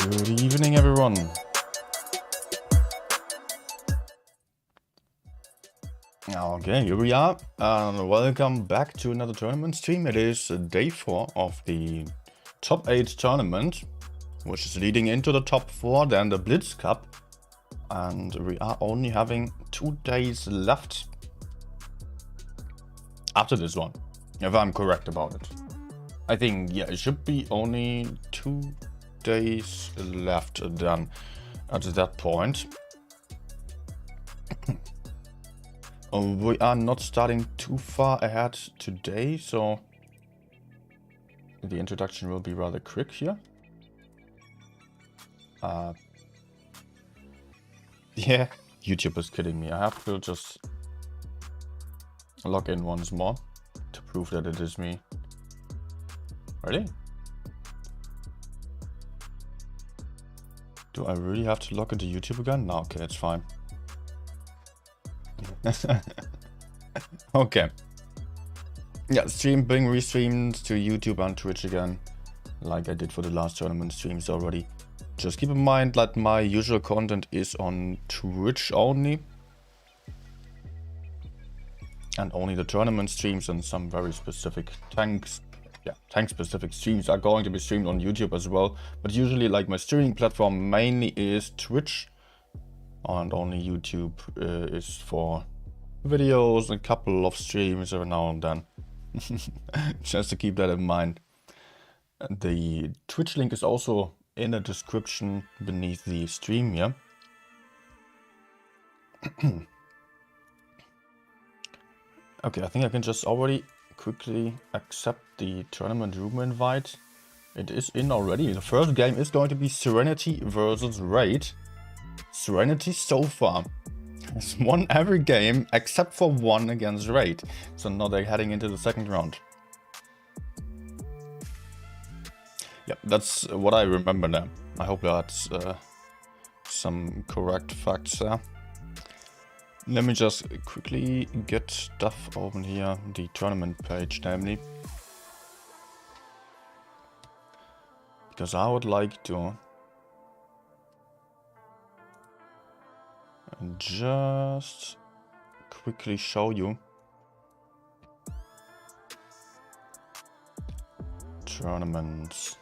Good evening, everyone. Okay, here we are, and welcome back to another tournament stream. It is day 4 of the top 8 tournament, which is leading into the top 4, then the Blitz Cup, and we are only having 2 days left after this one, if I'm correct about it. I think, yeah, it should be only 2 days left then at that point. We are not starting too far ahead today, so the introduction will be rather quick here. Yeah, YouTube is kidding me. I have to just log in once more to prove that it is me. Ready? Do I really have to log into YouTube again? No, okay, it's fine. Okay. Yeah, stream being restreamed to YouTube and Twitch again, like I did for the last tournament streams already. Just keep in mind that my usual content is on Twitch only. And only the tournament streams and some very specific tank specific streams are going to be streamed on YouTube as well. But usually, like, my streaming platform mainly is Twitch, and only YouTube is for videos, a couple of streams every now and then. Just to keep that in mind. The Twitch link is also in the description beneath the stream here. Okay, I think I can just already quickly accept the tournament room invite. It is in already. The first game is going to be Serenity versus Raid. Serenity so far has won every game except for one against Raid. So now they're heading into the second round. Yep, that's what I remember now. I hope that's some correct facts there. Let me just quickly get stuff open here, the tournament page namely. Because I would like to just quickly show you tournaments.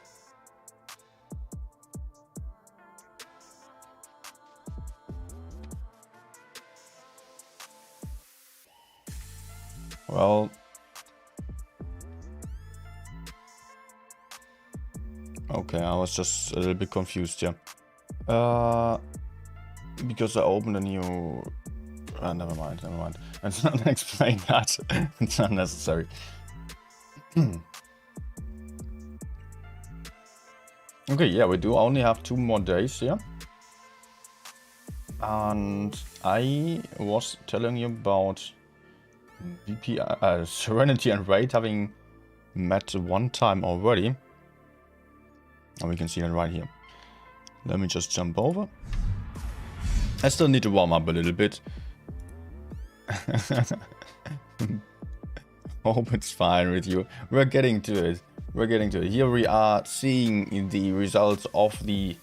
Well, okay, I was just a little bit confused here. Because I opened a new... never mind. Let's not explain that. It's not necessary. Okay, yeah, we do only have 2 more days here. And I was telling you about Serenity and Raid having met one time already. And we can see that right here. Let me just jump over. I still need to warm up a little bit. Hope it's fine with you. We're getting to it. Here we are seeing the results of the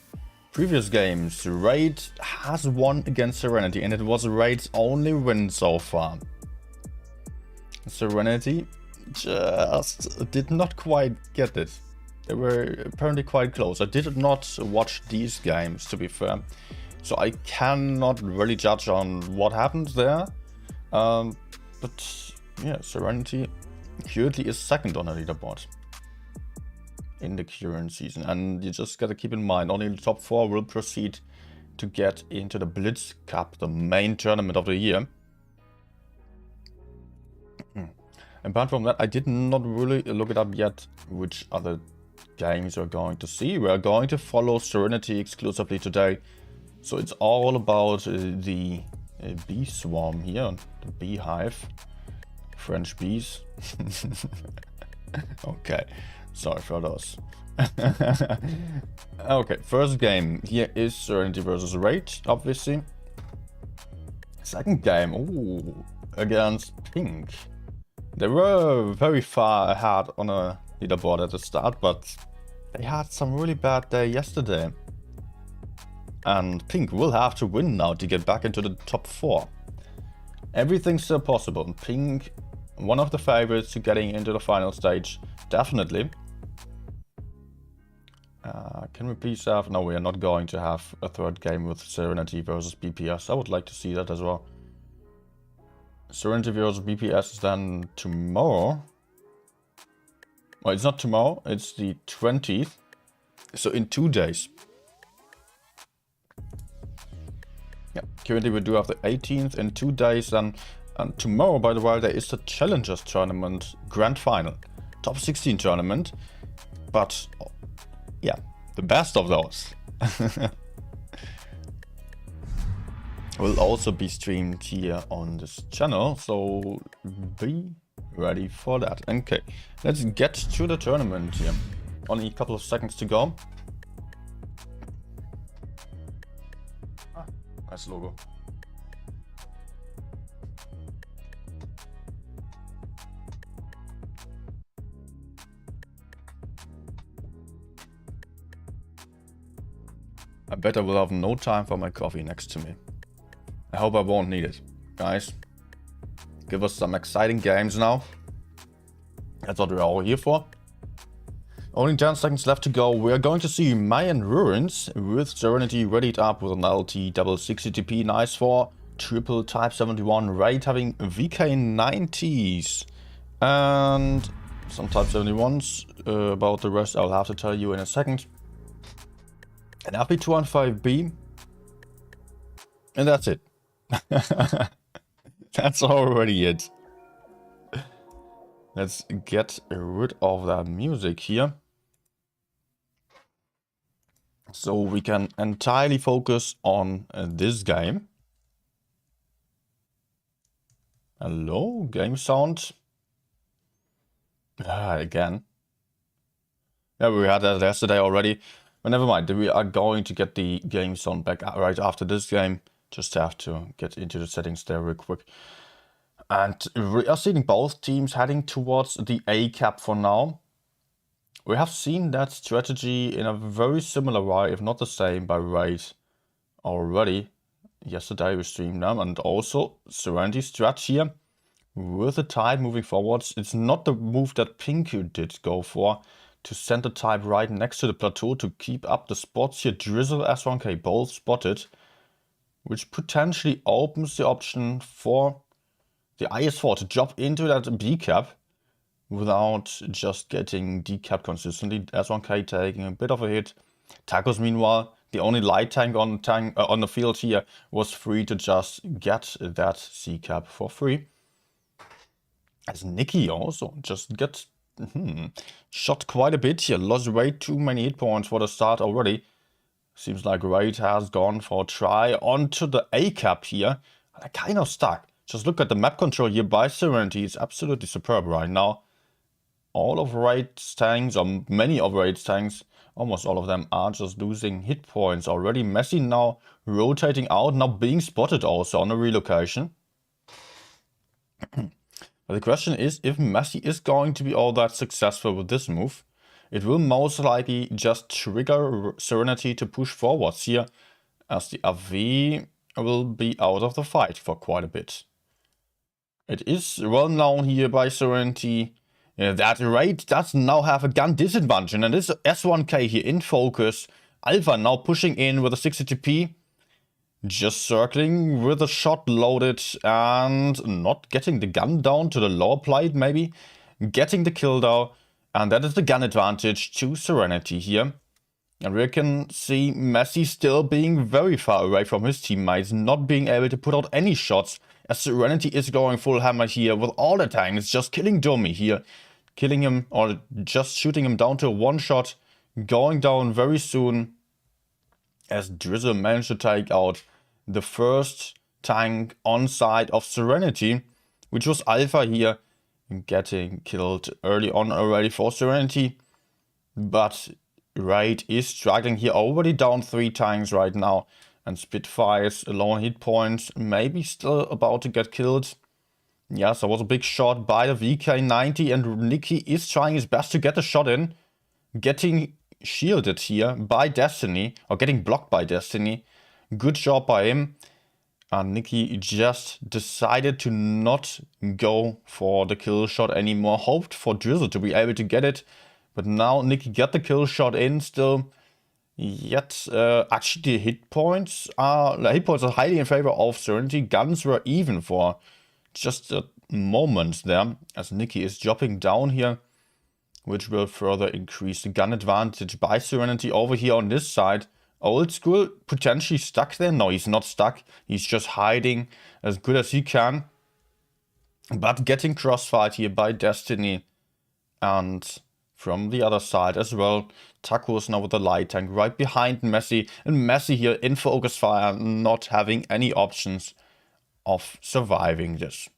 previous games. Raid has won against Serenity, and it was Raid's only win so far. Serenity just did not quite get it. They were apparently quite close. I did not watch these games, to be fair, so I cannot really judge on what happened there. But yeah, Serenity currently is second on the leaderboard. in the current season. And you just gotta keep in mind, only the top 4 will proceed to get into the Blitz Cup, the main tournament of the year. Apart from that, I did not really look it up yet, which other games we're going to see. We're going to follow Serenity exclusively today. So it's all about the bee swarm here, the beehive. French bees. Okay, sorry for those. Okay, first game here is Serenity versus Raid, obviously. Second game, ooh, against Pink. They were very far ahead on a leaderboard at the start, but they had some really bad day yesterday. And Pink will have to win now to get back into the top 4. Everything's still possible. Pink, one of the favorites to getting into the final stage, definitely. Can we please have... No, we are not going to have a third game with Serenity versus BPS. I would like to see that as well. Serenity versus BPS is then tomorrow. Well, it's not tomorrow, it's the 20th. So in 2 days. Yeah, currently we do have the 18th in 2 days then. And tomorrow, by the way, there is the Challengers Tournament Grand Final. Top 16 tournament. But, yeah, the best of those. Will also be streamed here on this channel, so be ready for that. Okay, let's get to the tournament here. Only a couple of seconds to go. Ah, nice logo. I bet I will have no time for my coffee next to me. I hope I won't need it. Guys, give us some exciting games now. That's what we're all here for. Only 10 seconds left to go. We're going to see Mayan Ruins with Serenity readied up with an LT double 60TP. Nice for triple type 71 Raid having VK90s. And some type 71s. About the rest I'll have to tell you in a second. An RP215B. And that's it. That's already it. Let's get rid of that music here. So we can entirely focus on this game. Hello, game sound. Again. Yeah, we had that yesterday already. But never mind, we are going to get the game sound back right after this game. Just have to get into the settings there real quick. And we are seeing both teams heading towards the A cap for now. We have seen that strategy in a very similar way, if not the same, by Raid already. Yesterday we streamed them, and also Serenity strat here with the type moving forwards. It's not the move that Pink did go for, to send the type right next to the plateau to keep up the spots here. Drizzle, S1K both spotted, which potentially opens the option for the IS-4 to drop into that B cap without just getting D cap consistently. S1K taking a bit of a hit. Tacos, meanwhile, the only light tank on the field here, was free to just get that C cap for free. As Nikki also just gets shot quite a bit here. Lost way too many hit points for the start already. Seems like Raid has gone for a try onto the A cap here. They're kind of stuck. Just look at the map control here by Serenity. It's absolutely superb right now. All of Raid's tanks, or many of Raid's tanks, almost all of them, are just losing hit points already. Messi now rotating out, now being spotted also on a relocation. But the question is if Messi is going to be all that successful with this move. It will most likely just trigger Serenity to push forwards here, as the AV will be out of the fight for quite a bit. It is well known here by Serenity that Raid does now have a gun disadvantage, and this S1K here in focus. Alpha now pushing in with a 60TP. Just circling with a shot loaded and not getting the gun down to the lower plate maybe. Getting the kill though. And that is the gun advantage to Serenity here. And we can see Messi still being very far away from his teammates, not being able to put out any shots, as Serenity is going full hammer here with all the tanks, just killing Domi here. Killing him, or just shooting him down to a one shot, going down very soon, as Drizzle managed to take out the first tank on side of Serenity, which was Alpha here, getting killed early on already for Serenity. But Raid is struggling here, already down 3 tanks right now, and Spitfire's alone hit points, maybe still about to get killed. Yes, there was a big shot by the VK90, and Nicky is trying his best to get the shot in, getting shielded here by Destiny, or getting blocked by Destiny. Good job by him. And Nicky just decided to not go for the kill shot anymore, hoped for Drizzle to be able to get it. But now Nicky got the kill shot in still. Yet, actually the hit points are highly in favor of Serenity. Guns were even for just a moment there, as Nicky is dropping down here, which will further increase the gun advantage by Serenity over here on this side. Old School potentially stuck there. No, he's not stuck. He's just hiding as good as he can. But getting crossfired here by Destiny. And from the other side as well, Taco's now with the light tank right behind Messi. And Messi here in focus fire, not having any options of surviving this.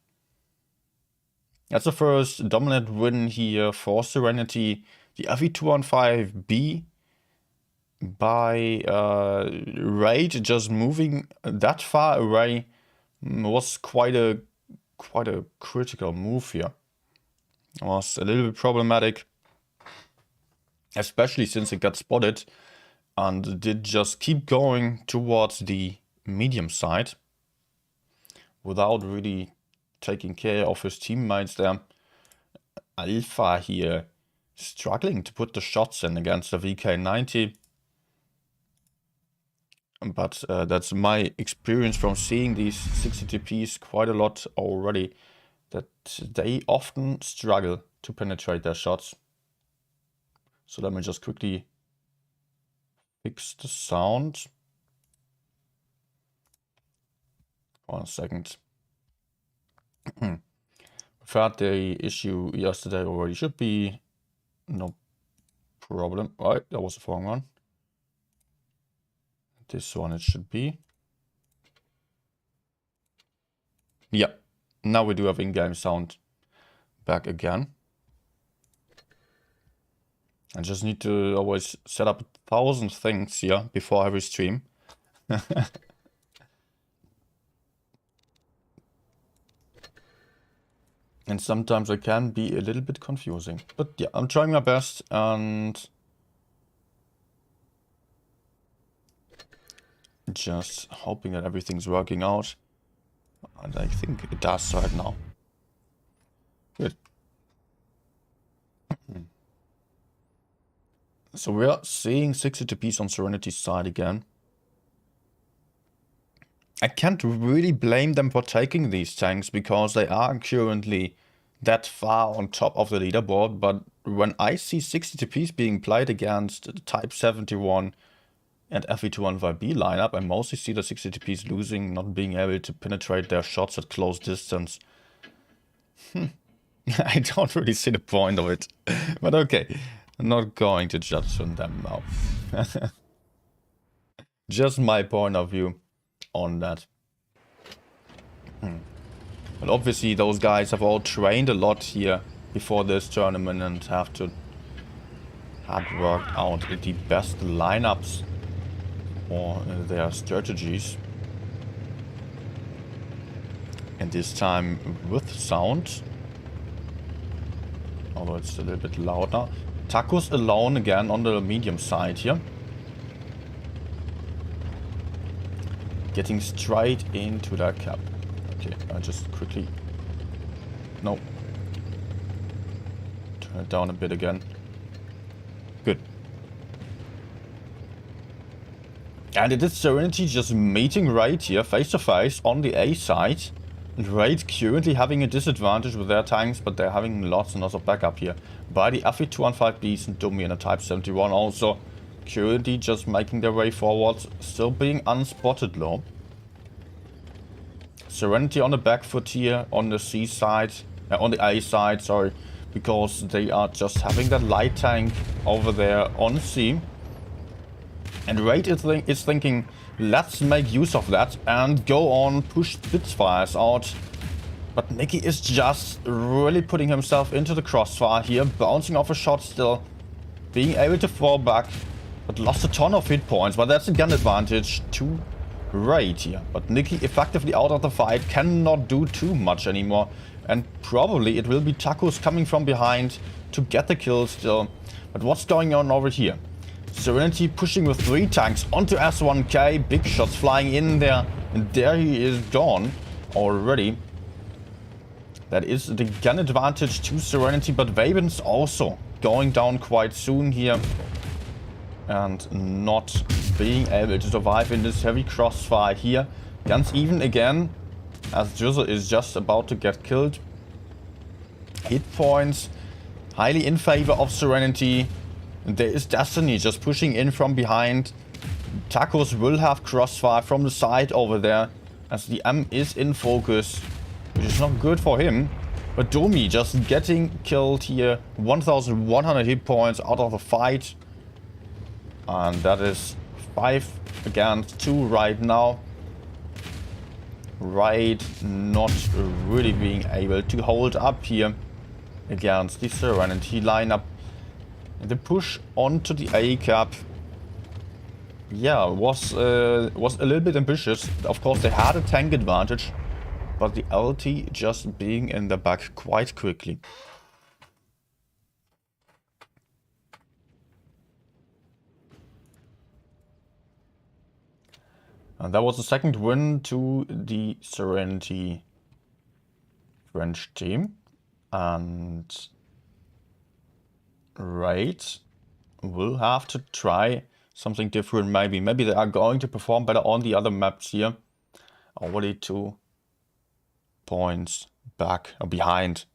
That's the first dominant win here for Serenity. The FE215B by Raid just moving that far away was quite a critical move here. It was a little bit problematic, especially since it got spotted and did just keep going towards the medium side without really taking care of his teammates there. Alpha here struggling to put the shots in against the VK90. But that's my experience from seeing these 60TPs quite a lot already, that they often struggle to penetrate their shots. So let me just quickly fix the sound. 1 second. We've had the issue yesterday already. Should be no problem. Right, that was the wrong one. This one it should be. Yeah, now we do have in-game sound back again. I just need to always set up 1,000 things here before every stream. And sometimes it can be a little bit confusing. But yeah, I'm trying my best and just hoping that everything's working out. And I think it does right now. Good. So we are seeing 60TPs on Serenity's side again. I can't really blame them for taking these tanks because they are currently that far on top of the leaderboard. But when I see 60TPs being played against the Type 71 and FE215B lineup, I mostly see the 60TPs losing, not being able to penetrate their shots at close distance. I don't really see the point of it. But okay, I'm not going to judge on them now. Just my point of view on that. But obviously those guys have all trained a lot here before this tournament and have worked out the best lineups for their strategies. And this time with sound, although it's a little bit louder. Taco's alone again on the medium side here. Getting straight into that cap. Okay, I just quickly... No. Turn it down a bit again. Good. And it is Serenity just meeting right here, face to face, on the A side. Raid currently having a disadvantage with their tanks, but they're having lots and lots of backup here. By the FE215Bs and Dummy and a Type 71 also currently just making their way forward, still being unspotted low. Serenity on the back foot here on the C side, on the A side, sorry, because they are just having that light tank over there on C. And Raid is thinking, let's make use of that and go on, push Spitfires out. But Nicky is just really putting himself into the crossfire here, bouncing off a shot still, being able to fall back, but lost a ton of hit points. But that's a gun advantage to Raid here. But Nicky effectively out of the fight, cannot do too much anymore. And probably it will be Tacos coming from behind to get the kill still. But what's going on over here? Serenity pushing with 3 tanks onto S1K. Big shots flying in there. And there he is gone already. That is the gun advantage to Serenity. But Vaben's also going down quite soon here. And not being able to survive in this heavy crossfire here. Guns even again. As Drizzle is just about to get killed. Hit points highly in favor of Serenity. And there is Destiny just pushing in from behind. Tacos will have crossfire from the side over there, as the M is in focus, which is not good for him. But Domi just getting killed here. 1100 hit points out of the fight. And that is 5 against 2 right now. Raid not really being able to hold up here against the Serenity lineup. The push onto the A cap, yeah, was a little bit ambitious. Of course, they had a tank advantage, but the LT just being in the back quite quickly. And that was the second win to the Serenity French team. And Raid will have to try something different maybe. Maybe they are going to perform better on the other maps here. Already 2 points back or behind.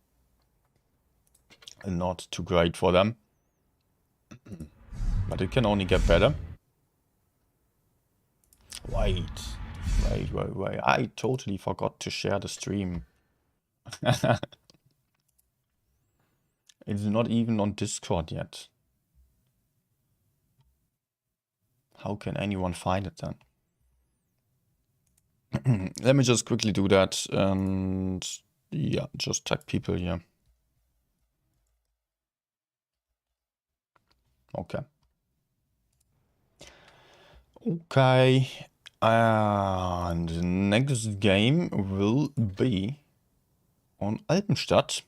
Not too great for them. But it can only get better. Wait. I totally forgot to share the stream. It's not even on Discord yet. How can anyone find it then? Let me just quickly do that and yeah, just tag people here. Okay. Okay. And the next game will be on Alpenstadt.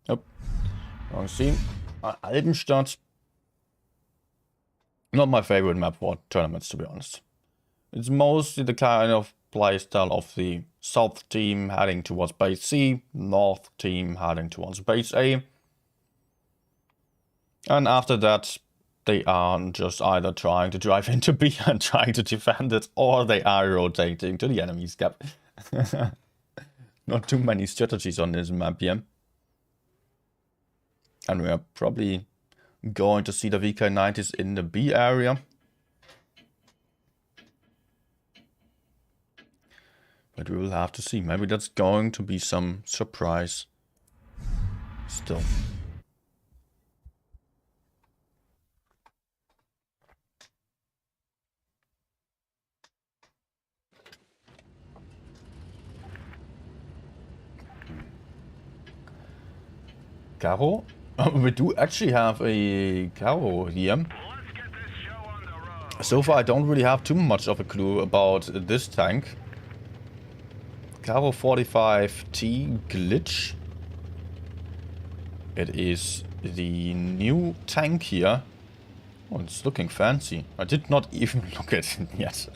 Yep. Wrong scene. Alpenstadt. Not my favorite map for tournaments, to be honest. It's mostly the kind of playstyle of the South team heading towards base C, North team heading towards base A. And after that, they are just either trying to drive into B and trying to defend it, or they are rotating to the enemy's cap. Not too many strategies on this map here. And we are probably going to see the VK90s in the B area. But we will have to see. Maybe that's going to be some surprise still. Caro? We do actually have a Caro here. So far I don't really have too much of a clue about this tank. Caro 45T glitch. It is the new tank here. Oh, it's looking fancy. I did not even look at it yet.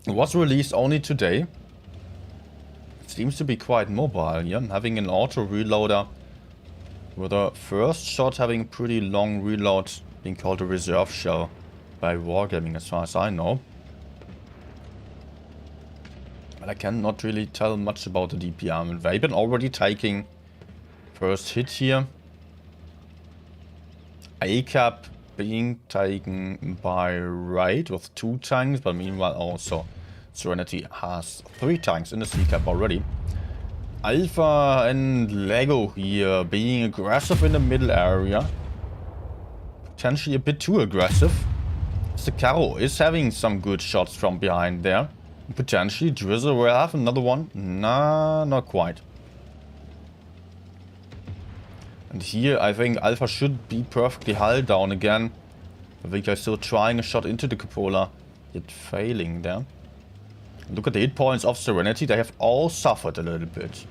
It was released only today. It seems to be quite mobile here, having an auto reloader. With the first shot having pretty long reload, being called a reserve shell by Wargaming as far as I know. But I cannot really tell much about the DPR. I mean, they've been already taking first hit here. A-cap being taken by Raid with 2 tanks, but meanwhile also Serenity has 3 tanks in the C-cap already. Alpha and Lego here being aggressive in the middle area. Potentially a bit too aggressive. The Caro is having some good shots from behind there. Potentially Drizzle will have another one. Nah, not quite. And here I think Alpha should be perfectly hull down again. I think they're still trying a shot into the cupola, yet failing there. Look at the hit points of Serenity. They have all suffered a little bit.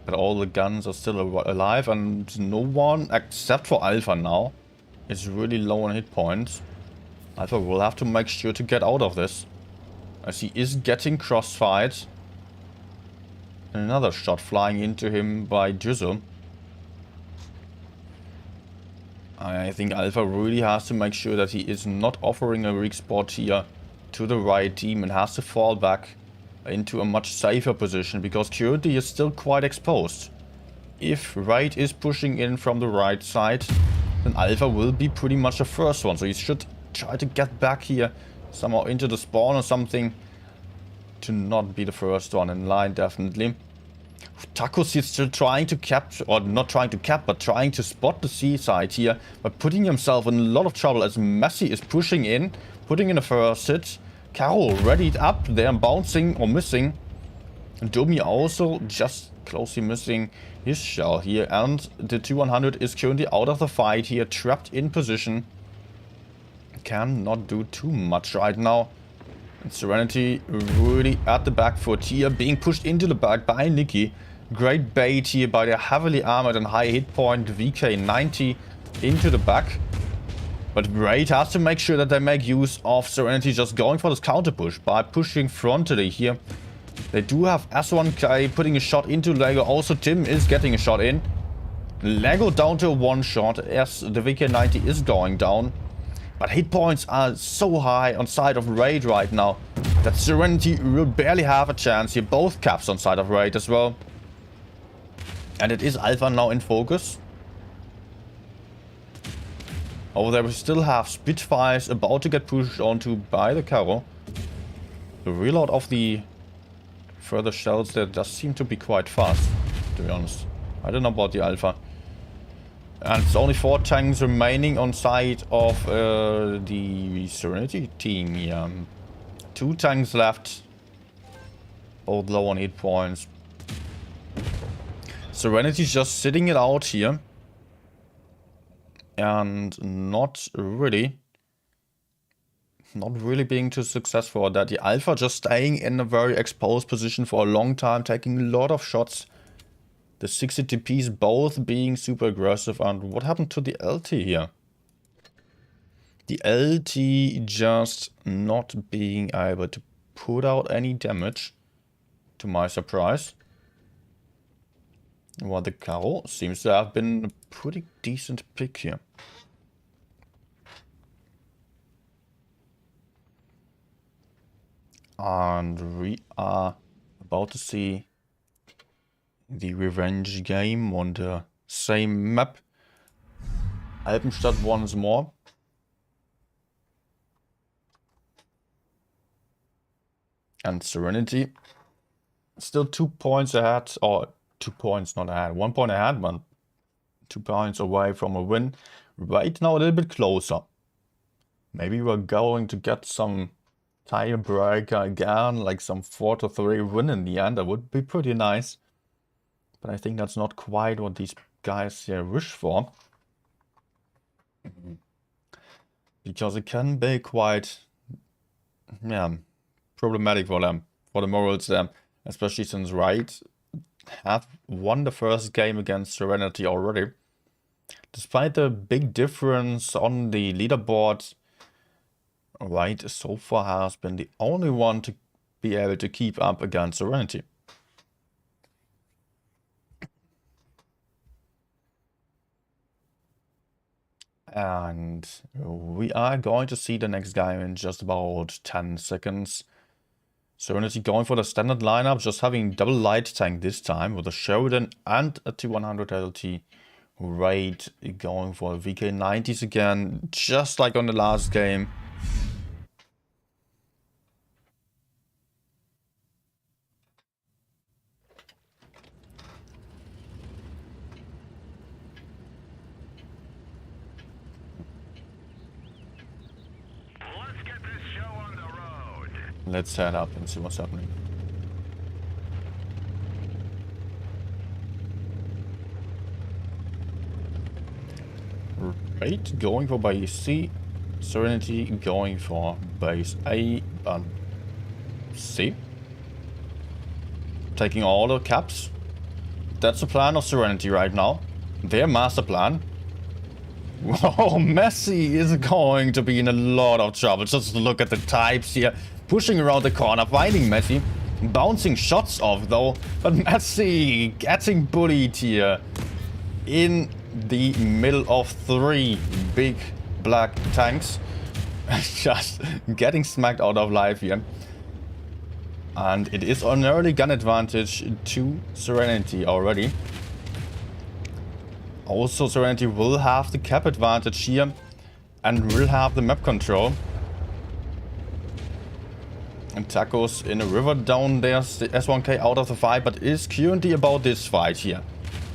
But all the guns are still alive, and no one, except for Alpha now, is really low on hit points. Alpha will have to make sure to get out of this, as he is getting crossfired. Another shot flying into him by Drizzle. I think Alpha really has to make sure that he is not offering a weak spot here to the right team and has to fall back into a much safer position, because currently is still quite exposed. If Right is pushing in from the right side, then Alpha will be pretty much the first one. So he should try to get back here somehow into the spawn or something to not be the first one in line, definitely. Tacos is still trying to capture, or not trying to cap, but trying to spot the C side here, but putting himself in a lot of trouble as Messi is pushing in, putting in a first hit. Caro readied up there, bouncing or missing. And Domi also just closely missing his shell here, and the 200 is currently out of the fight here, trapped in position. Cannot do too much right now. And Serenity really at the back foot here, being pushed into the back by Nikki. Great bait here by the heavily armored and high hit point VK90 into the back. But Raid has to make sure that they make use of Serenity just going for this counter push by pushing frontally here. They do have S1K putting a shot into Lego. Also Tim is getting a shot in. Lego down to a 1 shot as the VK90 is going down. But hit points are so high on side of Raid right now that Serenity will barely have a chance here. Both caps on side of Raid as well. And it is Alpha now in focus. Over there we still have Spitfires about to get pushed onto by the Caro. The reload of the further shells there does seem to be quite fast, to be honest. I don't know about the Alpha. And it's only 4 tanks remaining on side of the Serenity team here. 2 tanks left. Both low on hit points. Serenity's just sitting it out here. And not really being too successful at that. The Alpha just staying in a very exposed position for a long time, taking a lot of shots. The 60 TPs both being super aggressive. And what happened to the LT here? The LT just not being able to put out any damage, to my surprise. Well, the Caro seems to have been a pretty decent pick here. And we are about to see the revenge game on the same map. Alpenstadt once more. And Serenity still 2 points ahead, or 2 points not ahead, 1 point ahead, but 2 points away from a win. Right now a little bit closer. Maybe we're going to get some tiebreaker again, like some 4-3 win in the end. That would be pretty nice. But I think that's not quite what these guys here wish for. Because it can be quite, yeah, problematic for them, for the morals there. Especially since Wright have won the first game against Serenity already. Despite the big difference on the leaderboard, Wright so far has been the only one to be able to keep up against Serenity. And we are going to see the next guy in just about 10 seconds. Serenity going for the standard lineup, just having double light tank this time with a Sheridan and a T100 LT. Raid going for VK90s again, just like on the last game. Let's get this show on the road. Let's head up and see what's happening. Raid going for base C. Serenity going for base A and C. Taking all the caps. That's the plan of Serenity right now. Their master plan. Whoa, Messi is going to be in a lot of trouble. Just look at the types here. Pushing around the corner, finding Messi. Bouncing shots off though. But Messi getting bullied here. In the middle of 3 big black tanks. Just getting smacked out of life here. And it is an early gun advantage to Serenity already. Also, Serenity will have the cap advantage here and will have the map control. And Tacos in a river down there, S1K out of the fight, but is currently about this fight here.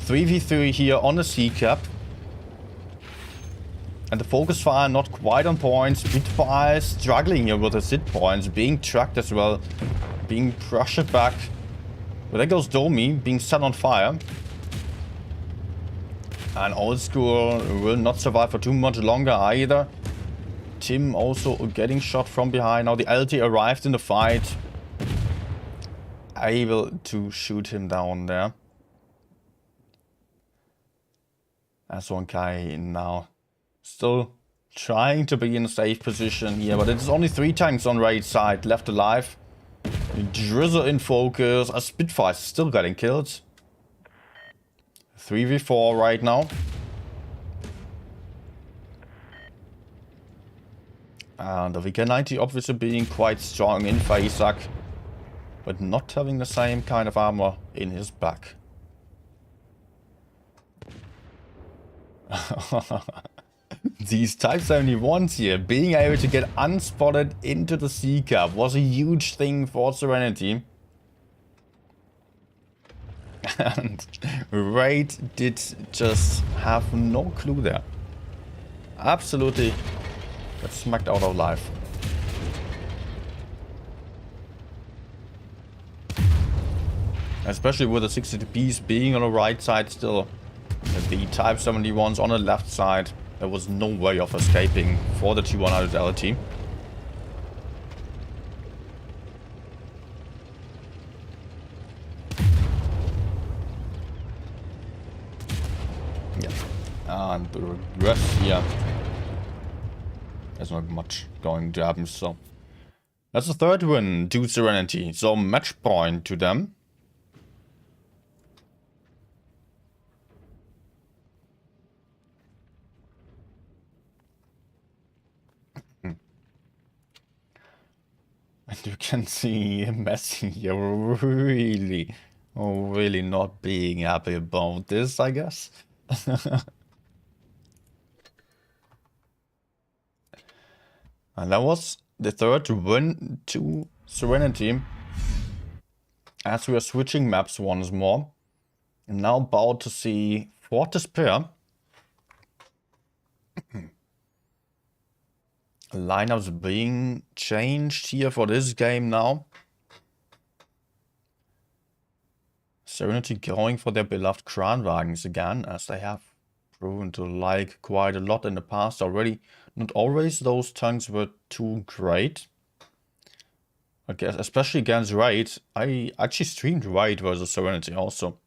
3v3 here on the C cap. And the focus fire not quite on point. Spitfire struggling here with the sit points, being tracked as well, being pressured back. But there goes Domi, being set on fire. And Old School will not survive for too much longer either. Tim also getting shot from behind. Now the LT arrived in the fight. Able to shoot him down there. S1K now still trying to be in a safe position here. But it's only 3 tanks on right side left alive. Drizzle in focus. A Spitfire still getting killed. 3v4 right now. And the VK90 obviously being quite strong in Faisak, but not having the same kind of armor in his back. These Type 71s here, being able to get unspotted into the C cap was a huge thing for Serenity. And Raid did just have no clue there. Absolutely got smacked out of life. Especially with the 60Ps being on the right side still. The Type 71s on the left side. There was no way of escaping for the T100 LT. And the rest here, there's not much going to happen, so that's the 3rd win to Serenity, so match point to them. And you can see Messi here really not being happy about this, I guess. And that was the 3rd win to Serenity. As we are switching maps once more. And now about to see Fortress Pair. Lineups being changed here for this game now. Serenity going for their beloved Kranwagens again, as they have proven to like quite a lot in the past already. Not always those tanks were too great. I guess, especially against Raid. I actually streamed Raid versus Serenity also.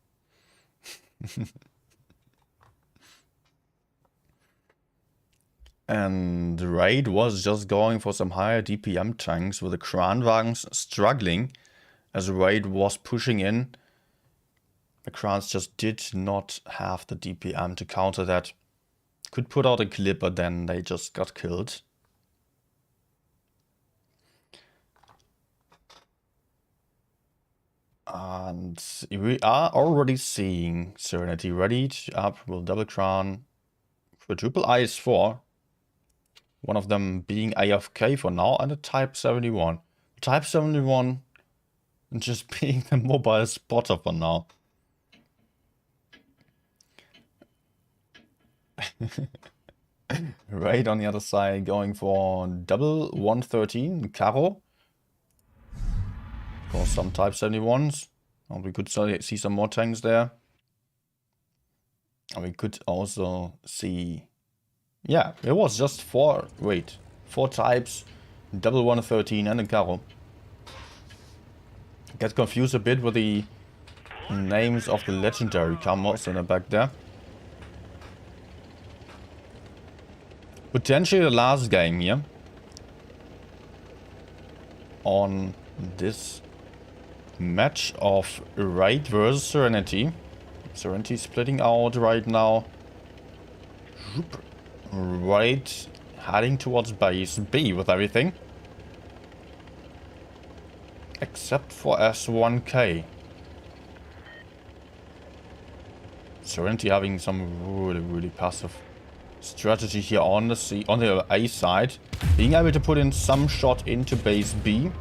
And Raid was just going for some higher DPM tanks with the Kranwagens struggling as Raid was pushing in. The Krans just did not have the DPM to counter that. Could put out a clip, but then they just got killed. And we are already seeing Serenity ready up. Will double crown. Quadruple IS-4. One of them being AFK for now, and a Type 71. Type 71 just being the mobile spotter for now. Right on the other side, going for double 113, Caro. Of course, some Type 71s. And we could see some more tanks there. And we could also see... Yeah, it was just four types, double 113 and a Caro. Get confused a bit with the names of the legendary camos in the back there. Potentially the last game here on this match of Raid versus Serenity. Serenity splitting out right now. Raid heading towards base B with everything. Except for S1K. Serenity having some really passive strategy here on the A side. Being able to put in some shot into base B.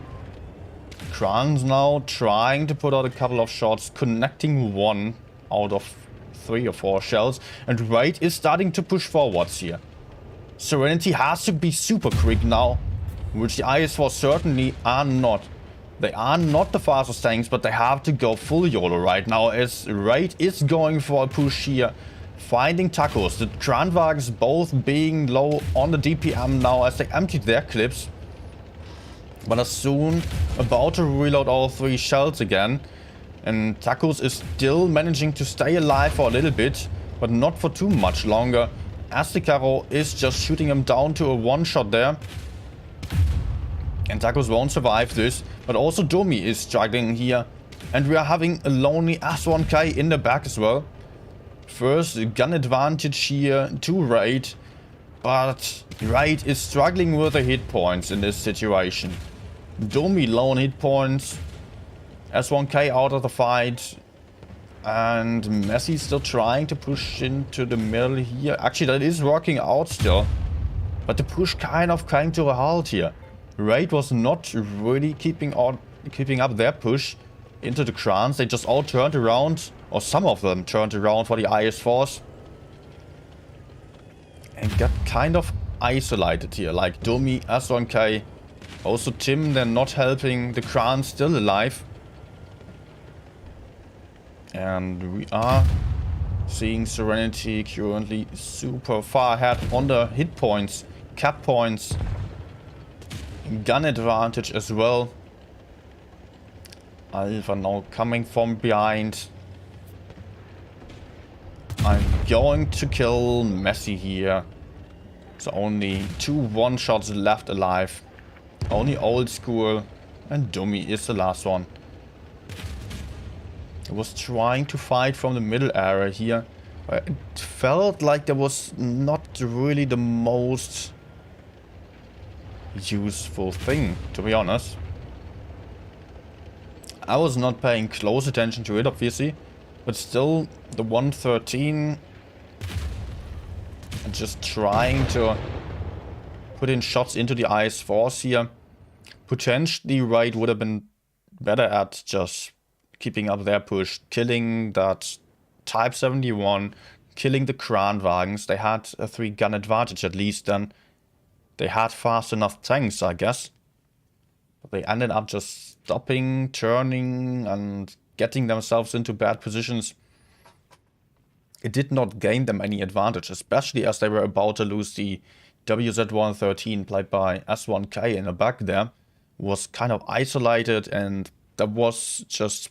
Kran's now trying to put out a couple of shots, connecting one out of 3 or 4 shells. And Raid is starting to push forwards here. Serenity has to be super quick now, which the IS-4 certainly are not. They are not the fastest tanks, but they have to go full YOLO right now as Raid is going for a push here. Finding tacos. The Kranwagens both being low on the DPM now as they emptied their clips. But are soon about to reload all 3 shells again. And Tacos is still managing to stay alive for a little bit, but not for too much longer. As the Caro is just shooting him down to a 1-shot there. And Tacos won't survive this. But also Domi is struggling here. And we are having a lonely S1K in the back as well. First gun advantage here to Raid. But Raid is struggling with the hit points in this situation. Domi low on hit points. S1K out of the fight. And Messi still trying to push into the middle here. Actually, that is working out still. But the push kind of came to a halt here. Raid was not really keeping up their push into the Krans. They just all turned around. Or some of them turned around for the IS-4s. And got kind of isolated here. Like Domi, S1K. Also Tim, they're not helping. The Kran still alive. And we are seeing Serenity currently super far ahead on the hit points, cap points, gun advantage as well. Alpha now coming from behind. I'm going to kill Messi here. So only 2 1-shots left alive. Only old school. And Domi is the last one. He was trying to fight from the middle area here. But it felt like there was not really the most useful thing, to be honest. I was not paying close attention to it, obviously. But still, the 113... just trying to put in shots into the IS-4s here. Potentially, Raid would have been better at just keeping up their push. Killing that Type 71. Killing the Kranwagens. They had a 3-gun advantage at least then. They had fast enough tanks, I guess. But they ended up just stopping, turning, and getting themselves into bad positions. It did not gain them any advantage, especially as they were about to lose the WZ-113 played by S1K in the back there. Was kind of isolated, and that was just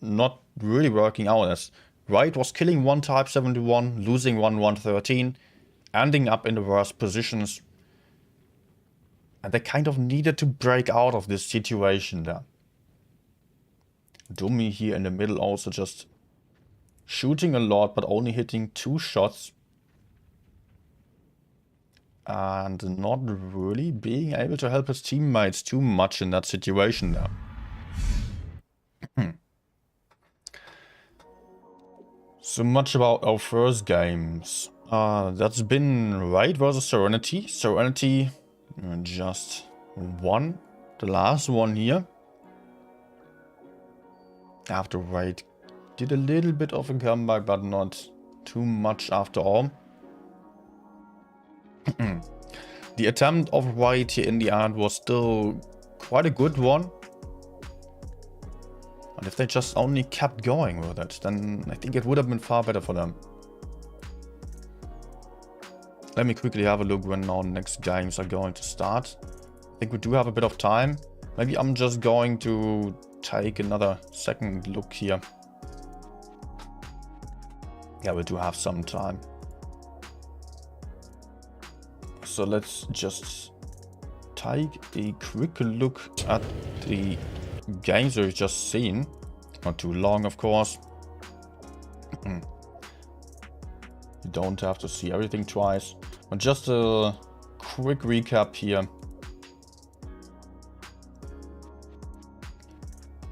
not really working out, as Raid was killing 1 Type 71, losing 1 113, ending up in the worst positions. And they kind of needed to break out of this situation there. Domi here in the middle also just shooting a lot, but only hitting 2 shots. and not really being able to help his teammates too much in that situation there. So much about our first games. That's been Raid versus Serenity. Serenity just won the last one here. After Raid did a little bit of a comeback, but not too much after all. The attempt of Raid here in the end was still quite a good one. And if they just only kept going with it, then I think it would have been far better for them. Let me quickly have a look when our next games are going to start. I think we do have a bit of time. Maybe I'm just going to take another second look here. Yeah, we do have some time. So let's just take a quick look at the games we've just seen. Not too long, of course. You don't have to see everything twice. But just a quick recap here.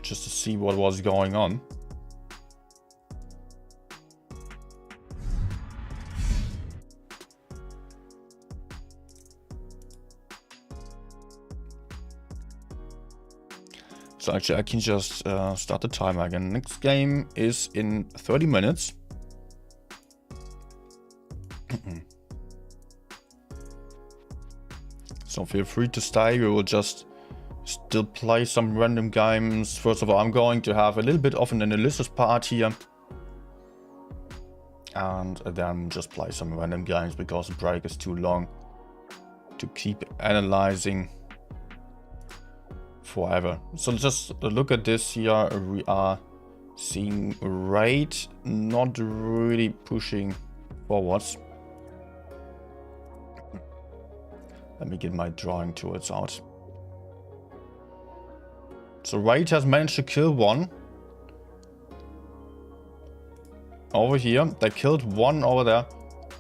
Just to see what was going on. So actually I can just start the timer again. Next game is in 30 minutes. So feel free to stay. We will just still play some random games. First of all, I'm going to have a little bit of an analysis part here. And then just play some random games because the break is too long to keep analyzing forever. So just look at this here. We are seeing Raid not really pushing forwards. Let me get my drawing tools out. So Raid has managed to kill one. Over here. They killed one over there.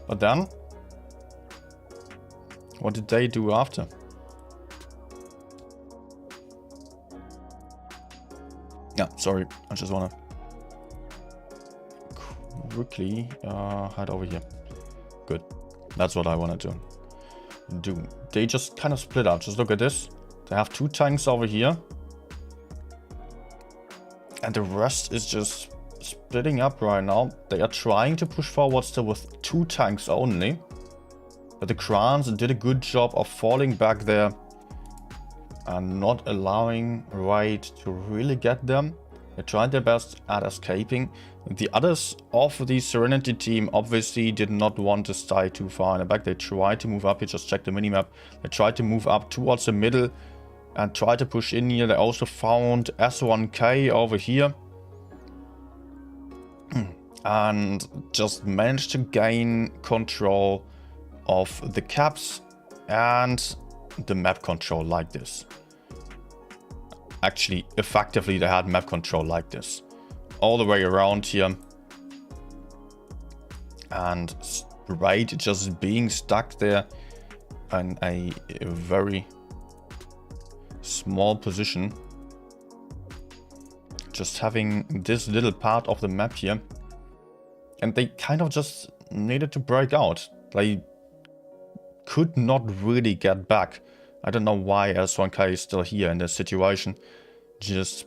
But then, what did they do after? Yeah, sorry. I just want to quickly head over here. Good. That's what I want to do. They just kind of split up. Just look at this. They have two tanks over here. And the rest is just splitting up right now. They are trying to push forward still with two tanks only. But the Krans did a good job of falling back there and not allowing Raid to really get them. They tried their best at escaping. The others of the Serenity team obviously did not want to stay too far in the back. They tried to move up. You just check the minimap. They tried to move up towards the middle and try to push in here. They also found S1K over here. And just managed to gain control of the caps and the map control like this. Actually, effectively, they had map control like this. All the way around here. And Raid just being stuck there in a very small position. Just having this little part of the map here. And they kind of just needed to break out. They could not really get back. I don't know why S1K is still here in this situation. Just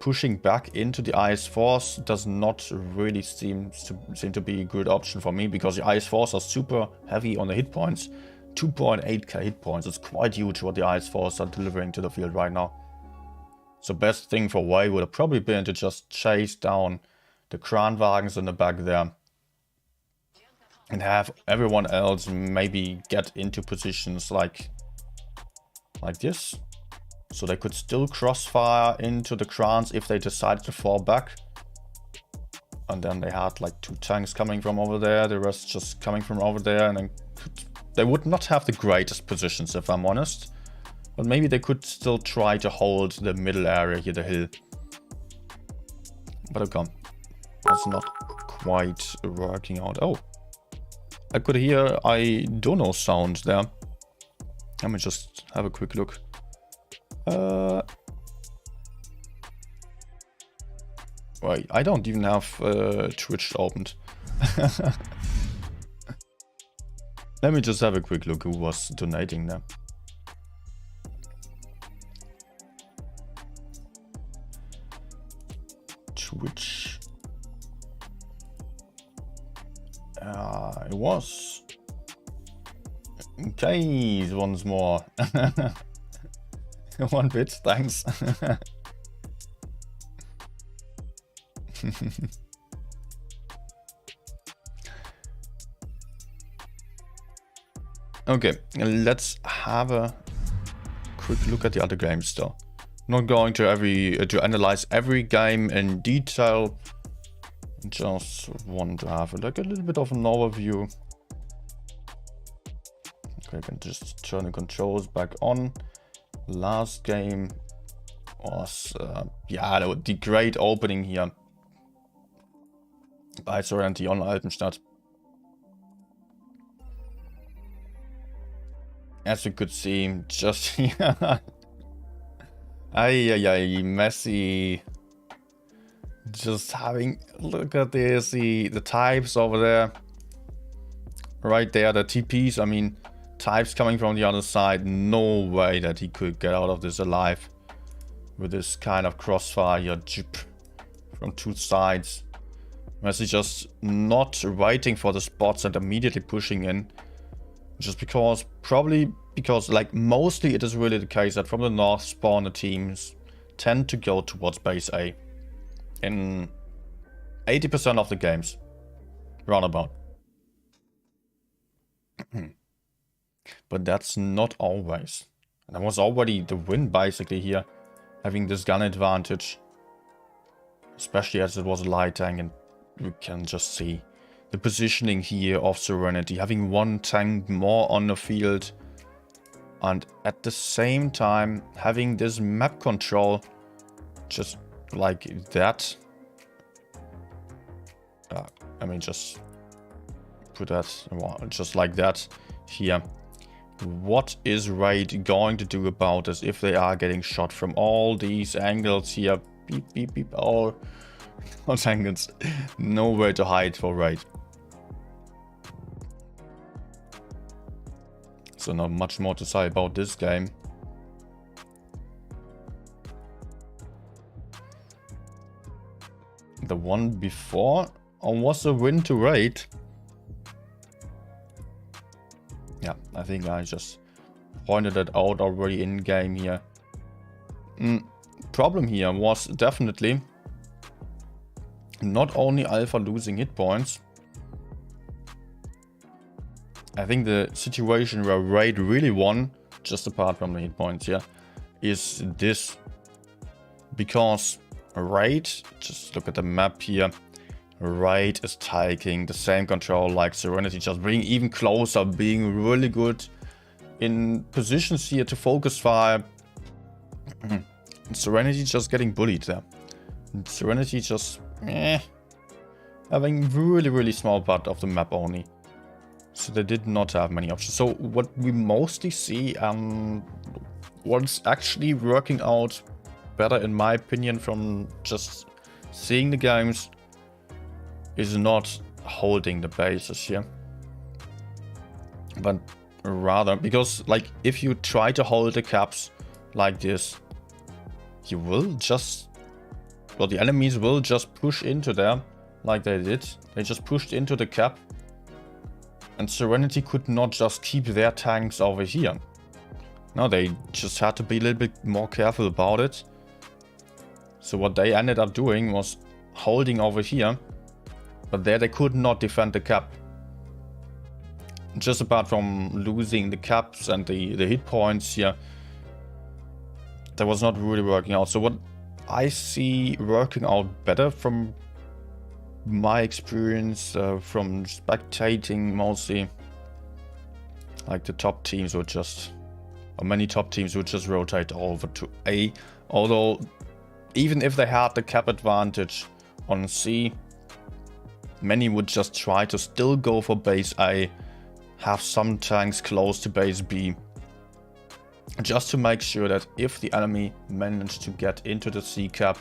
pushing back into the IS Force does not really seem to be a good option for me, because the IS Force are super heavy on the hit points. 2.8k hit points. It's quite huge what the IS Force are delivering to the field right now. So best thing for Wei would have probably been to just chase down the Kranwagens in the back there. And have everyone else maybe get into positions like this. So they could still crossfire into the Krans if they decided to fall back. And then they had like two tanks coming from over there, the rest just coming from over there. And then they would not have the greatest positions, if I'm honest. But maybe they could still try to hold the middle area here, the hill. But okay, that's not quite working out. Oh, I could hear I don't know sound there. Let me just have a quick look. Wait, I don't even have Twitch opened. Let me just have a quick look who was donating there. Twitch. It was. Okay, once more. 1 bit, thanks. Okay, let's have a quick look at the other games though. Not going to analyze every game in detail. Just want to have like a little bit of an overview. Okay, I can just turn the controls back on. Last game was yeah, the great opening here by SNTY on Altenstadt. As you could see, just here. Ay, messy. Just having, look at this, the types over there. Right there, the TPs, I mean, types coming from the other side. No way that he could get out of this alive. With this kind of crossfire from 2 sides. Messi just not waiting for the spots and immediately pushing in. Just because, probably because, like, mostly it is really the case that from the north spawner teams tend to go towards base A. In 80% of the games. Roundabout. But that's not always. And that was already the win basically here. Having this gun advantage. Especially as it was a light tank and you can just see the positioning here of Serenity. Having 1 tank more on the field. And at the same time having this map control. Just like that. I mean, just put that, well, just like that here. What is Raid going to do about this if they are getting shot from all these angles here? Beep, beep, beep, all angles. Nowhere to hide for Raid. So not much more to say about this game. The one before was a win to Raid. Yeah, I think I just pointed it out already in game here. Problem here was definitely not only Alpha losing hit points. I think the situation where Raid really won, just apart from the hit points here, is this. Because Raid, just look at the map here, Raid is taking the same control like Serenity, just being even closer, being really good in positions here to focus fire. Serenity just getting bullied there. Serenity just having really small part of the map only. So they did not have many options. So what we mostly see, what's actually working out better in my opinion from just seeing the games, is not holding the bases here. But rather, because like if you try to hold the caps like this, you will just, well, the enemies will just push into there like they did. They just pushed into the cap. And Serenity could not just keep their tanks over here. No, they just had to be a little bit more careful about it. So what they ended up doing was holding over here. But there they could not defend the cap. Just apart from losing the caps and the hit points here, that was not really working out. So what I see working out better from my experience from spectating mostly, like the top teams would just, or many top teams would just rotate over to A. Although even if they had the cap advantage on C, many would just try to still go for base A, have some tanks close to base B, just to make sure that if the enemy managed to get into the C cap,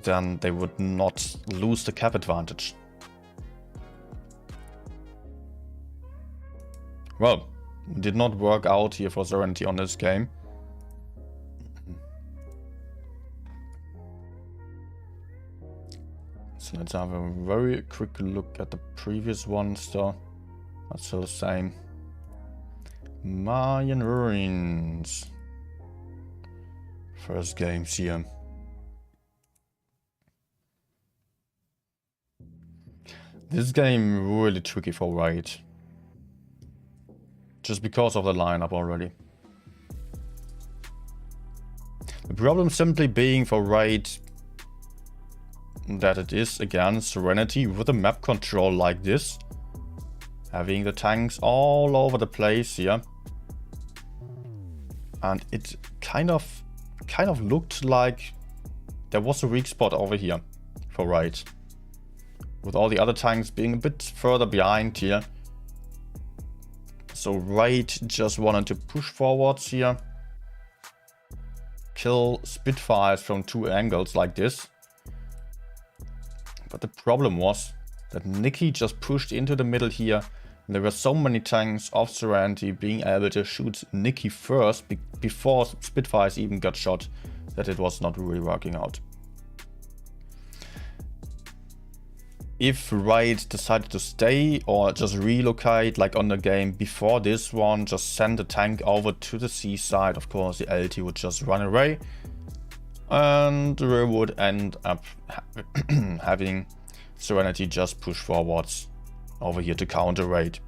then they would not lose the cap advantage. Well, did not work out here for SNTY on this game. So let's have a very quick look at the previous ones though. That's still the same. Mayan Ruins. First games here. This game really tricky for Raid. Just because of the lineup already. The problem simply being for Raid that it is again SNTY with a map control like this. Having the tanks all over the place here. And it kind of looked like there was a weak spot over here for Raid. With all the other tanks being a bit further behind here. So Raid just wanted to push forwards here. Kill Spitfires from 2 angles like this. But the problem was that Nicky just pushed into the middle here. And there were so many tanks of SNTY being able to shoot Nicky first before Spitfires even got shot, that it was not really working out. If Raid decided to stay or just relocate like on the game before this one, just send the tank over to the C side, of course the LT would just run away. And we would end up having SNTY just push forwards over here to counter Raid.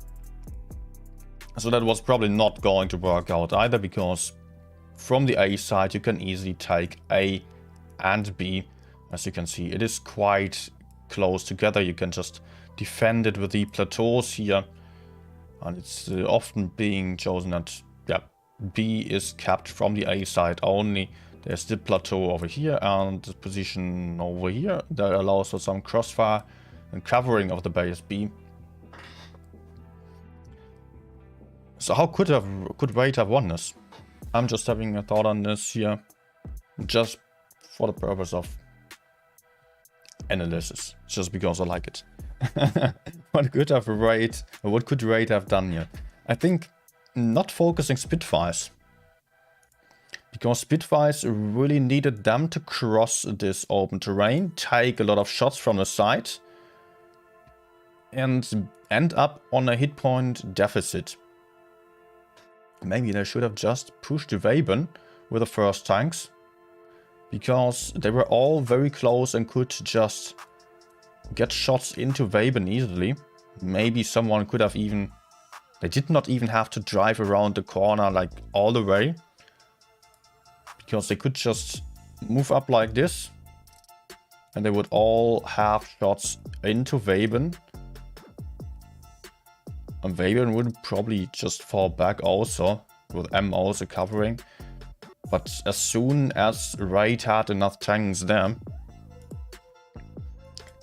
So that was probably not going to work out either, because from the A side you can easily take A and B. As you can see, it is quite close together. You can just defend it with the plateaus here. And it's often being chosen that B is capped from the A side only. There's the plateau over here and the position over here that allows for some crossfire and covering of the base B. So how could Raid have won this? I'm just having a thought on this here, just for the purpose of analysis, just because I like it. What could Raid have done here? I think not focusing Spitfires. Because Spitfires really needed them to cross this open terrain, take a lot of shots from the side, and end up on a hit point deficit. Maybe they should have just pushed the Waben with the first tanks, because they were all very close and could just get shots into Waben easily. Maybe someone could have even... They did not even have to drive around the corner like all the way. Because they could just move up like this. And they would all have shots into Waben. And Waben would probably just fall back also, with M also covering. But as soon as Raid had enough tanks there,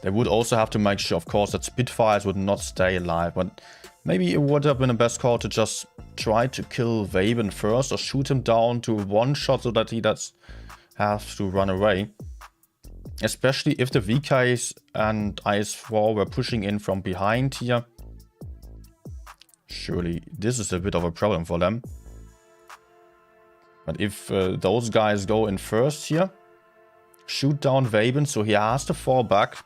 they would also have to make sure, of course, that Spitfires would not stay alive. But maybe it would have been the best call to just try to kill Waben first, or shoot him down to one shot so that he does have to run away. Especially if the VKs and IS-4 were pushing in from behind here. Surely this is a bit of a problem for them. But if those guys go in first here, shoot down Waben, so he has to fall back.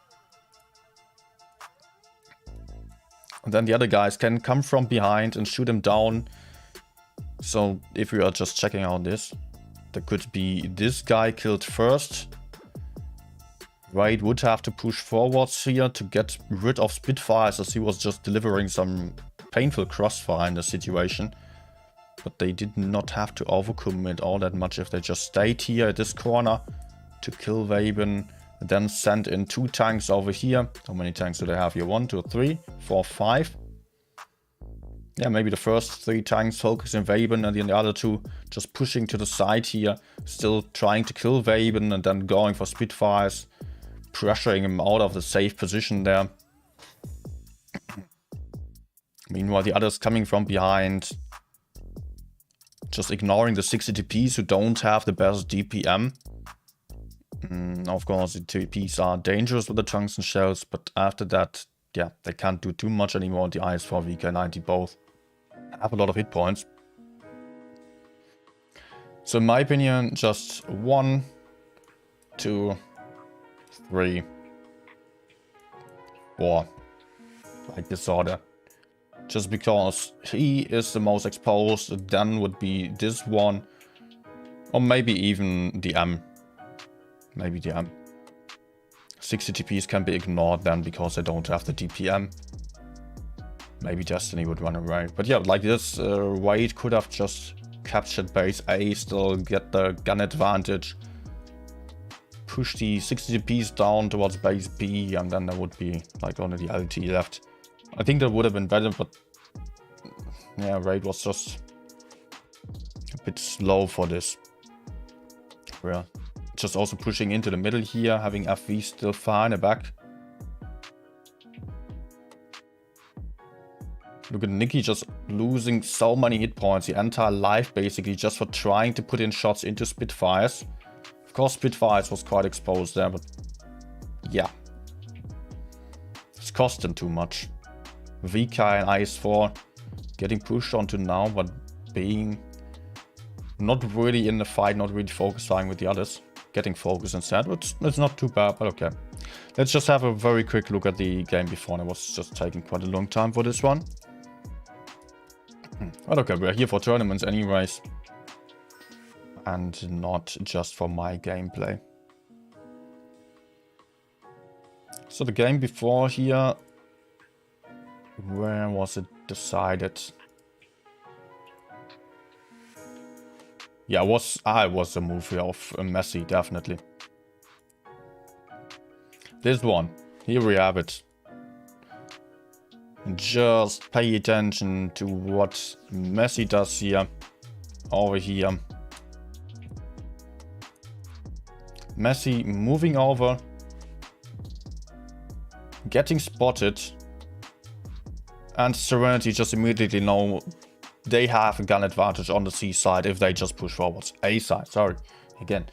And then the other guys can come from behind and shoot him down. So if we are just checking out this, there could be this guy killed first. Raid would have to push forwards here to get rid of Spitfires, as he was just delivering some painful crossfire in the situation. But they did not have to overcommit all that much if they just stayed here at this corner to kill Waben. Then send in 2 tanks over here. How many tanks do they have here? 1, 2, 3, 4, 5. Yeah, maybe the first 3 tanks focusing Waben and then the other 2 just pushing to the side here. Still trying to kill Waben and then going for Spitfires. pressuring him out of the safe position there. Meanwhile, the others coming from behind, just ignoring the 60 TPs who don't have the best DPM. Of course, the TPs are dangerous with the tungsten shells, but after that, yeah, they can't do too much anymore. The IS-4, VK-90 both have a lot of hit points. So in my opinion, just 1, 2, 3, 4, like this order. Just because he is the most exposed, then would be this one, or maybe even the M. Maybe the M. 60 TPs can be ignored then because they don't have the DPM. Maybe Destiny would run away. But yeah, like this, Wade could have just captured base A, still get the gun advantage, push the 60 TPs down towards base B, and then there would be like only the LT left. I think that would have been better, but yeah, Raid was just a bit slow for this. Yeah. Just also pushing into the middle here, having FV still far in the back. Look at Nikki just losing so many hit points, the entire life basically, just for trying to put in shots into Spitfires. Of course, Spitfires was quite exposed there, but yeah. It's cost him too much. VK and IS-4 getting pushed onto now, but being not really in the fight, not really focusing with the others. Getting focus instead, but it's not too bad, but okay. Let's just have a very quick look at the game before. It was just taking quite a long time for this one. But okay, we're here for tournaments anyways. And not just for my gameplay. So the game before here, where was it decided? Yeah, I was a move here of Messi, definitely. This one, here we have it. Just pay attention to what Messi does here, over here. Messi moving over, getting spotted, and Serenity just immediately know they have a gun advantage on the C side if they just push forwards. A side, sorry, again.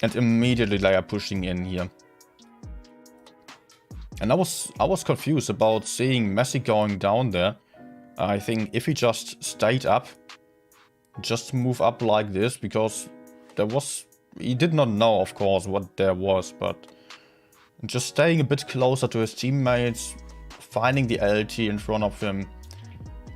And immediately they are pushing in here. And I was confused about seeing Messi going down there. I think if he just stayed up, just move up like this, because he did not know, of course, what there was, but just staying a bit closer to his teammates, finding the LT in front of him,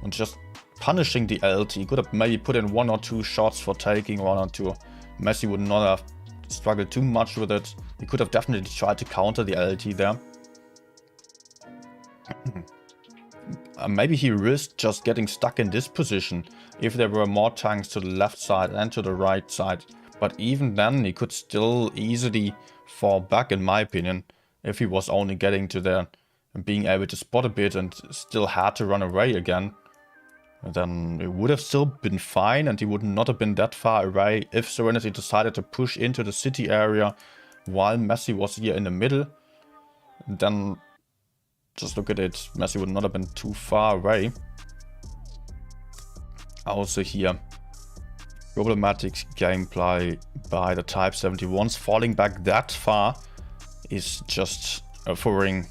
and just punishing the LT. He could have maybe put in 1 or 2 shots for taking 1 or 2. Messi would not have struggled too much with it. He could have definitely tried to counter the LT there. Maybe he risked just getting stuck in this position if there were more tanks to the left side and to the right side. But even then, he could still easily fall back, in my opinion, if he was only getting to there and being able to spot a bit and still had to run away again. Then it would have still been fine, and he would not have been that far away if Serenity decided to push into the city area while Messi was here in the middle. Then just look at it, Messi would not have been too far away. Also here, problematic gameplay by the Type 71s. Falling back that far is just offering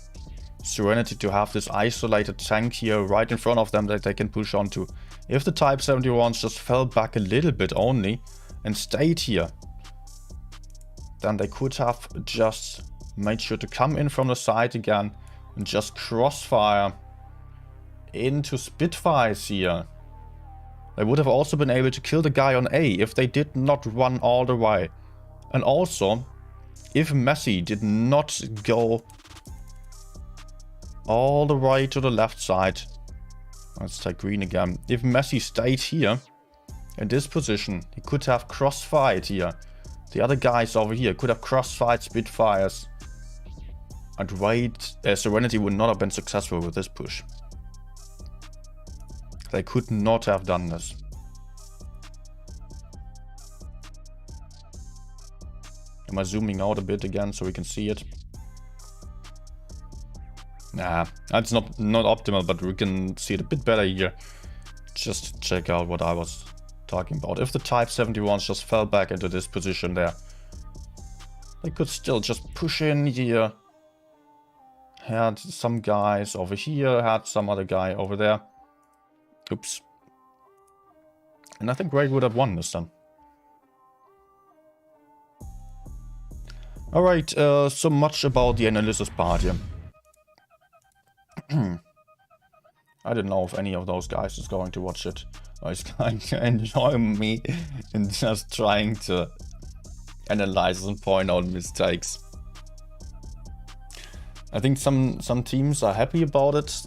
Serenity to have this isolated tank here right in front of them that they can push onto. If the Type 71s just fell back a little bit only and stayed here, then they could have just made sure to come in from the side again and just crossfire into Spitfires here. They would have also been able to kill the guy on A if they did not run all the way. And also, if Messi did not go all the way to the left side. Let's take green again. If Messi stayed here in this position, he could have crossfired here. The other guys over here could have crossfired Spitfires. And Serenity would not have been successful with this push. They could not have done this. Am I zooming out a bit again so we can see it? Nah, that's not optimal, but we can see it a bit better here. Just check out what I was talking about. If the Type 71s just fell back into this position there, they could still just push in here. Had some guys over here, had some other guy over there. Oops. And I think Grey would have won this time. Alright, so much about the analysis part here. I don't know if any of those guys is going to watch it. Or is going to enjoy me in just trying to analyze and point out mistakes. I think some teams are happy about it.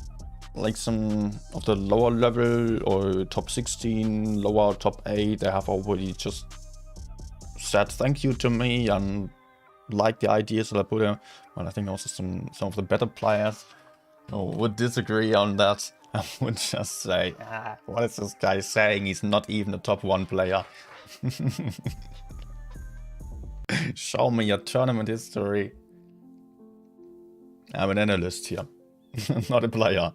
Like some of the lower level or top 16, lower top 8, they have already just said thank you to me and like the ideas that I put in. But I think also some of the better players would disagree on that. I would just say, what is this guy saying? He's not even a top 1 player. Show me your tournament history. I'm an analyst here, not a player.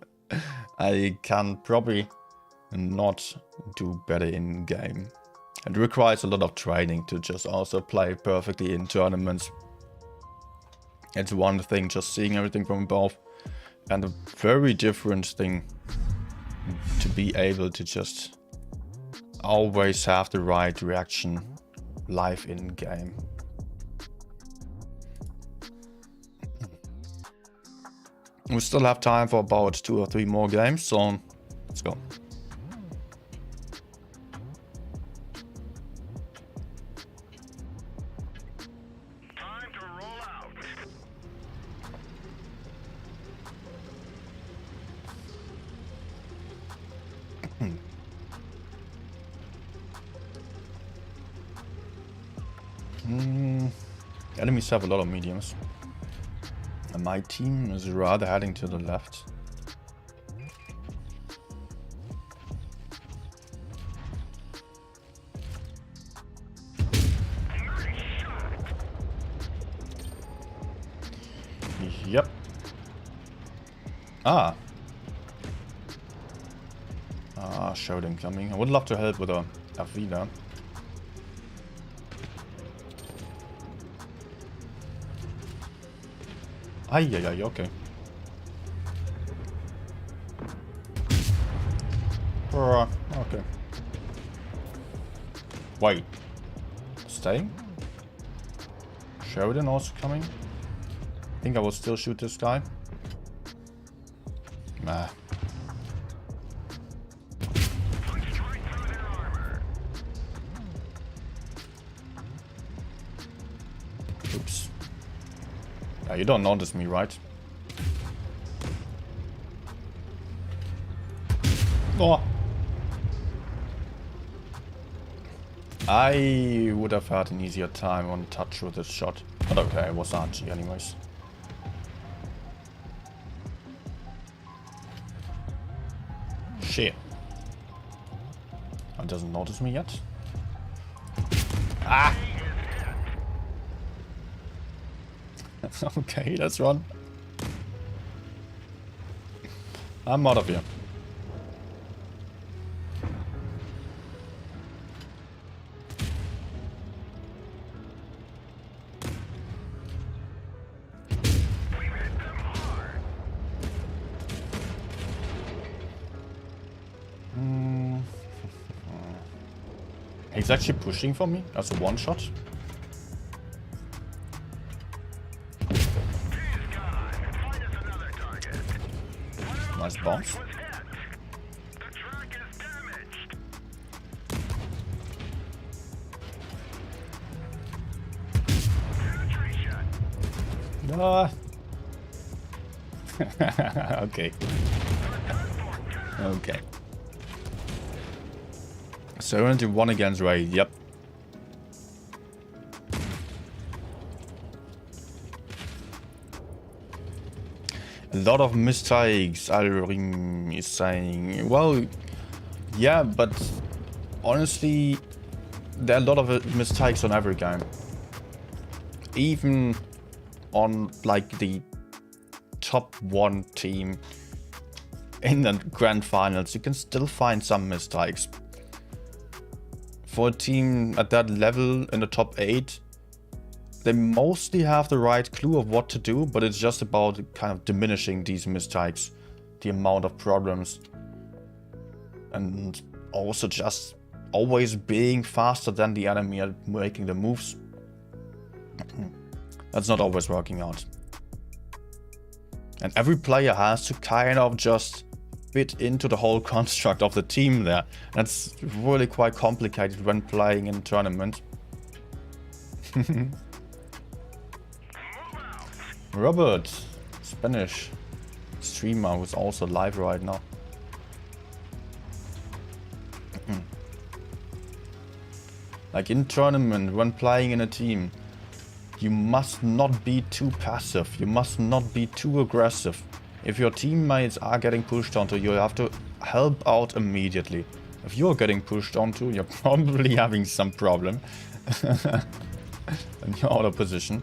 I can probably not do better in game. It requires a lot of training to just also play perfectly in tournaments. It's one thing just seeing everything from above, and a very different thing to be able to just always have the right reaction live in game. We still have time for about 2 or 3 more games, so let's go. Time to roll out. Enemies have a lot of mediums. And my team is rather heading to the left. Yep. Showed incoming. I would love to help with a Avila. Ay, okay. Okay. Wait. Staying? Sheridan also coming? I think I will still shoot this guy. Nah. Oops. Yeah, you don't notice me, right? Oh. I would have had an easier time on touch with this shot. But okay, it was Archie anyways. Shit. It doesn't notice me yet. Ah! Okay, let's run. I'm out of here. He's actually pushing for me as a one shot. Nice bounce. Okay. Okay. 71 against Ray, yep. A lot of mistakes, Alrim is saying. Well, yeah, but honestly, there are a lot of mistakes on every game. even on like the top 1 team in the grand finals, you can still find some mistakes. For a team at that level in the top 8, they mostly have the right clue of what to do, but it's just about kind of diminishing these mistakes, the amount of problems, and also just always being faster than the enemy at making the moves. That's not always working out. And every player has to kind of just fit into the whole construct of the team there. That's really quite complicated when playing in a tournament. Robert, Spanish streamer who's also live right now. Like in tournament, when playing in a team, you must not be too passive. You must not be too aggressive. If your teammates are getting pushed onto, you have to help out immediately. If you're getting pushed onto, you're probably having some problem. And you're out of position.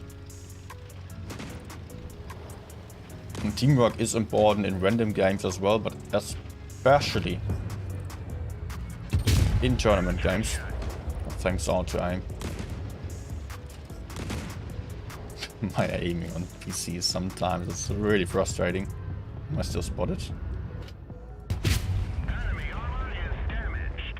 And teamwork is important in random games as well, but especially in tournament games. Thanks all to aim. My aiming on PC sometimes it's really frustrating. Am I still spotted? Enemy armor is damaged.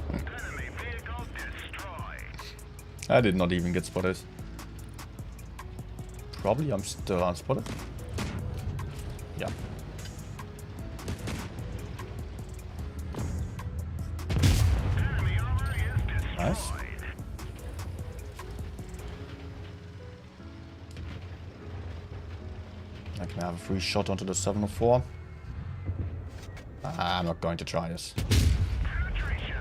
Enemy vehicle destroyed. I did not even get spotted. Probably I'm still unspotted. Yeah. Enemy armor is destroyed. Nice. I can have a free shot onto the 704. I'm not going to try this. Penetration.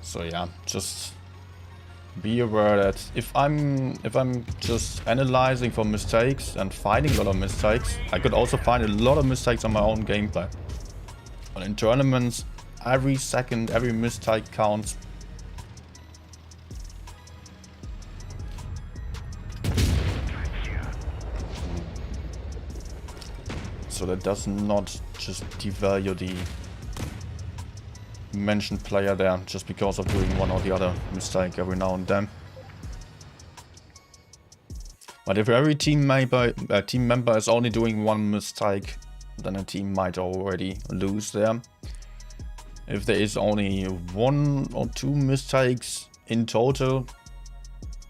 So yeah, just be aware that if I'm just analyzing for mistakes and finding a lot of mistakes, I could also find a lot of mistakes on my own gameplay. But in tournaments, every second, every mistake counts. So that does not just devalue the mentioned player there just because of doing one or the other mistake every now and then. But if every team member is only doing one mistake, then a team might already lose there. If there is only 1 or 2 mistakes in total,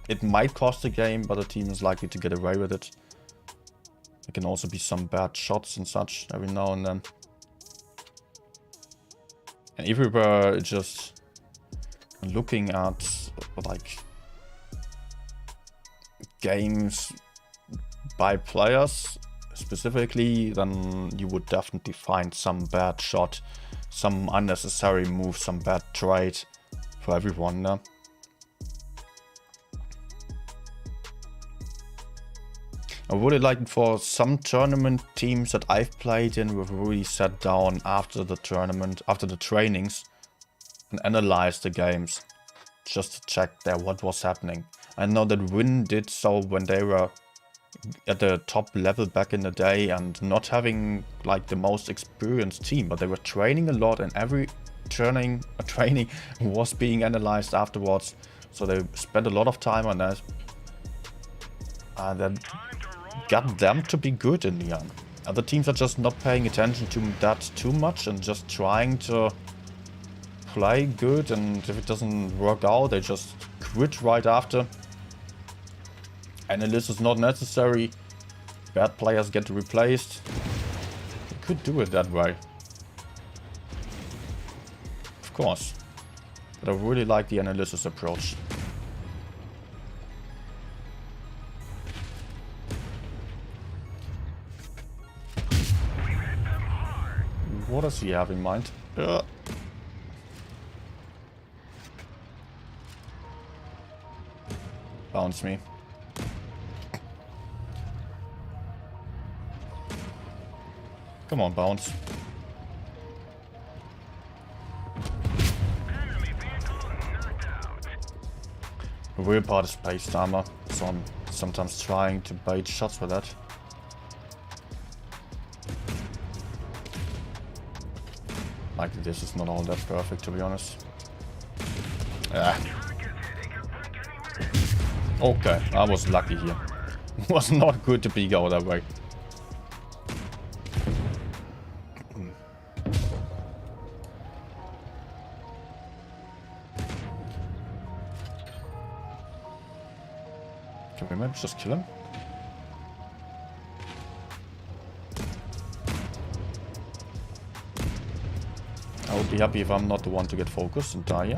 it might cost the game, but the team is likely to get away with it. There can also be some bad shots and such every now and then. And if we were just looking at like games by players specifically, then you would definitely find some bad shot, some unnecessary move, some bad trade for everyone. I really like it for some tournament teams that I've played in. We've really sat down after the tournament, after the trainings, and analyzed the games just to check there what was happening. I know that Win did so when they were at the top level back in the day and not having like the most experienced team, but they were training a lot, and every training was being analyzed afterwards. So they spent a lot of time on that, and then got them to be good in the end. Other teams are just not paying attention to that too much and just trying to play good, and if it doesn't work out, they just quit right after. Analysis is not necessary. Bad players get replaced. You could do it that way, of course, but I really like the analysis approach. What does he have in mind? Bounce me. Come on, bounce. Enemy vehicle knocked out. The weird part is base armor, so I'm sometimes trying to bait shots with that. Like, this is not all that perfect, to be honest. Ah. Okay, I was lucky here. Was not good to be go that way. Can we maybe just kill him? I would be happy if I'm not the one to get focused and die here.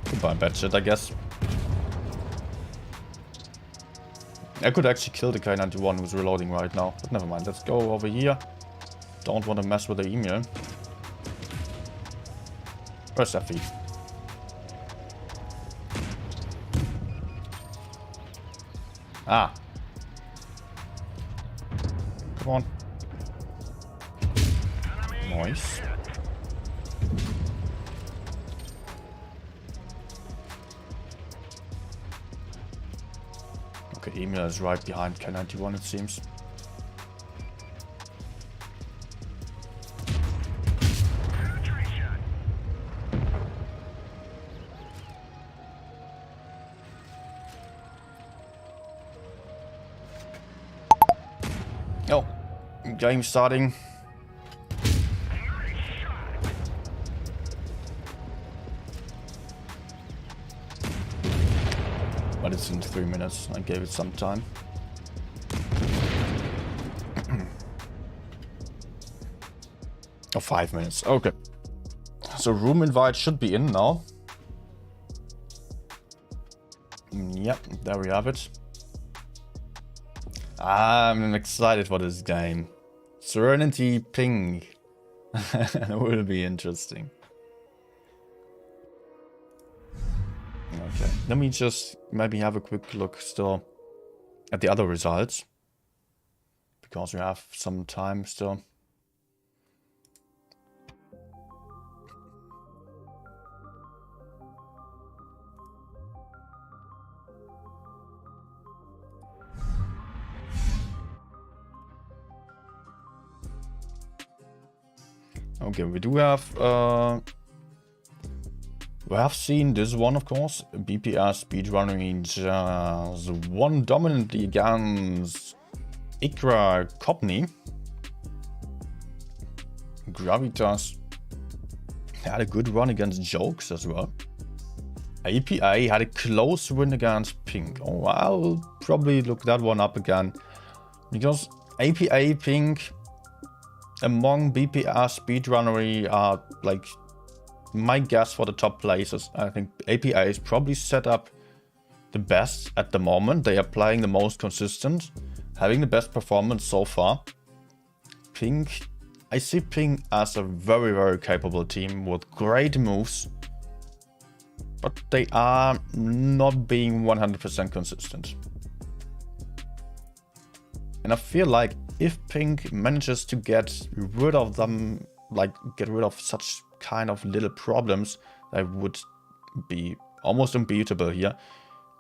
Goodbye, bad shit, I guess. I could actually kill the K91 who's reloading right now, but never mind. Let's go over here. Don't want to mess with the email. Where's that feed? Ah. Come on. Nice. Okay, Emil is right behind K91, it seems. Oh, game starting. But it's in 3 minutes. I gave it some time. Oh, 5 minutes. Okay. So room invite should be in now. Yep, there we have it. I'm excited for this game. Serenity Ping. Will be interesting. Okay, let me just maybe have a quick look still at the other results. Because we have some time still. Okay, we do have we have seen this one, of course. BPR speedrunning just won dominantly against Ikra Kopny. Gravitas had a good run against Jokes as well. APA had a close win against Pink. Oh, I'll probably look that one up again. Because APA Pink among BPR speedrunnery are like my guess for the top places. I think APA is probably set up the best at the moment. They are playing the most consistent, having the best performance so far. Pink, I see Pink as a very, very capable team with great moves, but they are not being 100% consistent. And I feel like if Pink manages to get rid of them, like get rid of such kind of little problems, they would be almost unbeatable here.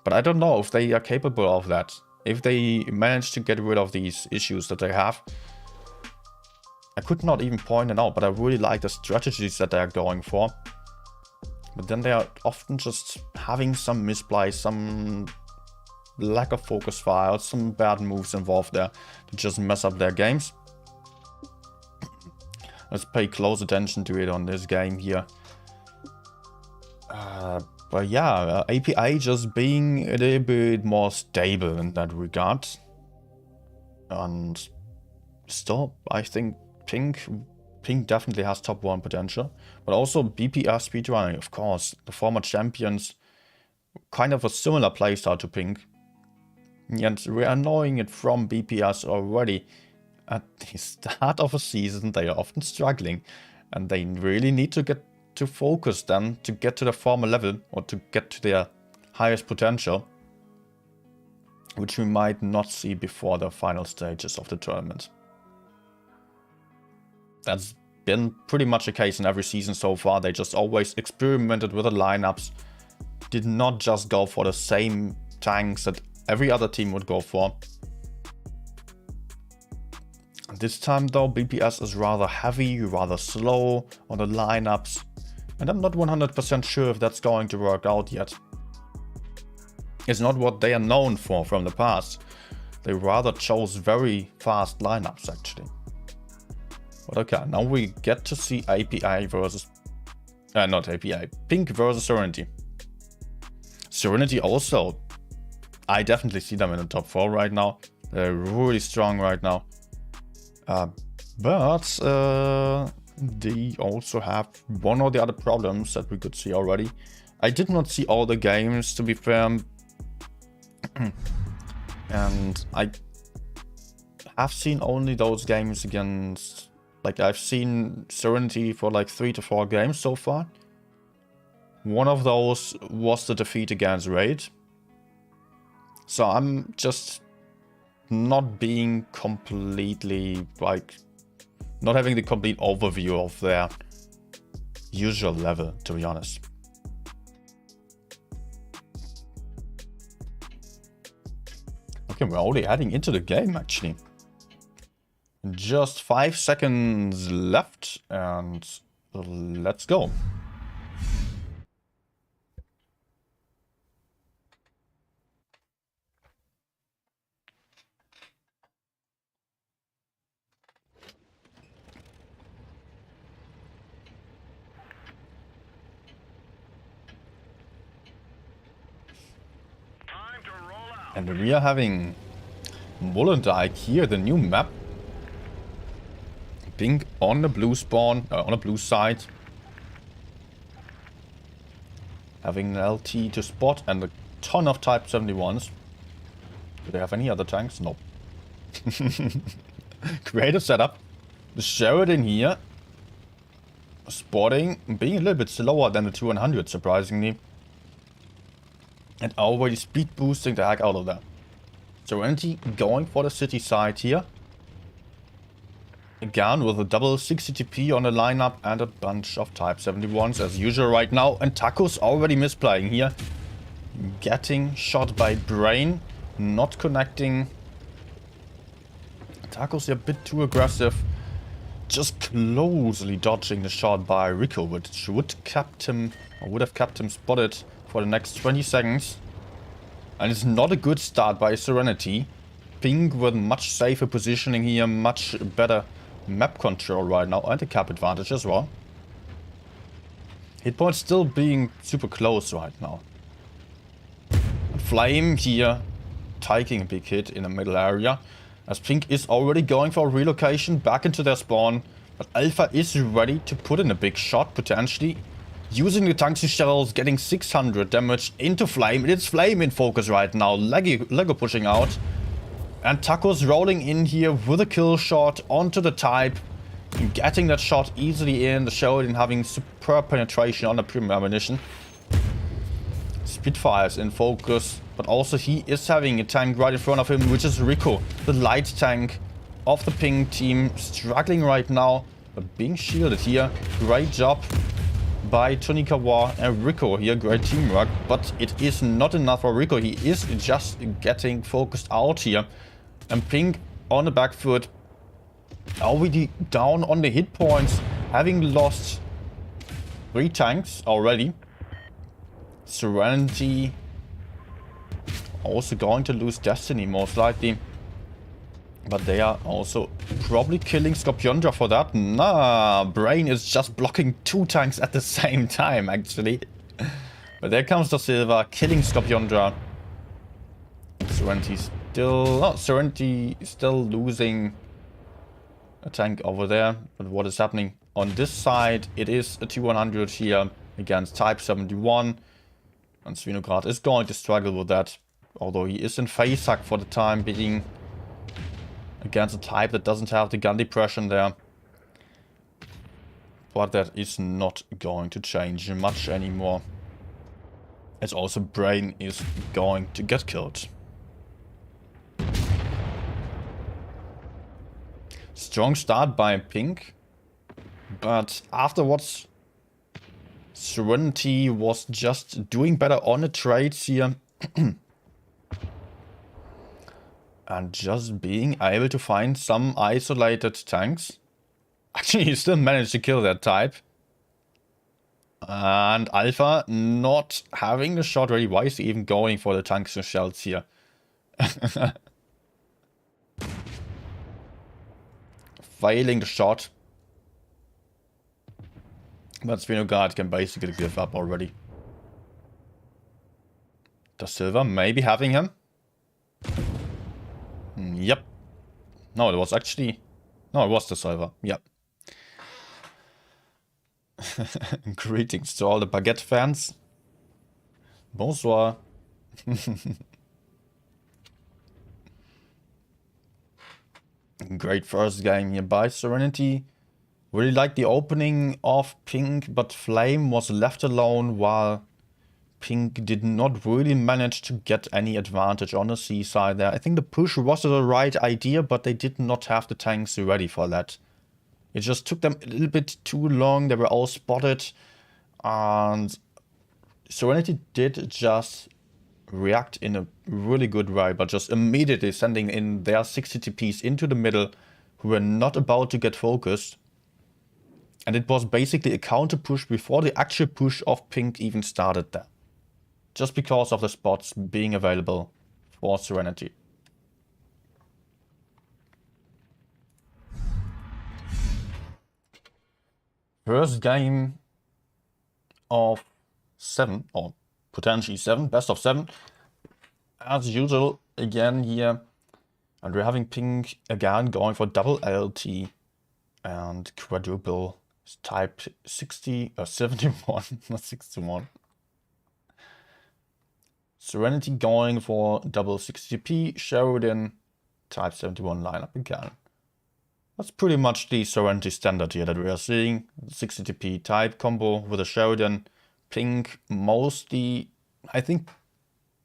But I don't know if they are capable of that. If they manage to get rid of these issues that they have. I could not even point it out, but I really like the strategies that they are going for. But then they are often just having some misplays, some lack of focus files, some bad moves involved there to just mess up their games. Let's pay close attention to it on this game here. But yeah, APA just being a little bit more stable in that regard. And still, I think Pink definitely has top 1 potential. But also BPR speedrunning, of course. The former champions, kind of a similar playstyle to Pink. And we are knowing it from BPRs already. At the start of a season, they are often struggling, and they really need to get to focus then to get to the former level or to get to their highest potential, which we might not see before the final stages of the tournament. That's been pretty much the case in every season so far. They just always experimented with the lineups, did not just go for the same tanks that every other team would go for. This time though, BPS is rather heavy, rather slow on the lineups, and I'm not 100% sure if that's going to work out yet. It's not what they are known for from the past. They rather chose very fast lineups actually. But okay, now we get to see API versus... not API, Pink versus Serenity. Serenity also, I definitely see them in the top 4 right now. They're really strong right now. But they also have one or the other problems that we could see already. I did not see all the games, to be fair. And I have seen only those games against... Like, I've seen Serenity for like 3 to 4 games so far. One of those was the defeat against Raid. So I'm just not being completely, like, not having the complete overview of their usual level, to be honest. Okay, we're already heading into the game, actually. Just 5 seconds left, and let's go. Time to roll out. And we are having WoTB here, the new map. Pink on the blue spawn, on the blue side. Having an LT to spot and a ton of Type 71s. Do they have any other tanks? Nope. Creative setup. The Sheridan here. Spotting, being a little bit slower than the 200, surprisingly. And already speed boosting the heck out of that. Serenity going for the city side here. Again with a double 60 TP on the lineup and a bunch of Type 71s as usual right now. And Taco's already misplaying here. Getting shot by Brain. Not connecting. Taco's a bit too aggressive. Just closely dodging the shot by Rico, which would have kept him spotted for the next 20 seconds. And it's not a good start by Serenity. Pink with much safer positioning here, much better map control right now, and a cap advantage as well. Hit point still being super close right now. Flame here taking a big hit in the middle area, as Pink is already going for a relocation back into their spawn. But Alpha is ready to put in a big shot, potentially. Using the tungsten shells, getting 600 damage into Flame. It's Flame in focus right now. Lego pushing out. And Taco's rolling in here with a kill shot onto the Type. Getting that shot easily in. The Sheridan having superb penetration on the premium ammunition. Spitfire's in focus. But also he is having a tank right in front of him, which is Rico. The light tank of the Pink team. Struggling right now, but being shielded here. Great job by Tonikawa and Rico here. Great teamwork. But it is not enough for Rico. He is just getting focused out here. And Pink on the back foot. Already down on the hit points. Having lost 3 tanks already. Serenity also going to lose Destiny most likely. But they are also probably killing Scorpiondra for that. Nah, Brain is just blocking 2 tanks at the same time actually. But there comes the Silver killing Scorpiondra. Serenity still losing a tank over there. But what is happening on this side? It is a T100 here against Type 71. And Svinograd is going to struggle with that. Although he is in face hack for the time being. against a type that doesn't have the gun depression there. But that is not going to change much anymore. As also Brain is going to get killed. Strong start by Pink. But afterwards, SNTY was just doing better on the trades here. And just being able to find some isolated tanks. Actually, he still managed to kill that type. And Alpha not having the shot ready. Why is he even going for the tanks and shells here? Failing the shot. But SNTY can basically give up already. The Silver maybe having him? Yep. No, it was actually... No, it was the Silver. Yep. Greetings to all the Baguette fans. Bonsoir. Great first game here by SNTY. Really like the opening of Pink, but Flame was left alone while Pink did not really manage to get any advantage on the C side there. I think the push was the right idea, but they did not have the tanks ready for that. It just took them a little bit too long. They were all spotted. And SNTY did just react in a really good way, but just immediately sending in their 60 TPs into the middle who were not about to get focused. And it was basically a counter push before the actual push of Pink even started there. Just because of the spots being available for SNTY. First game of 7, or potentially 7, best of 7. As usual, again here. And we're having Pink again going for double LT and quadruple type 60 or 71, not 61. SNTY going for double 60p, Sheridan type 71 lineup again. That's pretty much the SNTY standard here that we are seeing. 60p type combo with a Sheridan. Pink mostly, I think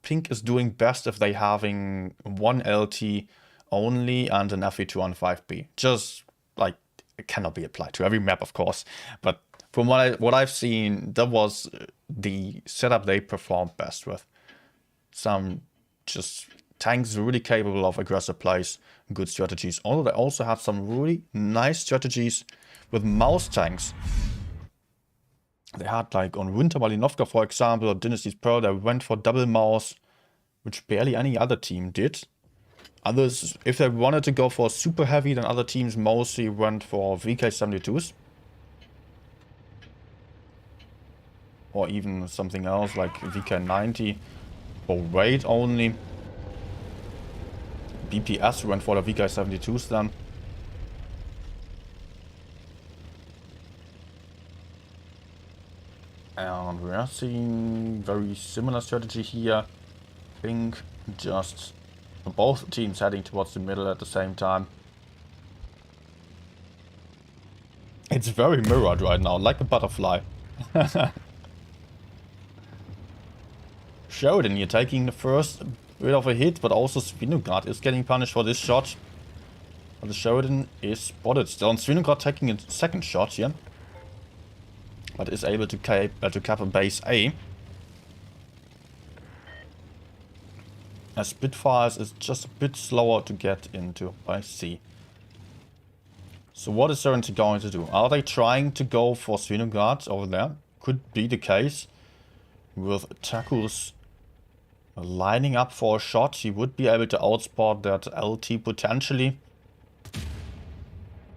Pink is doing best if they having one LT only and an FE2 on 5B. Just like, it cannot be applied to every map, of course. But from what I've seen, that was the setup they performed best with. Some just tanks really capable of aggressive plays, good strategies. Although they also had some really nice strategies with mouse tanks. They had like on Winter Malinovka, for example, or Dynasty's Pearl, they went for double mouse, which barely any other team did. Others, if they wanted to go for super heavy, then other teams mostly went for VK72s. Or even something else like VK90 for weight only. BPS went for the VK72s then. And we are seeing very similar strategy here. Pink just both teams heading towards the middle at the same time. It's very mirrored right now, like a butterfly. Sheridan here taking the first bit of a hit, but also SNTY is getting punished for this shot. But the Sheridan is spotted still, and SNTY taking a second shot here. But is able to cap a base A. As Spitfires is just a bit slower to get into by C. So what is SNTY going to do? Are they trying to go for SNTY over there? Could be the case. With Takus lining up for a shot, he would be able to outspot that LT potentially.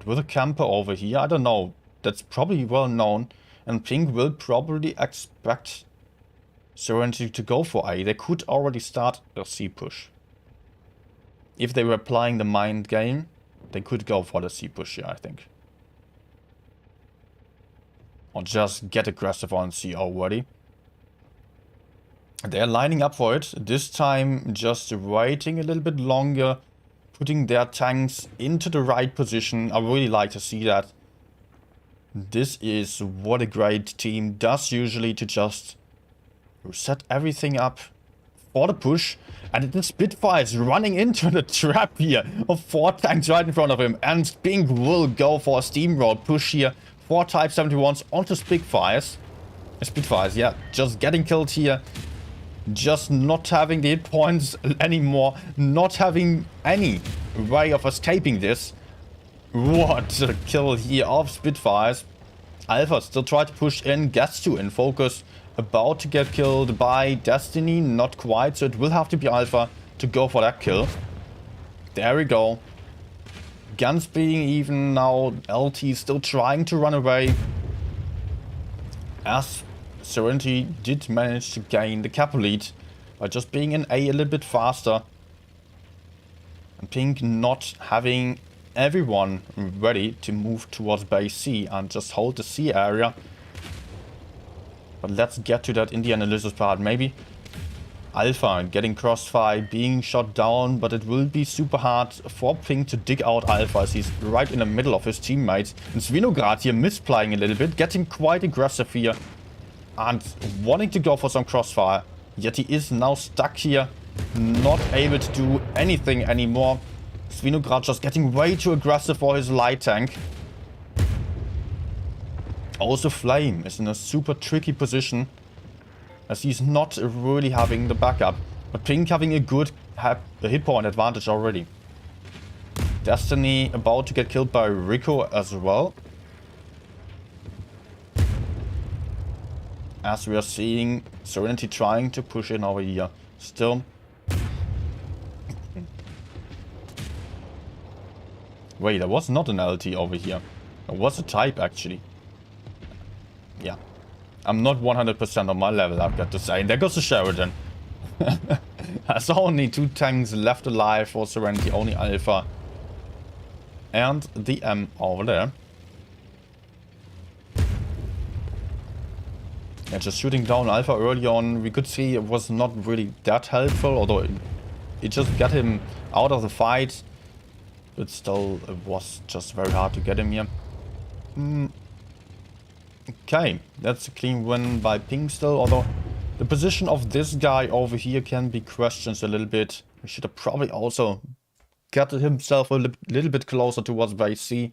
With a camper over here, I don't know. That's probably well known. And Pink will probably expect SNTY to go for A. They could already start a C push. If they were playing the mind game, they could go for the C push here, I think. Or just get aggressive on C already. They're lining up for it. This time just waiting a little bit longer putting their tanks into the right position. I really like to see that. This is what a great team does usually, to just set everything up for the push. And the Spitfire is running into the trap here of 4 tanks right in front of him. And Pink will go for a steamroll push here. 4 Type 71s onto Spitfires. Spitfires, yeah, just getting killed here. Just not having the hit points anymore. Not having any way of escaping this. What a kill here of Spitfires. Alpha still try to push in, gets to in focus. About to get killed by Destiny, not quite, so it will have to be Alpha to go for that kill. There we go. Guns being even now, LT still trying to run away. As SNTY did manage to gain the Capo lead by just being in A little bit faster. And Pink not having everyone ready to move towards base C and just hold the C area. But let's get to that in the analysis part. Maybe Alpha getting crossfire, being shot down, but it will be super hard for Pink to dig out Alpha as he's right in the middle of his teammates. And Svinograd here misplaying a little bit, getting quite aggressive here and wanting to go for some crossfire. Yet he is now stuck here, not able to do anything anymore. Svinograd just getting way too aggressive for his light tank. Also Flame is in a super tricky position as he's not really having the backup. But Pink having a good hit point advantage already. Destiny about to get killed by Rico as well. As we are seeing SNTY trying to push in over here. Still. Wait, there was not an LT over here. There was a type actually. Yeah. I'm not 100% on my level, I've got to say. And there goes the Sheridan. There's only 2 tanks left alive for SNTY, only Alpha. And the M over there. Yeah, just shooting down Alpha early on, we could see it was not really that helpful, although it just got him out of the fight. But still, it was just very hard to get him here. Okay, that's a clean win by Pink still, although the position of this guy over here can be questioned a little bit. He should have probably also got himself a little bit closer towards base C,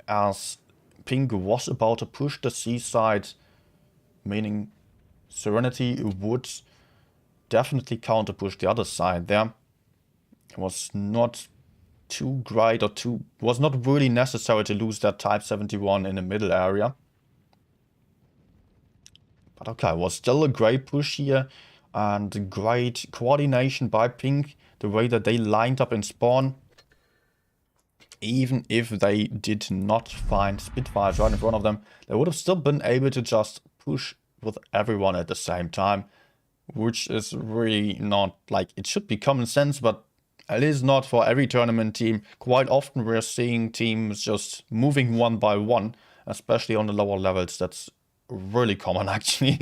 as Pink was about to push the C side, meaning SNTY would definitely counter push the other side there. It was not too great, or was not really necessary to lose that Type 71 in the middle area. But okay, it was still a great push here and great coordination by Pink, the way that they lined up in spawn. Even if they did not find Spitfires right in front of them, they would have still been able to just push with everyone at the same time, which is really not, like, it should be common sense, but it is not for every tournament team. Quite often we're seeing teams just moving one by one, especially on the lower levels. That's really common actually.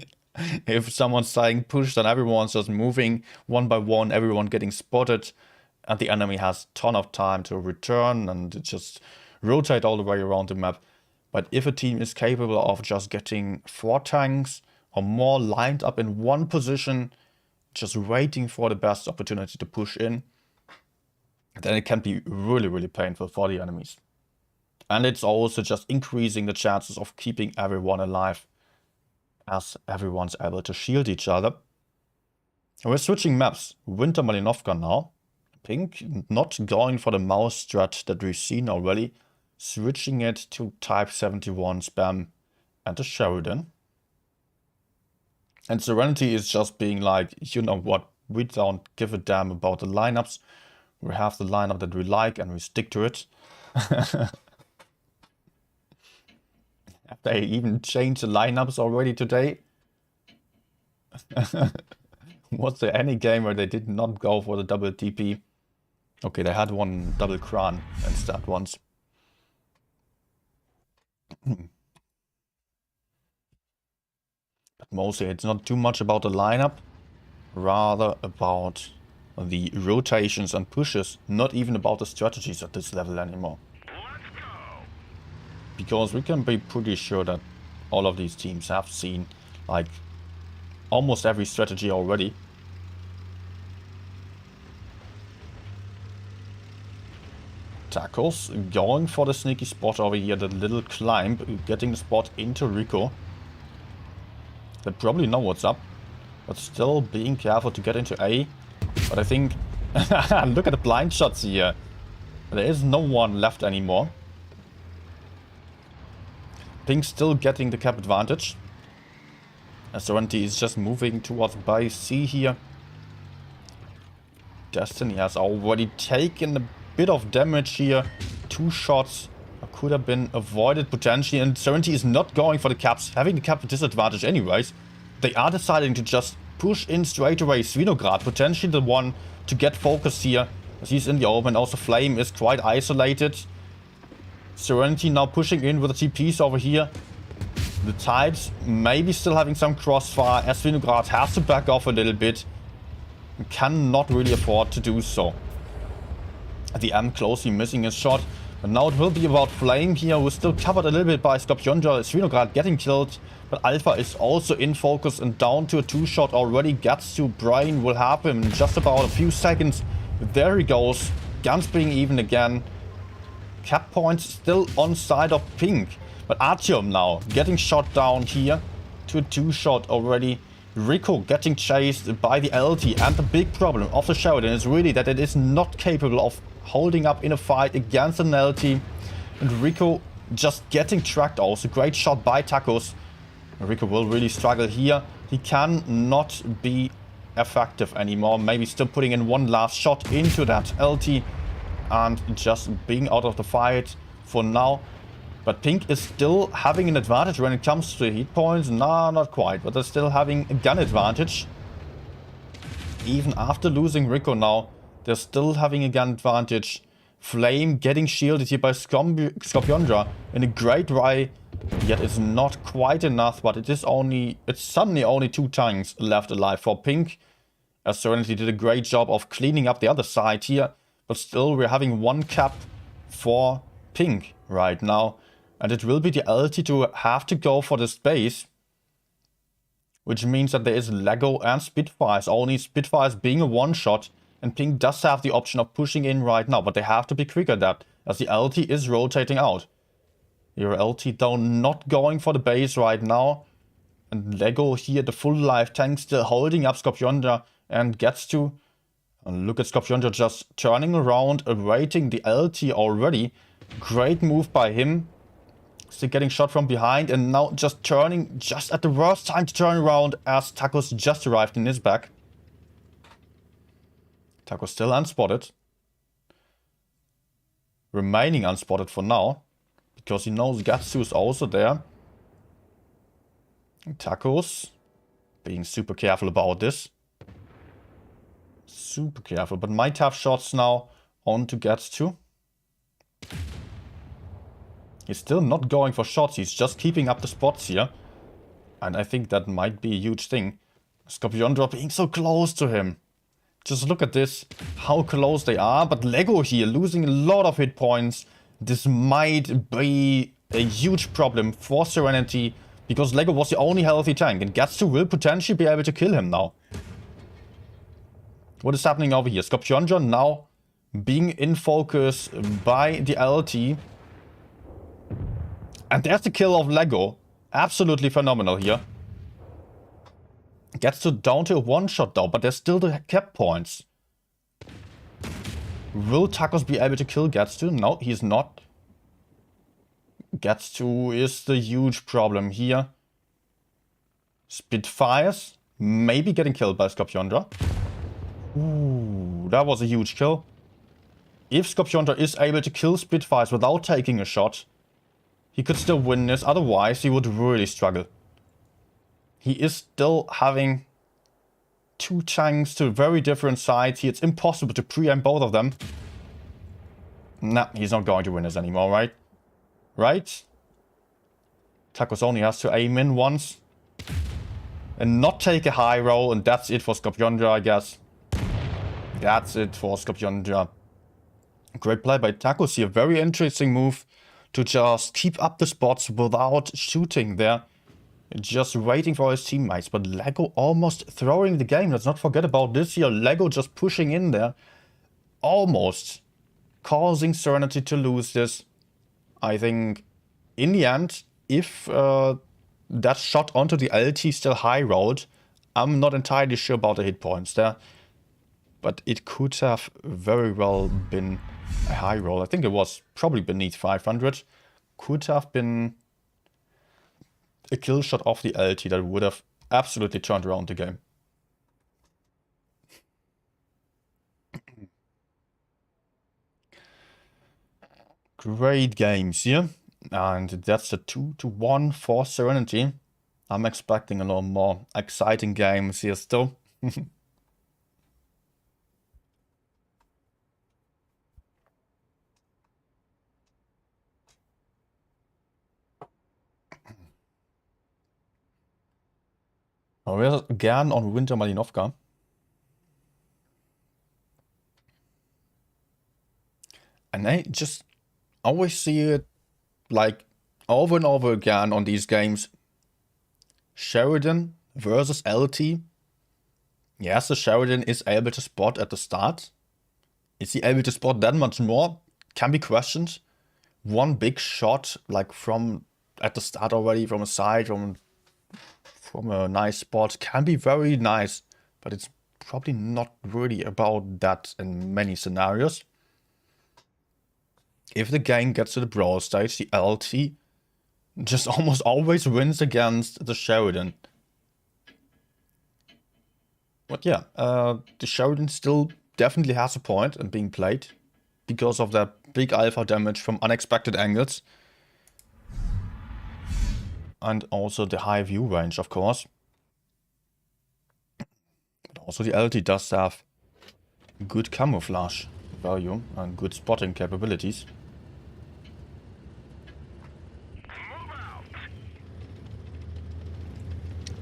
If someone's saying push, then everyone's just moving one by one, everyone getting spotted, and the enemy has a ton of time to return and just rotate all the way around the map. But if a team is capable of just getting 4 tanks or more lined up in one position, just waiting for the best opportunity to push in, then it can be really, really painful for the enemies. And it's also just increasing the chances of keeping everyone alive, as everyone's able to shield each other. We're switching maps. Winter Malinovka now. Pink not going for the mouse strat that we've seen already. Switching it to Type 71 spam and the Sheridan. And SNTY is just being like, you know what, we don't give a damn about the lineups. We have the lineup that we like and we stick to it. Have they even changed the lineups already today? Was there any game where they did not go for the double TP? Okay, they had one double Kran instead once. But mostly it's not too much about the lineup, rather about the rotations and pushes, not even about the strategies at this level anymore. Let's go. Because we can be pretty sure that all of these teams have seen like almost every strategy already. Tackles going for the sneaky spot over here, the little climb, getting the spot into Rico. They probably know what's up, but still being careful to get into A. But I think, look at the blind shots here. There is no one left anymore. Pink still getting the cap advantage. SNTY is just moving towards by C here. Destiny has already taken a bit of damage here. 2 shots could have been avoided potentially, and SNTY is not going for the caps, having the cap disadvantage anyways. They are deciding to just push in straight away. Svinograd potentially the one to get focused here, as he's in the open. Also Flame is quite isolated. SNTY now pushing in with the TPs over here. The Types maybe still having some crossfire, as Svinograd has to back off a little bit. Cannot really afford to do so. The M closely missing his shot. But now it will be about Flame here, who is still covered a little bit by Scorpionja. Svinograd getting killed, but Alpha is also in focus and down to a 2-shot already. Gets to Brian, will happen in just about a few seconds. There he goes. Guns being even again. Cap points still on side of Pink. But Artyom now getting shot down here to a 2-shot already. Rico getting chased by the LT, and the big problem of the Sheridan is really that it is not capable of holding up in a fight against an LT. And Rico just getting tracked also. Great shot by Tacos. Rico will really struggle here. He cannot be effective anymore. Maybe still putting in one last shot into that LT and just being out of the fight for now. But Pink is still having an advantage when it comes to hit points. Nah, not quite, but they're still having a gun advantage. Even after losing Rico now, they're still having a gun advantage. Flame getting shielded here by Scorpionja in a great way. Yet it's not quite enough, but it's suddenly only 2 tanks left alive for Pink. As SNTY did a great job of cleaning up the other side here. But still, we're having 1 cap for Pink right now. And it will be the LT to have to go for the space. Which means that there is Lego and Spitfires. Only Spitfires being a 1-shot. And Pink does have the option of pushing in right now. But they have to be quick at that, as the LT is rotating out. Your LT though not going for the base right now. And Lego here, the full life tank, still holding up Scorpionja and gets to. And look at Scorpionja just turning around, awaiting the LT already. Great move by him. Still getting shot from behind, and now just turning just at the worst time to turn around, as Tacos just arrived in his back. Tacos still unspotted. Remaining unspotted for now, because he knows Gatsu is also there. And Tacos being super careful about this. Super careful, but might have shots now on to Gatsu. He's still not going for shots, he's just keeping up the spots here. And I think that might be a huge thing. Scorpionja being so close to him. Just look at this, how close they are. But Lego here losing a lot of hit points. This might be a huge problem for SNTY, because Lego was the only healthy tank. And Gatsu will potentially be able to kill him now. What is happening over here? Scorpionja now being in focus by the LT. And there's the kill of Lego. Absolutely phenomenal here. Gets down to a 1-shot though, but there's still the cap points. Will Tacos be able to kill Gatsu? No, he's not. Gatsu is the huge problem here. Spitfires maybe getting killed by Scorpionja. Ooh, that was a huge kill. If Scorpionja is able to kill Spitfires without taking a shot, he could still win this. Otherwise, he would really struggle. He is still having 2 tanks to very different sides. It's impossible to preempt both of them. Nah, he's not going to win this anymore, right? Right? Tacos only has to aim in once. And not take a high roll, and that's it for Scorpionja, I guess. That's it for Scorpion. Yeah. Great play by Tacos here. Very interesting move to just keep up the spots without shooting there. Just waiting for his teammates. But Lego almost throwing the game. Let's not forget about this here. Lego just pushing in there. Almost causing Serenity to lose this. I think in the end, if that shot onto the LT still high rolled, I'm not entirely sure about the hit points there. But it could have very well been a high roll. I think it was probably beneath 500. Could have been a kill shot off the LT that would have absolutely turned around the game. Great games here. And that's a 2-1 for Serenity. I'm expecting a lot more exciting games here still. Wir gern on Winter Malinovka. And I just always see it like over and over again on these games. Sheridan versus LT. Yes, the Sheridan is able to spot at the start. Is he able to spot that much more? Can be questioned. One big shot like from at the start already, from a side, from a nice spot can be very nice, but it's probably not really about that in many scenarios. If the game gets to the brawl stage, the LT just almost always wins against the Sheridan. But yeah, the Sheridan still definitely has a point in being played because of that big alpha damage from unexpected angles. And also the high view range, of course. But also the LT does have good camouflage value and good spotting capabilities.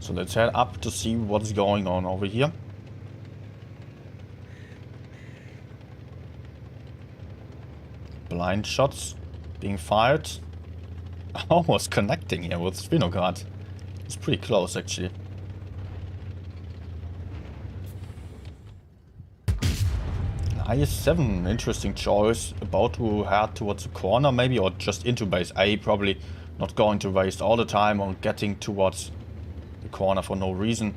So let's head up to see what's going on over here. Blind shots being fired. Almost connecting here with Svinograd. It's pretty close actually. IS-7, interesting choice. About to head towards the corner maybe, or just into base A. Probably not going to waste all the time on getting towards the corner for no reason.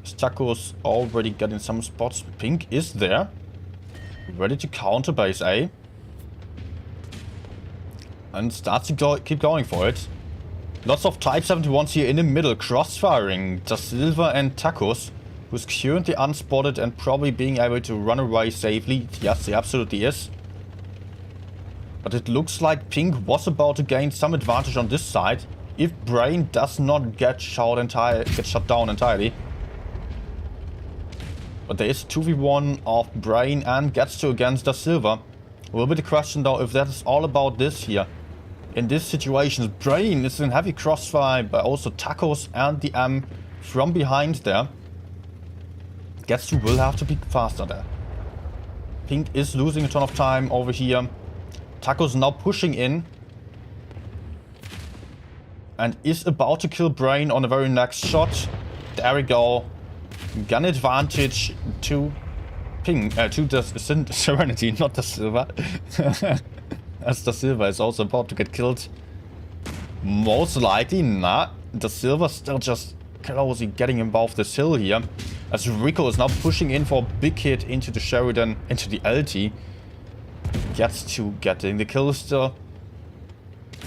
Tacos already getting some spots. Pink is there. Ready to counter base A. And starts to keep going for it. Lots of Type 71s here in the middle, crossfiring Da Silva and Tacos, who's currently unspotted and probably being able to run away safely. Yes, he absolutely is. But it looks like Pink was about to gain some advantage on this side if Brain does not get shut down entirely. But there is 2v1 of Brain and gets to against Da Silva. Will be the question though if that is all about this here. In this situation, Brain is in heavy crossfire by also Tacos and the M from behind there. Will have to be faster there. Pink is losing a ton of time over here. Tacos now pushing in. And is about to kill Brain on the very next shot. There we go. Gun advantage to Pink, to the Serenity, not the Silver. As the Silver is also about to get killed. Most likely not. The Silver still just closely getting above this hill here. As Rico is now pushing in for a big hit into the Sheridan, into the LT. Gets to getting the kill still.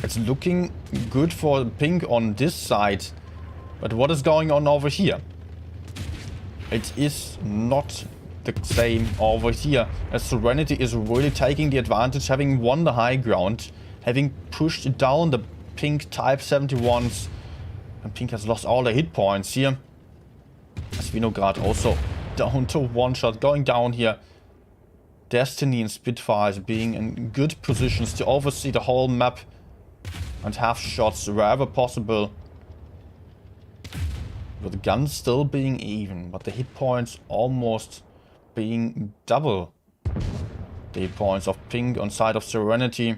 It's looking good for Pink on this side. But what is going on over here? It is not the same over here, as Serenity is really taking the advantage, having won the high ground, having pushed down the Pink Type 71s, and Pink has lost all the hit points here. As Vinograd also down to one shot, going down here. Destiny and Spitfires being in good positions to oversee the whole map and have shots wherever possible. With the guns still being even, but the hit points almost being double the points of pink on side of Serenity.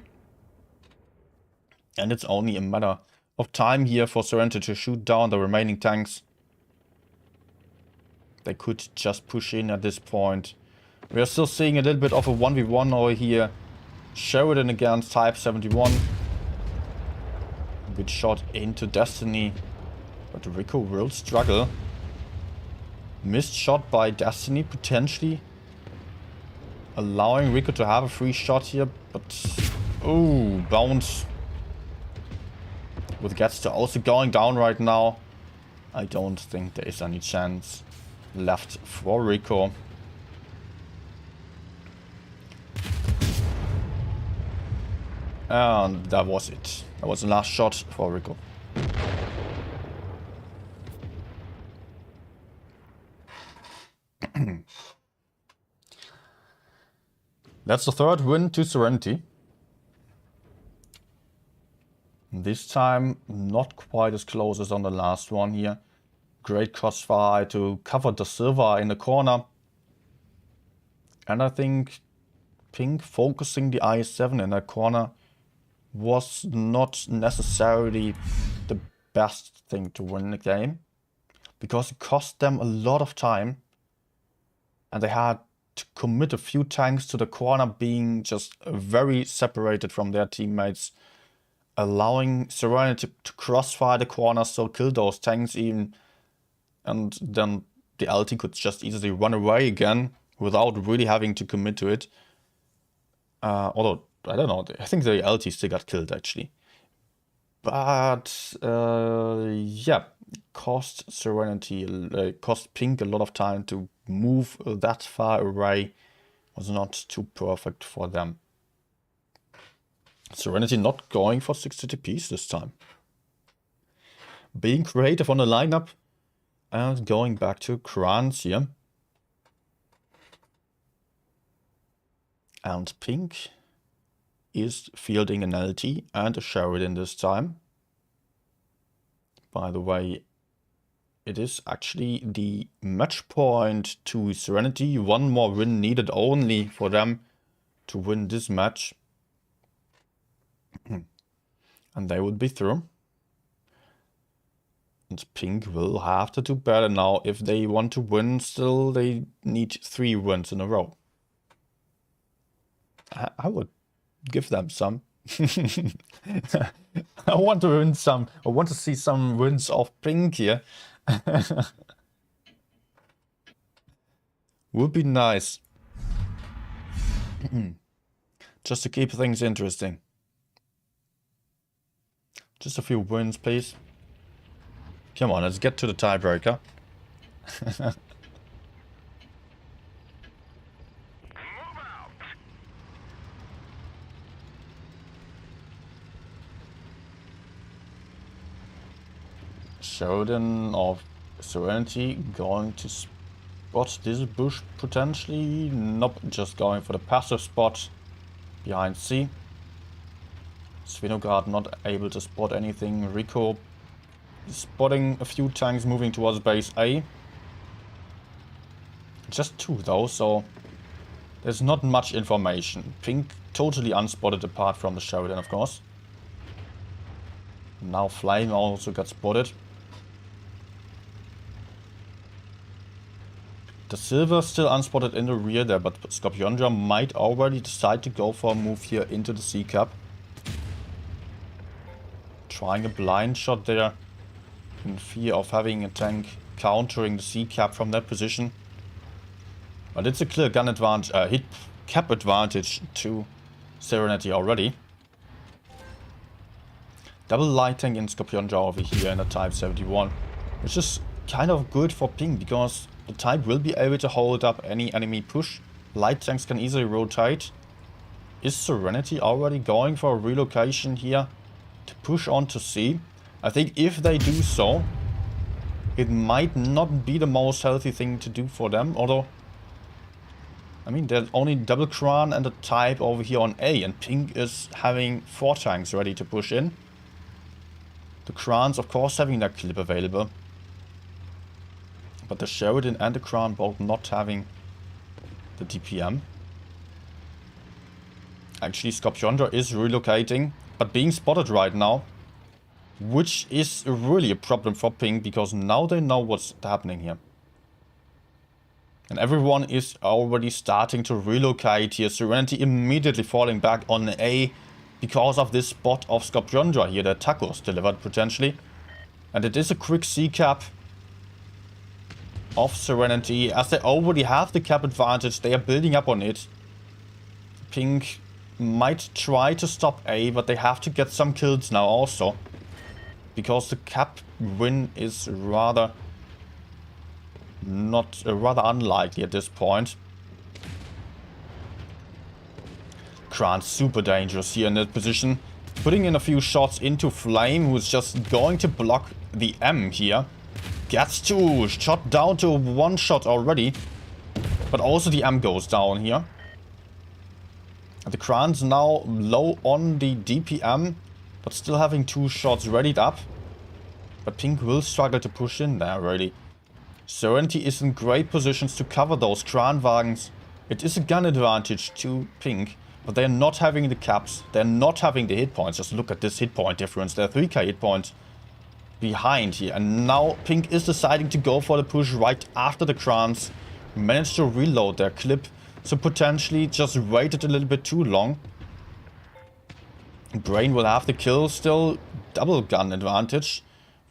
And it's only a matter of time here for Serenity to shoot down the remaining tanks. They could just push in at this point. We are still seeing a little bit of a 1v1 over here. Sheridan against Type 71. A good shot into Destiny. But Rico will struggle. Missed shot by Destiny, potentially allowing Rico to have a free shot here, but oh, bounce with Gatster also going down right now. I don't think there is any chance left for Rico. And that was it. That was the last shot for Rico. That's the third win to Serenity. This time not quite as close as on the last one here. Great crossfire to cover the silver in the corner. And I think pink focusing the IS-7 in that corner was not necessarily the best thing to win the game. Because it cost them a lot of time. And they had to commit a few tanks to the corner, being just very separated from their teammates, allowing Serenity to crossfire the corner, so kill those tanks even, and then the LT could just easily run away again without really having to commit to it. Although, I don't know, I think the LT still got killed actually. But yeah, cost Serenity, cost pink a lot of time to move that far away. Was not too perfect for them. Serenity not going for 60 TPs this time. Being creative on the lineup and going back to Kranz here. And pink is fielding an LT and a Sheridan this time. By the way, it is actually the match point to Serenity. One more win needed only for them to win this match. And they would be through. And pink will have to do better now. If they want to win still, they need 3 wins in a row. I would give them some. I want to win some. I want to see some wins of pink here. Would be nice. Just to keep things interesting. Just a few wins, please. Come on, let's get to the tiebreaker. Sheridan of Serenity going to spot this bush potentially. Nope, just going for the passive spot behind C. Svinogard not able to spot anything. Rico spotting a few tanks moving towards base A. Just 2 though, so there's not much information. Pink totally unspotted apart from the Sheridan, of course. Now Flame also got spotted. The silver still unspotted in the rear there, but Scorpiondra might already decide to go for a move here into the C-cap. Trying a blind shot there in fear of having a tank countering the C-cap from that position. But it's a clear gun advantage, hit cap advantage to Serenity already. Double light tank in Scorpiondra over here in a Type 71, which is kind of good for pink because the Type will be able to hold up any enemy push. Light tanks can easily rotate. Is Serenity already going for a relocation here to push on to C? I think if they do so, it might not be the most healthy thing to do for them. Although, I mean, there's only double Kran and a Type over here on A, and pink is having 4 tanks ready to push in. The Krans, of course, having that clip available. But the Sheridan and the Kran both not having the DPM. Actually, Scorpiondra is relocating, but being spotted right now, which is really a problem for Pink, because now they know what's happening here. And everyone is already starting to relocate here. Serenity immediately falling back on A because of this spot of Scorpiondra here that Tacos delivered potentially. And it is a quick C cap of Serenity. As they already have the cap advantage, they are building up on it. Pink might try to stop A, but they have to get some kills now also. Because the cap win is rather unlikely at this point. Kran's super dangerous here in that position. Putting in a few shots into Flame, who's just going to block the M here. Gets two, shot down to one shot already. But also the M goes down here. And the Kran's now low on the DPM, but still having two shots readied up. But Pink will struggle to push in there, really. Serenity is in great positions to cover those Kranwagens. It is a gun advantage to Pink, but they're not having the caps. They're not having the hit points. Just look at this hit point difference. They're 3k hit points behind here. And now Pink is deciding to go for the push right after the Krans managed to reload their clip. So potentially just waited a little bit too long. Brain will have the kill still. Double gun advantage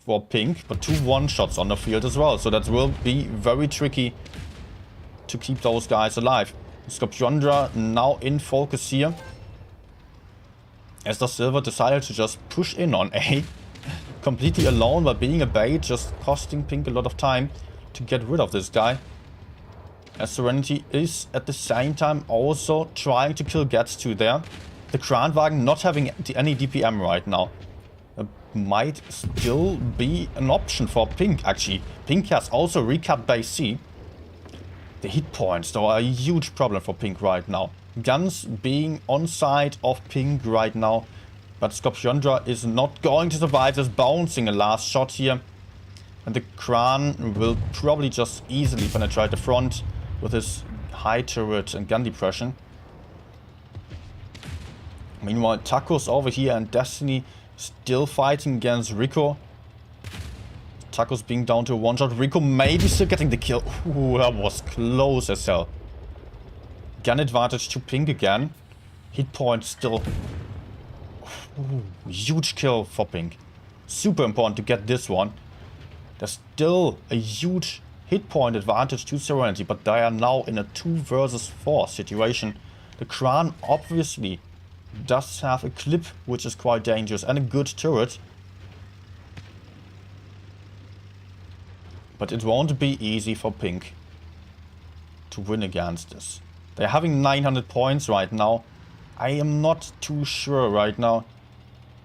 for Pink, but 2 one-shots on the field as well. So that will be very tricky to keep those guys alive. Scorpiondra now in focus here. Esther Silver decided to just push in on A. Completely alone while being a bait, just costing Pink a lot of time to get rid of this guy. As Serenity is at the same time also trying to kill Gets2 there. The Kranwagen not having any DPM right now. Might still be an option for Pink, actually. Pink has also recapped base C. The hit points, though, are a huge problem for Pink right now. Guns being on side of Pink right now. But Scorpiondra is not going to survive, just bouncing a last shot here. And the Kran will probably just easily penetrate the front with his high turret and gun depression. Meanwhile, Tacos over here and Destiny still fighting against Rico. Tacos being down to a one-shot. Rico maybe still getting the kill. Ooh, that was close as hell. Gun advantage to Pink again. Hit point still. Ooh, huge kill for Pink. Super important to get this one. There's still a huge hit point advantage to Serenity, but they are now in a 2 versus 4 situation. The Kran obviously does have a clip, which is quite dangerous, and a good turret. But it won't be easy for Pink to win against this. They're having 900 points right now. I am not too sure right now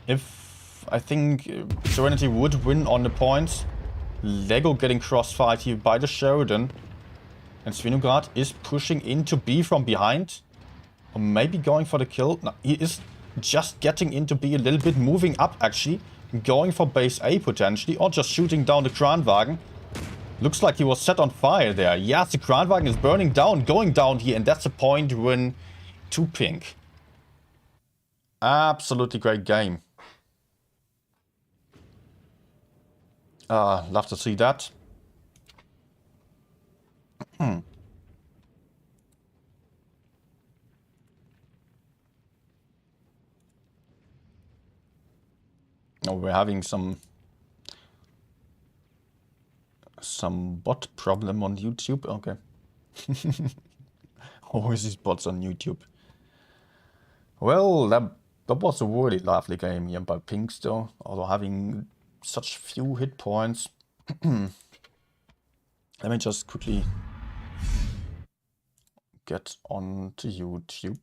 if I think Serenity would win on the points. Lego getting crossfired here by the Sheridan. And Svinograd is pushing into B from behind. Or maybe going for the kill. No, he is just getting into B a little bit. Moving up actually. Going for base A potentially. Or just shooting down the Kranwagen. Looks like he was set on fire there. Yes, the Kranwagen is burning down. Going down here. And that's a point win to Pink. Absolutely great game. Love to see that. Oh, we're having some bot problem on YouTube. Okay. Always these bots on YouTube. Well, that was a really lovely game here by Pink still, although having such few hit points. Let me just quickly get on to YouTube.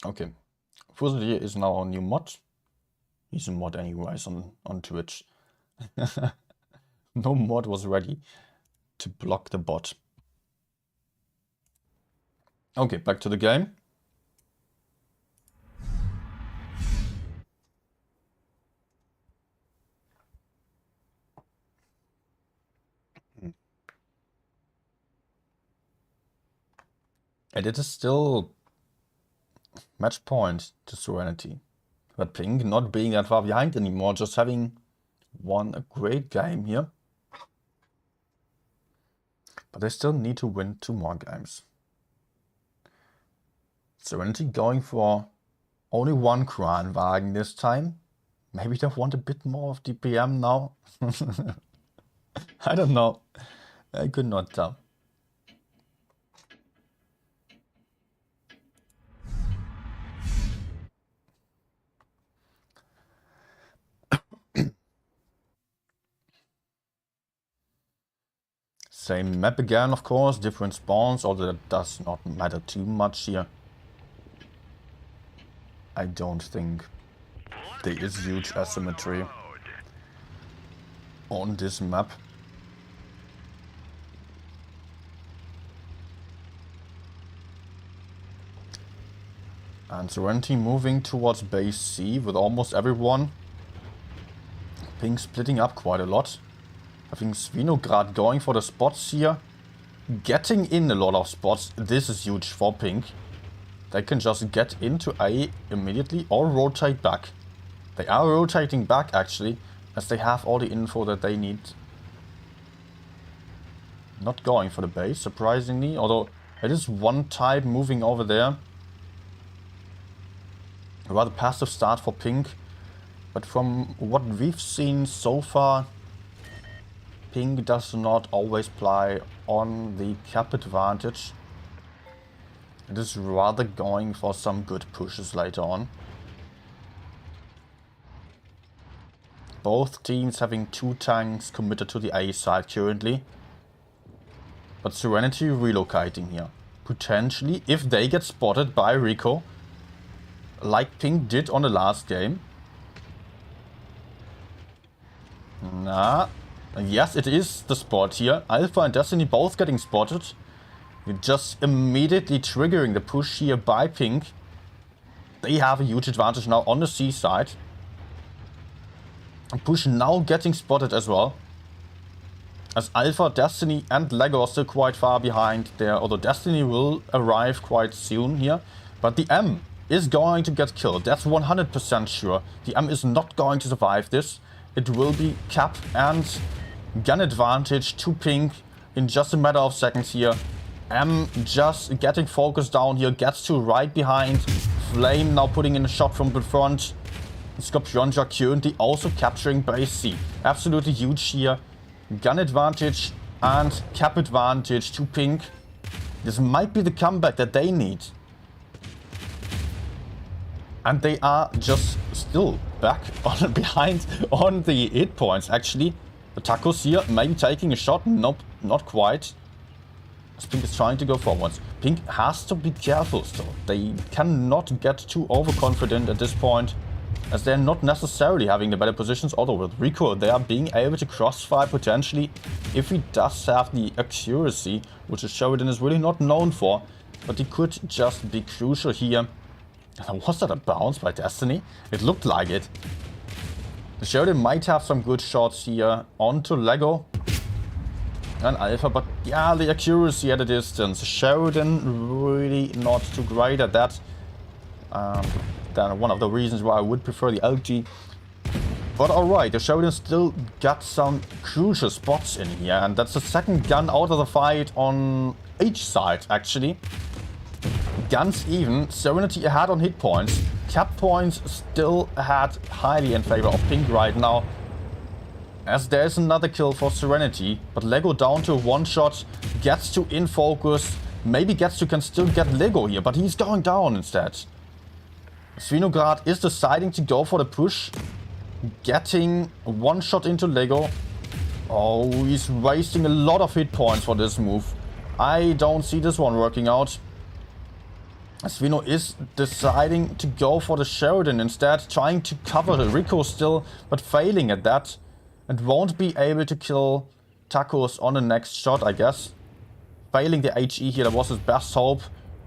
Okay, Fusilier is now a new mod. He's a mod anyways on Twitch. No mod was ready to block the bot. Okay, back to the game. And it is still match point to Serenity. But Pink not being that far behind anymore, just having won a great game here. But they still need to win 2 more games. Serenity going for only 1 Kranwagen this time. Maybe they want a bit more of DPM now. I don't know. I could not tell. Same map again, of course, different spawns, although that does not matter too much here. I don't think there is huge asymmetry on this map. And Serenity moving towards base C with almost everyone. Pink splitting up quite a lot. Having Svinograd going for the spots here. Getting in a lot of spots. This is huge for Pink. They can just get into A immediately or rotate back. They are rotating back actually, as they have all the info that they need. Not going for the base, surprisingly. Although it is one type moving over there. A rather passive start for Pink. But from what we've seen so far, Pink does not always play on the cap advantage. It is rather going for some good pushes later on. Both teams having 2 tanks committed to the A side currently. But Serenity relocating here. Potentially, if they get spotted by Rico, like Pink did on the last game. Nah. Yes, it is the spot here. Alpha and Destiny both getting spotted. You're just immediately triggering the push here by Pink. They have a huge advantage now on the C side. Push now getting spotted as well. As Alpha, Destiny and Lego are still quite far behind there. Although Destiny will arrive quite soon here. But the M is going to get killed. That's 100% sure. The M is not going to survive this. It will be cap and gun advantage to Pink in just a matter of seconds here. M just getting focused down here. Gets to right behind. Flame now putting in a shot from the front. Scorpionja currently also capturing base C. Absolutely huge here. Gun advantage and cap advantage to Pink. This might be the comeback that they need. And they are just still back on behind on the hit points actually. The tacos here maybe taking a shot. Nope, not quite. As Pink is trying to go forwards. Pink has to be careful still. They cannot get too overconfident at this point, as they're not necessarily having the better positions. Although with Rico they are being able to crossfire potentially if he does have the accuracy, which Sheridan is really not known for. But he could just be crucial here. Was that a bounce by Destiny? It looked like it. The Sheridan might have some good shots here onto Lego and Alpha, but yeah, the accuracy at a distance. Sheridan really not too great at that. Then one of the reasons why I would prefer the LG. But alright, the Sheridan still got some crucial spots in here, and that's the second gun out of the fight on each side actually. Guns even, Serenity ahead on hit points. Cap points still ahead highly in favor of Pink right now. As there's another kill for Serenity, but Lego down to 1 shot, gets to in focus, maybe gets to can still get Lego here, but he's going down instead. Svinograd is deciding to go for the push, getting 1 shot into Lego. Oh, he's wasting a lot of hit points for this move. I don't see this one working out. Svino is deciding to go for the Sheridan instead, trying to cover the Rico still, but failing at that. And won't be able to kill Tacos on the next shot, I guess. Failing the HE here, that was his best hope.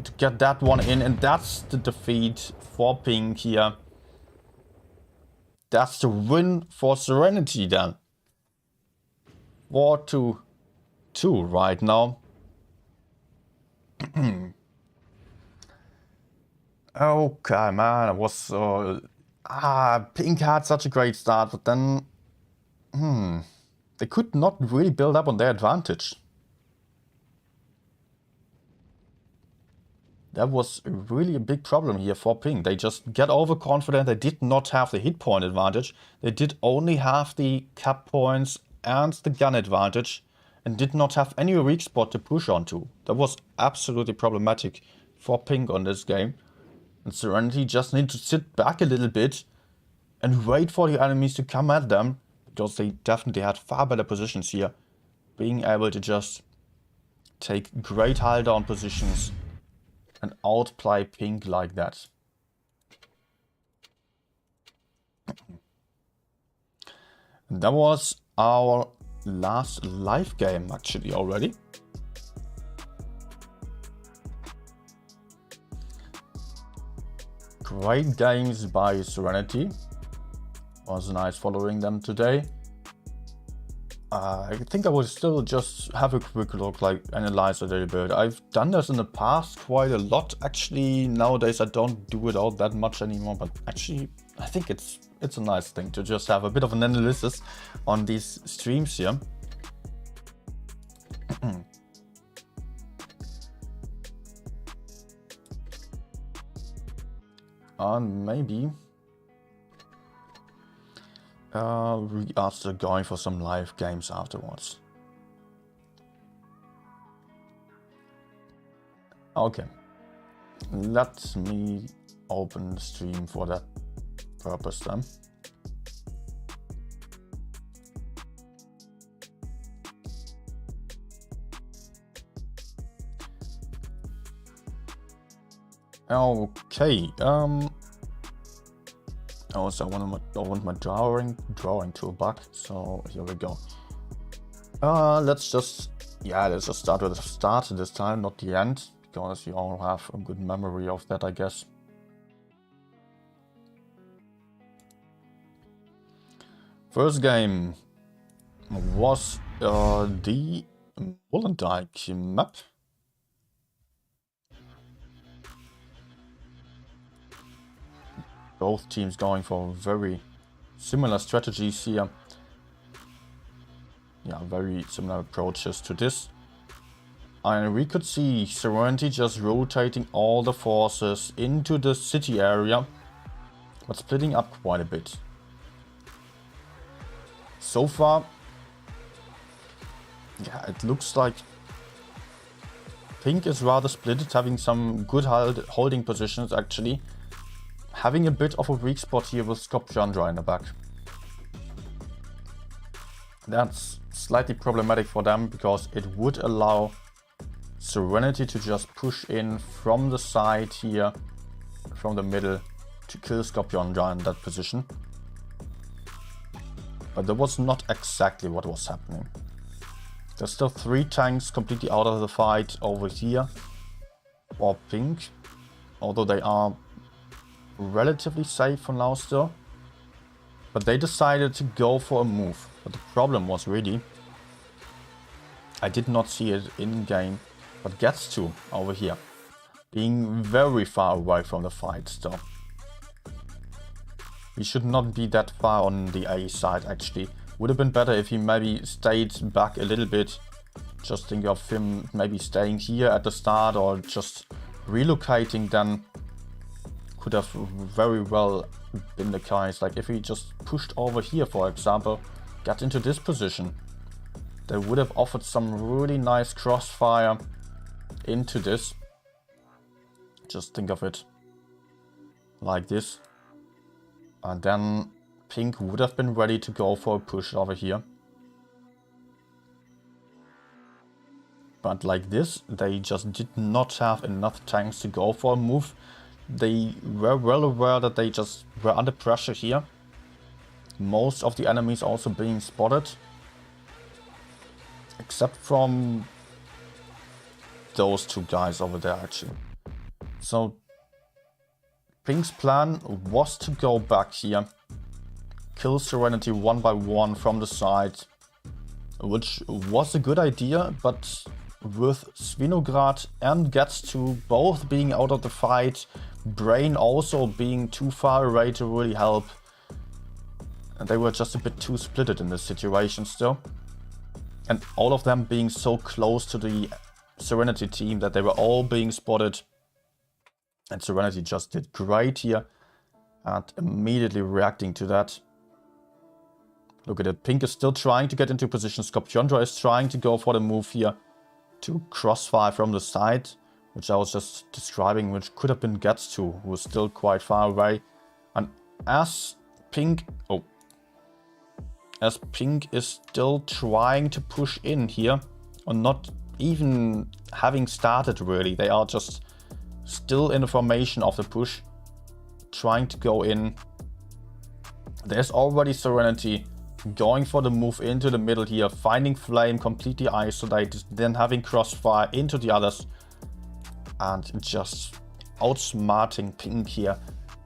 to get that one in, and that's the defeat for Pink here. That's the win for Serenity then. 4-2 right now. Okay, man, it was Pink had such a great start, but then they could not really build up on their advantage. That was really a big problem here for Pink. They just get overconfident. They did not have the hit point advantage. They did only have the cap points and the gun advantage, and did not have any weak spot to push onto. That was absolutely problematic for Pink on this game. And Serenity just need to sit back a little bit and wait for the enemies to come at them, because they definitely had far better positions here. Being able to just take great hull down positions and outplay Pink like that. And that was our last live game actually already. Great games by Serenity. Was nice following them today. I think I will still just have a quick look, like analyze a little bit. I've done this in the past quite a lot. Actually, nowadays I don't do it all that much anymore, but actually I think it's a nice thing to just have a bit of an analysis on these streams here. And maybe we are still going for some live games afterwards. Okay, let me open the stream for that purpose then. Okay, also I want my drawing tool back, so here we go. Let's just start with the start this time, not the end, because you all have a good memory of that, I guess. First game was the WoTB map. Both teams going for very similar strategies here. Yeah, very similar approaches to this. And we could see Serenity just rotating all the forces into the city area, but splitting up quite a bit. So far, yeah, it looks like Pink is rather split, having some good holding positions actually. Having a bit of a weak spot here with Scorpiondra in the back. That's slightly problematic for them, because it would allow Serenity to just push in from the side here, from the middle, to kill Scorpiondra in that position. But that was not exactly what was happening. There's still 3 tanks completely out of the fight over here for Pink, although they are relatively safe for now still. But they decided to go for a move. But the problem was really, I did not see it in game, but gets to over here, being very far away from the fight still. He should not be that far on the A side actually. Would have been better if he maybe stayed back a little bit. Just think of him maybe staying here at the start, or just relocating then. Could have very well been the case. Like if he just pushed over here, for example, got into this position, they would have offered some really nice crossfire into this. Just think of it like this. And then Pink would have been ready to go for a push over here. But like this, they just did not have enough tanks to go for a move. They were well aware that they just were under pressure here. Most of the enemies also being spotted. Except from those 2 guys over there actually. So Pink's plan was to go back here, kill Serenity one by one from the side, which was a good idea, but with Svinograd and Gets2 both being out of the fight, Brain also being too far away to really help, and they were just a bit too splitted in this situation still. And all of them being so close to the Serenity team that they were all being spotted. And Serenity just did great here and immediately reacting to that. Look at it, Pink is still trying to get into position. Scorpiondra is trying to go for the move here to crossfire from the side, which I was just describing, which could have been Gets2, who is still quite far away. And as Pink is still trying to push in here, or not even having started really, they are just still in the formation of the push, trying to go in. There's already Serenity going for the move into the middle here, finding Flame completely isolated, then having Crossfire into the others, and just outsmarting Pink here,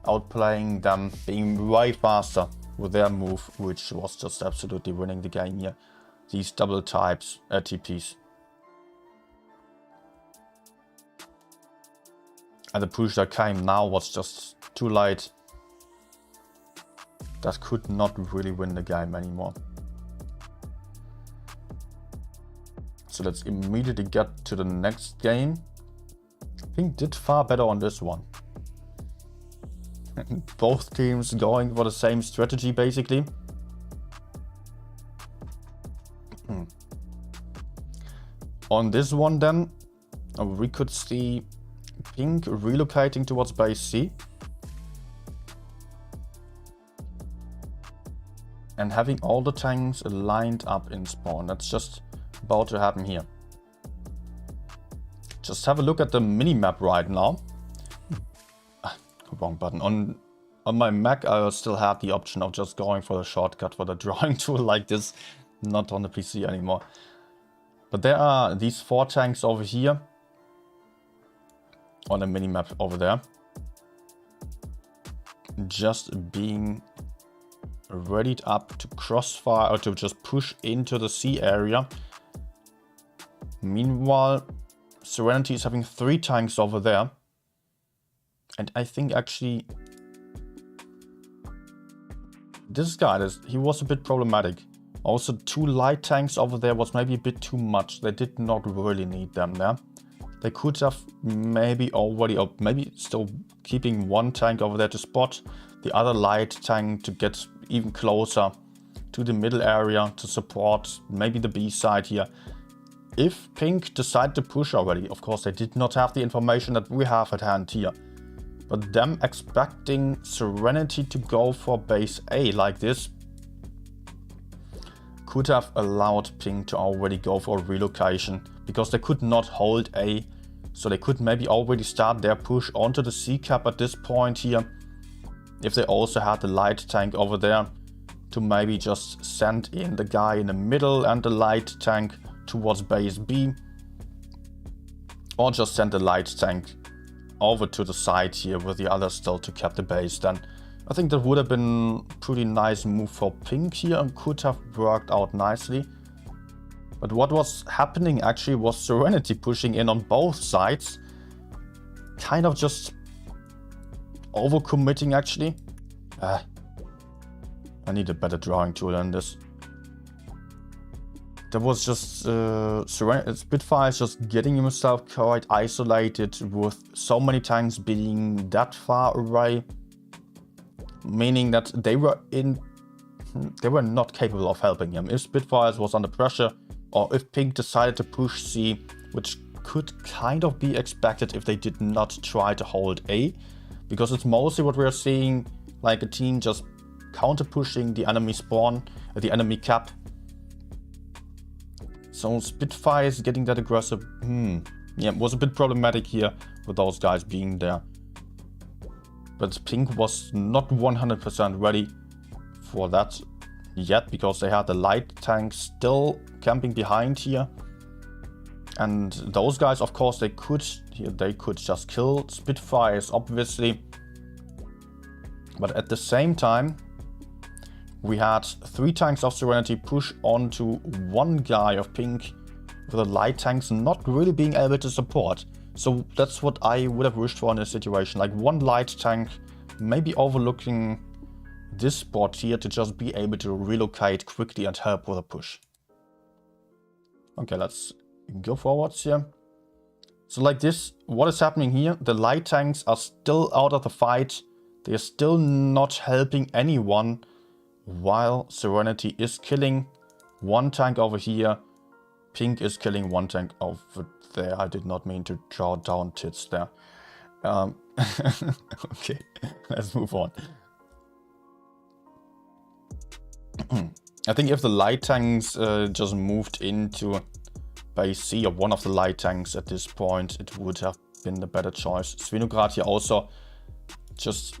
outplaying them, being way faster with their move, which was just absolutely winning the game here. These double types, TPs. And the push that came now was just too late. That could not really win the game anymore. So let's immediately get to the next game. Pink did far better on this one. Both teams going for the same strategy basically. On this one then, we could see Pink relocating towards base C. And having all the tanks lined up in spawn. That's just about to happen here. Just have a look at the mini-map right now. Wrong button. On my Mac, I still had the option of just going for the shortcut for the drawing tool like this. Not on the PC anymore. But there are these 4 tanks over here. On the mini-map over there. Just being readied up to crossfire or to just push into the C area. Meanwhile, Serenity is having 3 tanks over there. And I think actually this guy, he was a bit problematic. Also 2 light tanks over there was maybe a bit too much. They did not really need them there. They could have maybe already, or maybe still keeping 1 tank over there to spot the other light tank to get even closer to the middle area to support maybe the B side here. If Pink decided to push already, of course they did not have the information that we have at hand here. But them expecting Serenity to go for base A like this could have allowed Pink to already go for a relocation, because they could not hold A, so they could maybe already start their push onto the C cap at this point here, if they also had the light tank over there to maybe just send in the guy in the middle and the light tank towards base B, or just send the light tank over to the side here with the others still to cap the base. Then I think that would have been a pretty nice move for Pink here and could have worked out nicely. But what was happening actually was Serenity pushing in on both sides, kind of just overcommitting actually. I need a better drawing tool than this. There was just Spitfire just getting himself quite isolated with so many tanks being that far away, meaning that they were not capable of helping him. If Spitfire was under pressure, or if Pink decided to push C, which could kind of be expected if they did not try to hold A, because it's mostly what we're seeing, like a team just counter pushing the enemy spawn, the enemy cap. So Spitfire is getting that aggressive. Yeah, it was a bit problematic here with those guys being there. But Pink was not 100% ready for that yet, because they had the light tank still camping behind here. And those guys, of course, they could just kill Spitfires, obviously. But at the same time, we had 3 tanks of Serenity push onto 1 guy of pink, with the light tanks not really being able to support. So that's what I would have wished for in a situation, like 1 light tank, maybe overlooking this spot here to just be able to relocate quickly and help with a push. Okay, let's go forwards here. So like this, what is happening here? The light tanks are still out of the fight. They are still not helping anyone, while Serenity is killing 1 tank over here. Pink is killing 1 tank over there. I did not mean to draw down tits there. Okay, let's move on. I think if the light tanks just moved into base C, or one of the light tanks at this point, it would have been the better choice. Svinograd here also just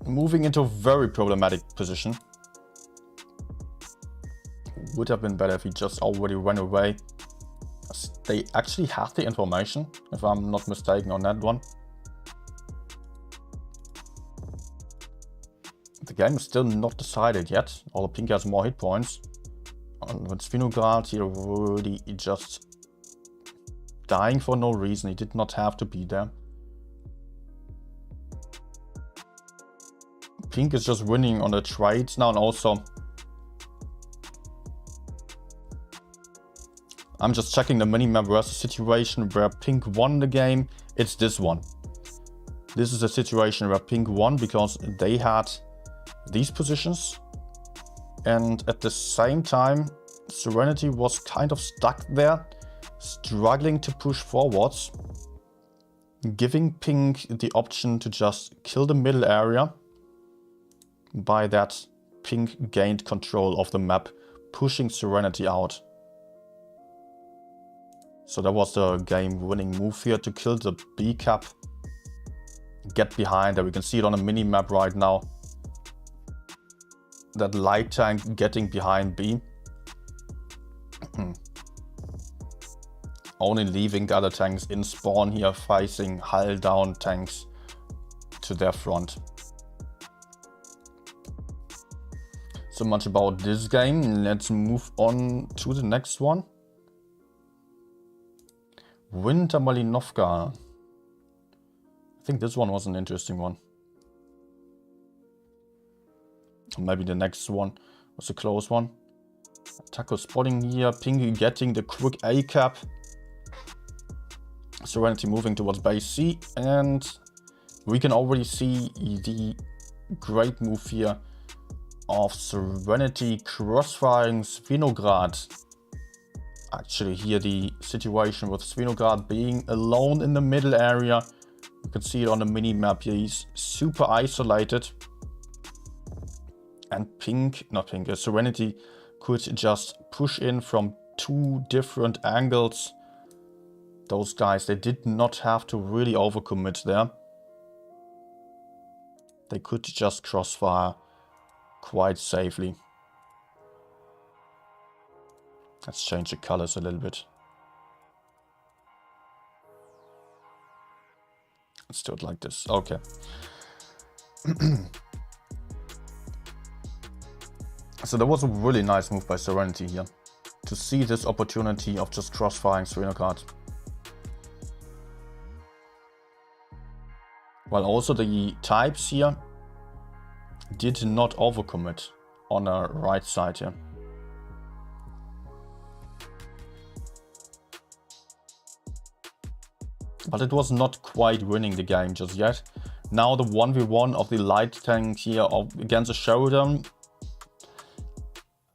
moving into a very problematic position. Would have been better if he just already ran away. They actually had the information, if I'm not mistaken on that one. The game is still not decided yet, although Pink has more hit points. And with Svinograd here really just dying for no reason, he did not have to be there. Pink is just winning on the trades now, and also I'm just checking the minimap versus situation where Pink won the game. It's this one. This is a situation where Pink won because they had these positions, and at the same time Serenity was kind of stuck there, struggling to push forwards, giving Pink the option to just kill the middle area. By that, Pink gained control of the map, pushing Serenity out. So that was the game-winning move here, to kill the B cap, get behind there. We can see it on the mini-map right now. That light tank getting behind B. Only leaving the other tanks in spawn here, facing hull down tanks to their front. So much about this game. Let's move on to the next one. Winter Malinovka. I think this one was an interesting one. Or maybe the next one was a close one. Taco spotting here. Pinky getting the quick A cap. Serenity moving towards base C. And we can already see the great move here of Serenity crossfiring Svinograd. Actually, here the situation with Svinograd being alone in the middle area. You can see it on the mini-map here. He's super isolated. And Serenity could just push in from 2 different angles. Those guys, they did not have to really overcommit there. They could just crossfire quite safely. Let's change the colors a little bit. Let's do it like this. Okay. So that was a really nice move by Serenity here, to see this opportunity of just crossfiring Svinograd. While also the types here did not overcommit on the right side here. But it was not quite winning the game just yet. Now the 1v1 of the light tank here against the Sheridan.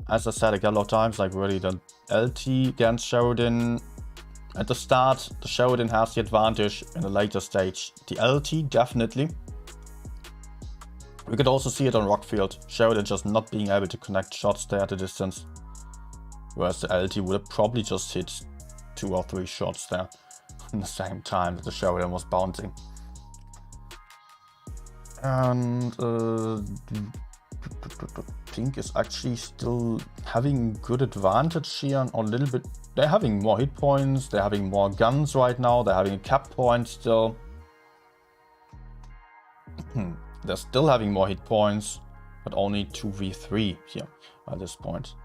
As I said a couple of times, like really the LT against Sheridan. At the start, the Sheridan has the advantage. In the later stage, the LT definitely. We could also see it on Rockfield. Sheridan just not being able to connect shots there at a distance. Whereas the LT would have probably just hit 2 or 3 shots there in the same time that the Sheridan was bouncing. And Pink is actually still having good advantage here, or a little bit. They're having more hit points, they're having more guns right now, they're having a cap point still. They're still having more hit points, but only 2v3 here at this point.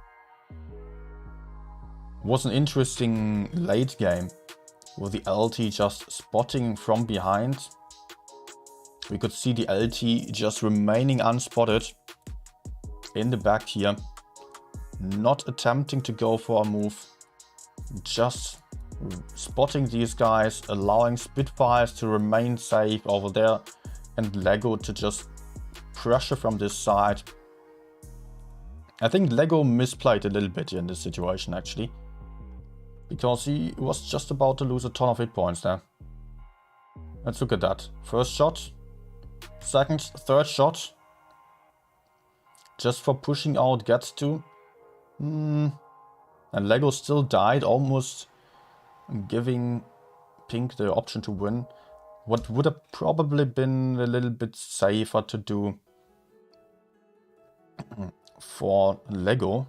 It was an interesting late game with the LT just spotting from behind. We could see the LT just remaining unspotted in the back here, not attempting to go for a move, just spotting these guys, allowing Spitfires to remain safe over there, and Lego to just pressure from this side. I think Lego misplayed a little bit in this situation actually, because he was just about to lose a ton of hit points there. Let's look at that. First shot, second, third shot. Just for pushing out gets to. And Lego still died, almost giving Pink the option to win. What would have probably been a little bit safer to do for Lego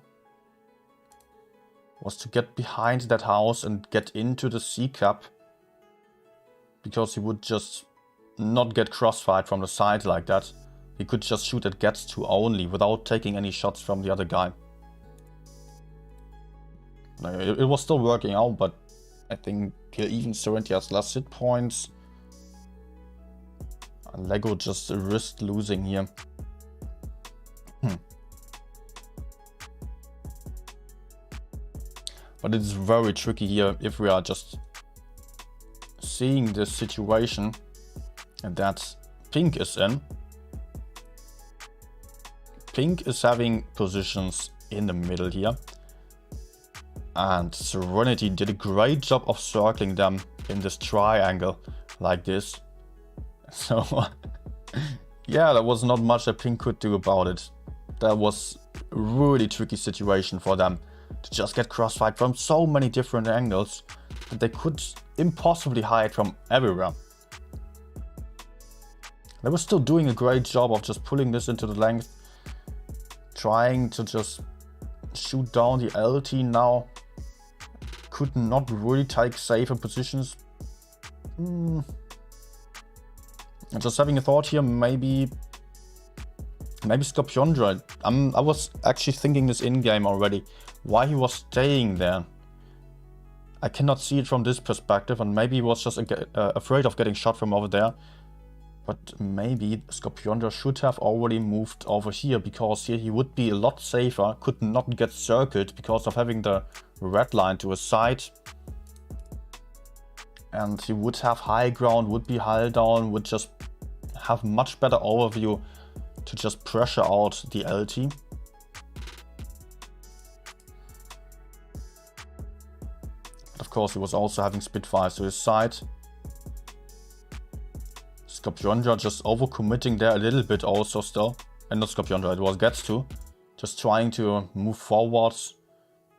was to get behind that house and get into the C-cap, because he would just not get crossfired from the side like that. He could just shoot at gets to only without taking any shots from the other guy. It was still working out, but I think even SNTY has less hit points. And Lego just risked losing here. But it's very tricky here if we are just seeing this situation that Pink is in. Pink is having positions in the middle here. And SNTY did a great job of circling them in this triangle like this. So, yeah, there was not much that Pink could do about it. That was a really tricky situation for them to just get crossfired from so many different angles that they could impossibly hide from everywhere. They were still doing a great job of just pulling this into the length, trying to just shoot down the LT now. Could not really take safer positions. I'm just having a thought here, maybe Scorpiondra. I was actually thinking this in-game already, why he was staying there. I cannot see it from this perspective, and maybe he was just afraid of getting shot from over there. But maybe Scorpiondra should have already moved over here, because here he would be a lot safer, could not get circled because of having the red line to his side. And he would have high ground, would be hull down, would just have much better overview to just pressure out the LT. But of course he was also having Spitfires to his side. Scorpiondra just overcommitting there a little bit also still. And not Scorpiondra, it was gets to. Just trying to move forwards.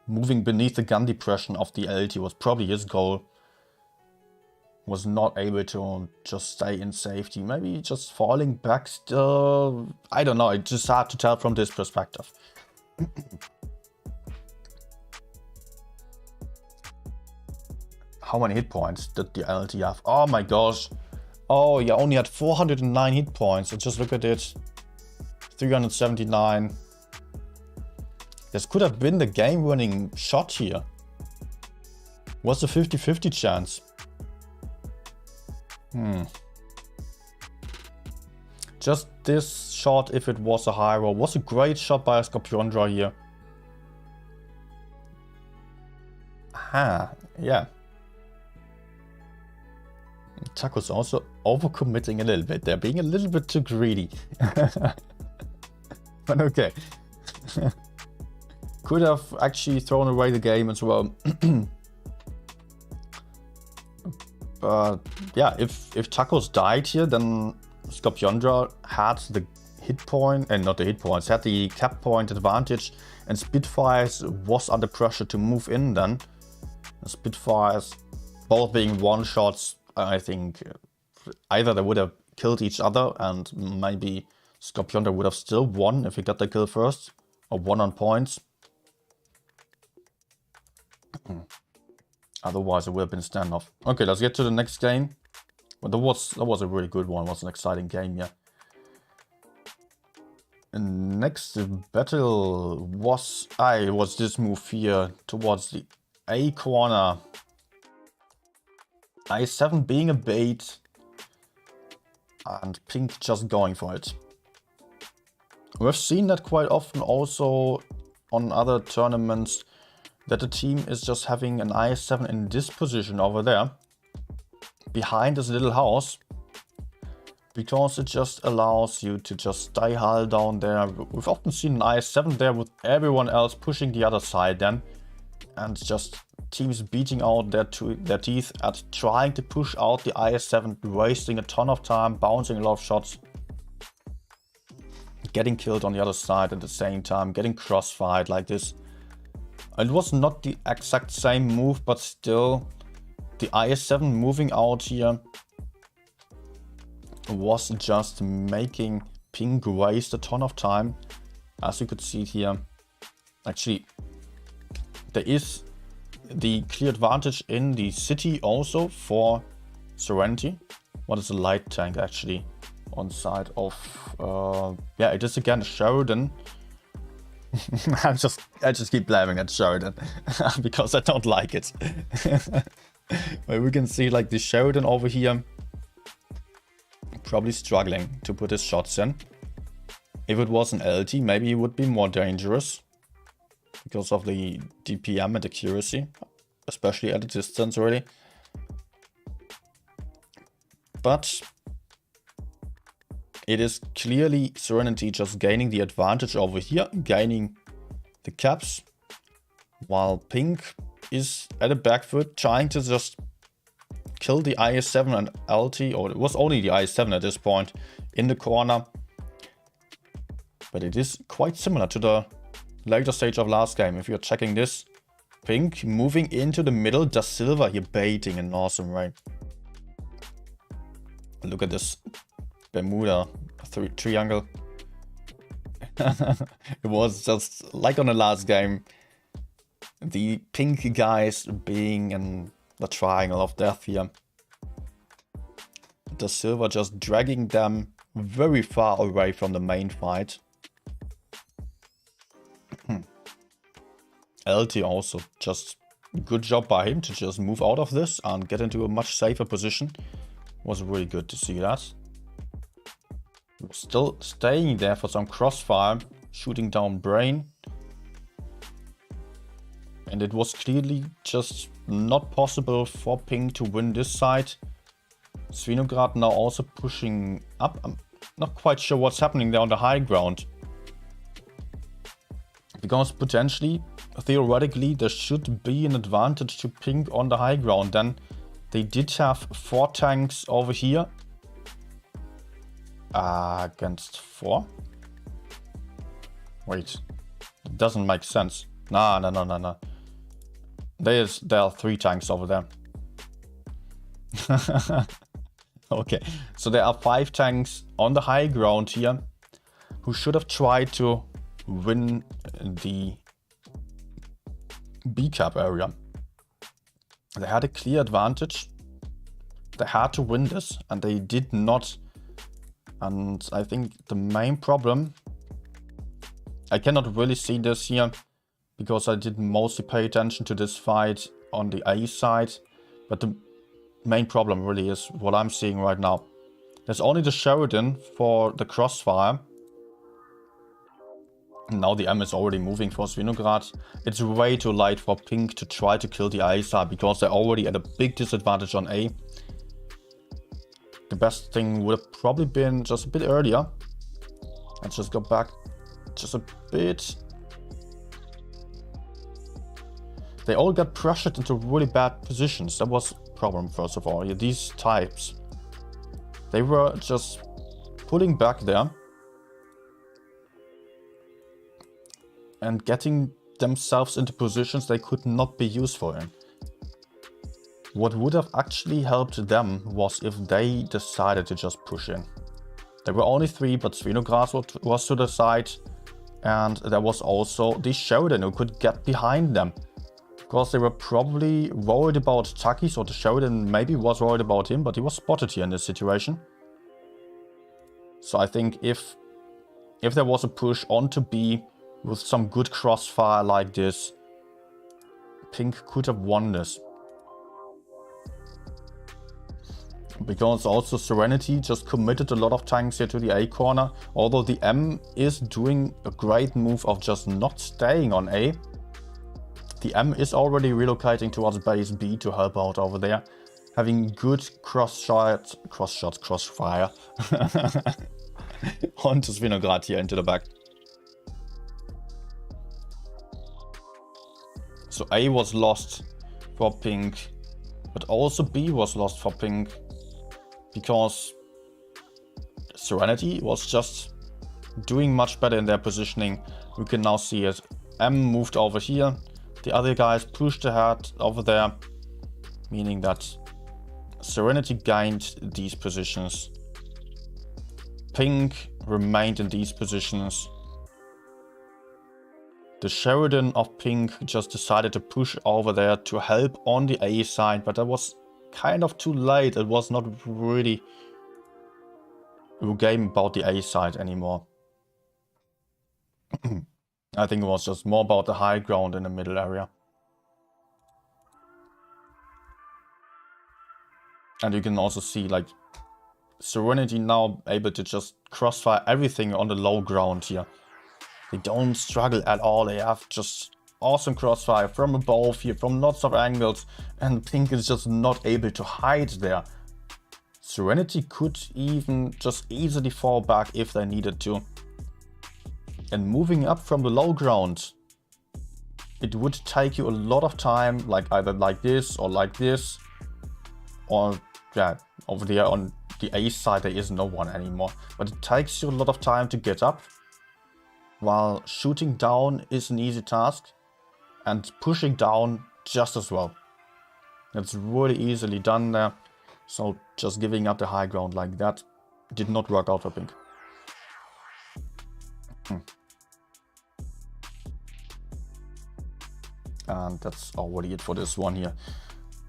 Moving beneath the gun depression of the LT was probably his goal. Was not able to just stay in safety. Maybe just falling back still. I don't know, it's just hard to tell from this perspective. How many hit points did the LT have? Oh my gosh. Oh, you only had 409 hit points. Just look at it. 379. This could have been the game-winning shot here. Was a 50-50 chance. Just this shot, if it was a high roll, was a great shot by a Scorpiondra here. Yeah. Taco's also overcommitting a little bit. They're being a little bit too greedy. But okay. Could have actually thrown away the game as well. But yeah, if Tacos died here, then Scorpiondra had the hit point, and not the hit points, had the cap point advantage, and Spitfires was under pressure to move in then. Spitfires both being one-shots, I think either they would have killed each other, and maybe Scorpiondra would have still won if he got the kill first. or 1 on points. Otherwise, it would have been a standoff. Okay, let's get to the next game. Well, that was a really good one. It was an exciting game, yeah. And next battle was this move here towards the A corner. I7 being a bait and pink just going for it. We've seen that quite often also on other tournaments, that the team is just having an I7 in this position over there, behind this little house, because it just allows you to just die hull down there. We've often seen an I7 there with everyone else pushing the other side then, and just teams beating out their teeth at trying to push out the I7, wasting a ton of time, bouncing a lot of shots, getting killed on the other side at the same time, getting crossfired like this. It was not the exact same move, but still, the IS-7 moving out here was just making pink waste a ton of time. As you could see here, actually, there is the clear advantage in the city also for SNTY. What is a light tank actually on side of, yeah, it is again Sheridan. I just keep blaming at Sheridan because I don't like it. But we can see like the Sheridan over here probably struggling to put his shots in. If it was an LT, maybe he would be more dangerous because of the DPM and accuracy, especially at a distance really. But it is clearly SNTY just gaining the advantage over here, gaining the caps, while pink is at a back foot trying to just kill the IS-7 and LT, or it was only the IS-7 at this point, in the corner. But it is quite similar to the later stage of last game. If you're checking this, pink moving into the middle, Da Silva here baiting an awesome way. Look at this Bermuda triangle. It was just like on the last game, the pink guys being in the triangle of death here. Da Silva just dragging them very far away from the main fight. LT also just good job by him to just move out of this and get into a much safer position. Was really good to see that. Still staying there for some crossfire, shooting down Brain. And it was clearly just not possible for pink to win this side. Svinograd now also pushing up. I'm not quite sure what's happening there on the high ground. Because potentially, theoretically, there should be an advantage to pink on the high ground. Then they did have 4 tanks over here. Against 4? Wait, it doesn't make sense. No. There are 3 tanks over there. Okay, so there are 5 tanks on the high ground here who should have tried to win the B cap area. They had a clear advantage. They had to win this and they did not. And I think the main problem, I cannot really see this here because I did mostly pay attention to this fight on the A side. But the main problem really is what I'm seeing right now. There's only the Sheridan for the crossfire. Now the M is already moving for Svinograd. It's way too light for pink to try to kill the ISA because they're already at a big disadvantage on A. The best thing would have probably been just a bit earlier. Let's just go back just a bit. They all got pressured into really bad positions. That was a problem, first of all. Yeah, these types, they were just pulling back there and getting themselves into positions they could not be useful in. What would have actually helped them was if they decided to just push in. There were only 3, but Svinograd was to the side. And there was also the Sheridan who could get behind them. Because they were probably worried about Taki, so the Sheridan maybe was worried about him, but he was spotted here in this situation. So I think if there was a push onto B with some good crossfire like this, Pink could have won this. Because also Serenity just committed a lot of tanks here to the A corner. Although the M is doing a great move of just not staying on A. The M is already relocating towards base B to help out over there. Having good crossfire onto Svinograd here into the back. So A was lost for Pink, but also B was lost for Pink. Because Serenity was just doing much better in their positioning. We can now see it. M moved over here. The other guys pushed ahead over there. Meaning that Serenity gained these positions. Pink remained in these positions. The Sheridan of Pink just decided to push over there to help on the A side. But that was kind of too late. It was not really a game about the A side anymore. I think it was just more about the high ground in the middle area. And you can also see like Serenity now able to just crossfire everything on the low ground here. They don't struggle at all. They have just awesome crossfire from above here, from lots of angles, and Pink is just not able to hide there. Serenity could even just easily fall back if they needed to. And moving up from the low ground, it would take you a lot of time, like either like this, or yeah, over there on the A side there is no one anymore. But it takes you a lot of time to get up, while shooting down is an easy task. And pushing down just as well. It's really easily done there. So just giving up the high ground like that did not work out for Pink. And that's already it for this one here.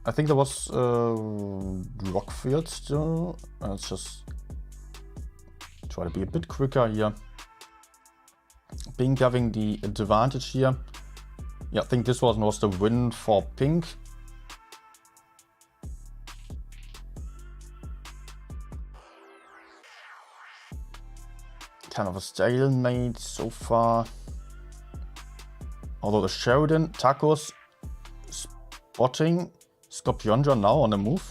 I think there was Rockfield still. Let's just try to be a bit quicker here. Pink having the advantage here. Yeah, I think this was the win for Pink. Kind of a stalemate so far. Although the Sheridan, Tacos, spotting Scorpiondra now on the move.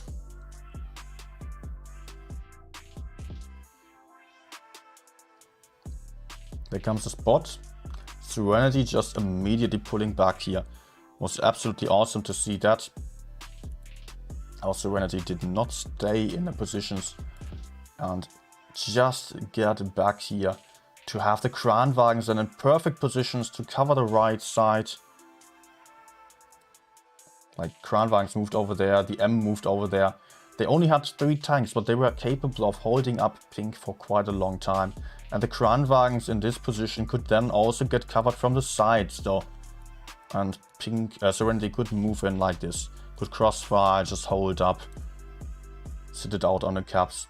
There comes the spot. Serenity just immediately pulling back here. Was absolutely awesome to see that. Our Serenity did not stay in the positions and just get back here to have the Kranwagens in perfect positions to cover the right side. Like Kranwagens moved over there, the M moved over there. They only had 3 tanks, but they were capable of holding up Pink for quite a long time. And the Kranwagens in this position could then also get covered from the sides though. And Pink, Serenity could move in like this. Could crossfire, just hold up. Sit it out on the caps.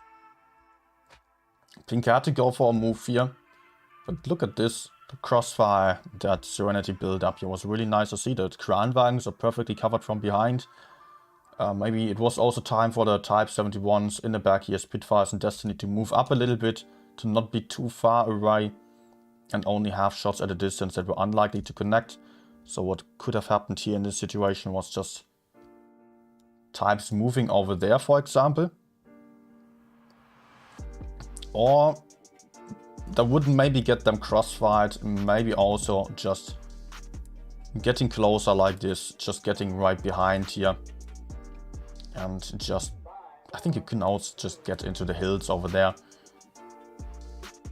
Pink had to go for a move here. But look at this. The crossfire that Serenity built up here was really nice to see. That Kranwagens are perfectly covered from behind. Maybe it was also time for the Type 71s in the back here, Spitfires and Destiny, to move up a little bit. To not be too far away. And only have shots at a distance that were unlikely to connect. So what could have happened here in this situation was just Types moving over there, for example. Or that would maybe get them crossfired, maybe also just getting closer like this, just getting right behind here. And just, I think you can also just get into the hills over there.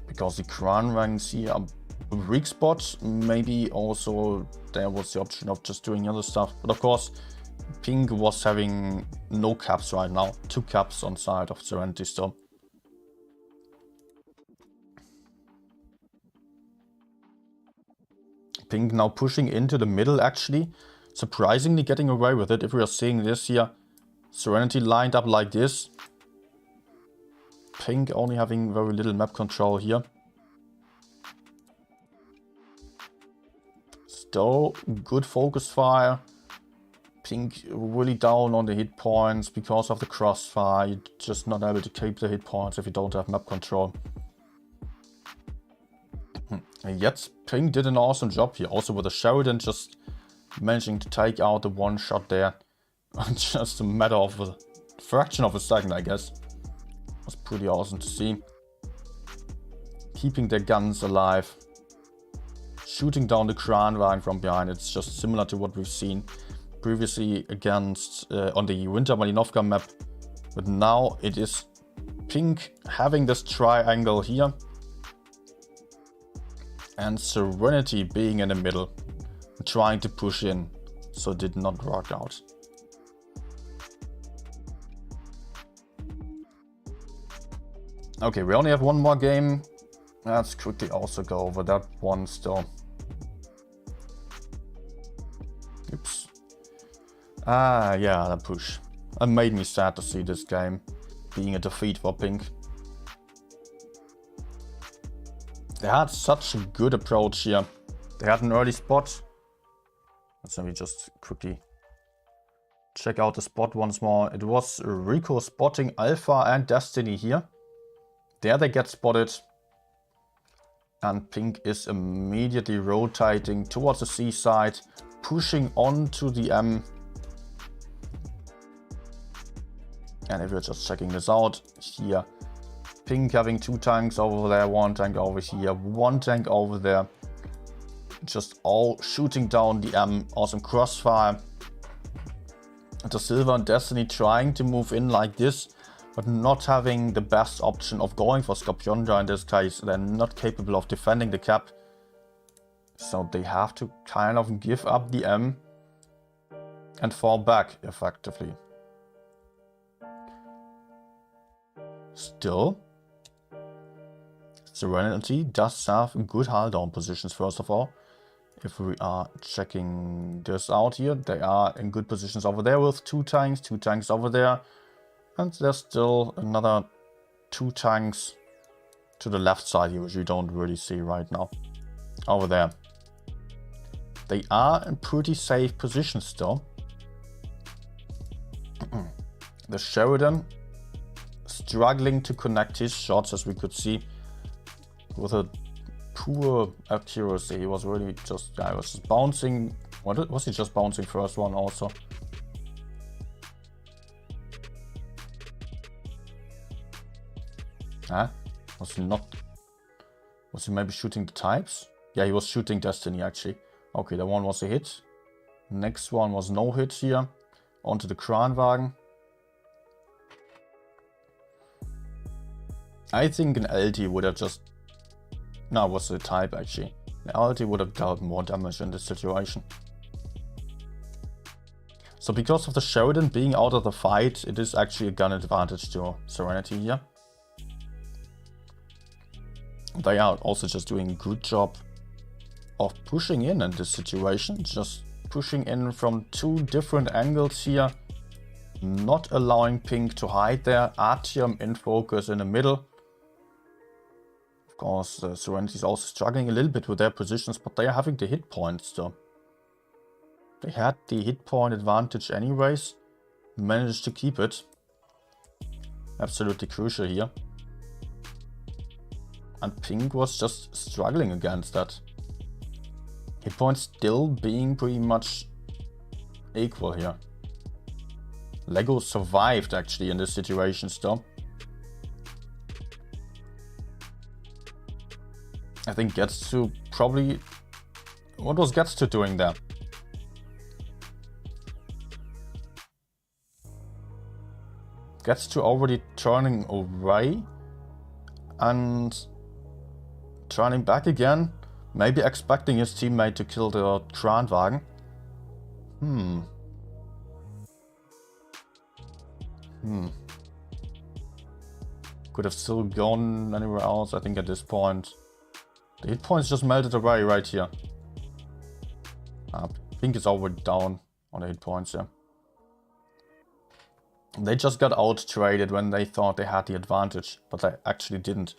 Because the Kranwagens here are a weak spot, maybe also there was the option of just doing other stuff. But of course, Pink was having no caps right now, 2 caps on side of Serenity still. Pink now pushing into the middle actually. Surprisingly getting away with it if we are seeing this here. Serenity lined up like this. Pink only having very little map control here. Still good focus fire. Pink really down on the hit points because of the crossfire. You're just not able to keep the hit points if you don't have map control. And yet Pink did an awesome job here. Also with the Sheridan just managing to take out the one shot there. Just a matter of a fraction of a second, I guess. Was pretty awesome to see. Keeping their guns alive. Shooting down the Kranwagen from behind. It's just similar to what we've seen previously against on the Winter Malinovka map. But now it is Pink having this triangle here. And Serenity being in the middle. Trying to push in. So it did not work out. Okay, we only have one more game. Let's quickly also go over that one still. Oops. Ah, yeah, the push. It made me sad to see this game being a defeat for Pink. They had such a good approach here. They had an early spot. Let's maybe just quickly check out the spot once more. It was Rico spotting Alpha and Destiny here. There they get spotted. And Pink is immediately rotating towards the C side, pushing on to the M. And if you're just checking this out, here, Pink having 2 tanks over there, 1 tank over here, 1 tank over there. Just all shooting down the M. Awesome crossfire. The Silver and Destiny trying to move in like this, but not having the best option of going for Skorpionja in this case. They're not capable of defending the cap. So they have to kind of give up the M and fall back effectively. Still, Serenity does have good hull down positions first of all. If we are checking this out here, they are in good positions over there with 2 tanks over there. And there's still another 2 tanks to the left side here, which you don't really see right now. Over there. They are in pretty safe positions still. The Sheridan struggling to connect his shots, as we could see, with a poor accuracy. He was really just, yeah, he was just bouncing. What was he just bouncing first one also? Huh? Was he not? Was he maybe shooting the types? Yeah, he was shooting Destiny actually. Okay, that one was a hit. Next one was no hit here. Onto the Kranwagen. I think an LT would have just... No, it was the type actually. The LT would have dealt more damage in this situation. So because of the Sheridan being out of the fight, it is actually a gun advantage to Serenity here. They are also just doing a good job of pushing in this situation. Just pushing in from 2 different angles here. Not allowing Pink to hide there. Artyom in focus in the middle. Of course, Serenity is also struggling a little bit with their positions, but they are having the hit points though. They had the hit point advantage anyways. Managed to keep it. Absolutely crucial here. And Pink was just struggling against that. Hit points still being pretty much equal here. Lego survived actually in this situation still. I think Getsu probably... What was Getsu doing there? Getsu already turning away and turning back again. Maybe expecting his teammate to kill the Kranwagen. Could have still gone anywhere else, I think at this point. The hit points just melted away right here. Pink is already down on 8 points, yeah. They just got out-traded when they thought they had the advantage, but they actually didn't.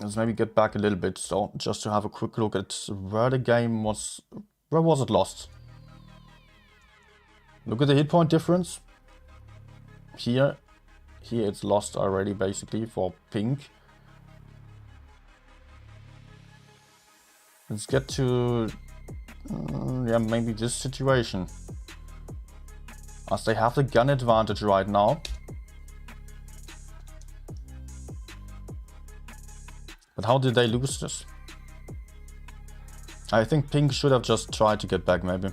Let's maybe get back a little bit, so just to have a quick look at where the game was... Where was it lost? Look at the hit point difference. Here it's lost already, basically, for Pink. Let's get to... yeah, maybe this situation. As they have the gun advantage right now. But how did they lose this? I think Pink should have just tried to get back, maybe.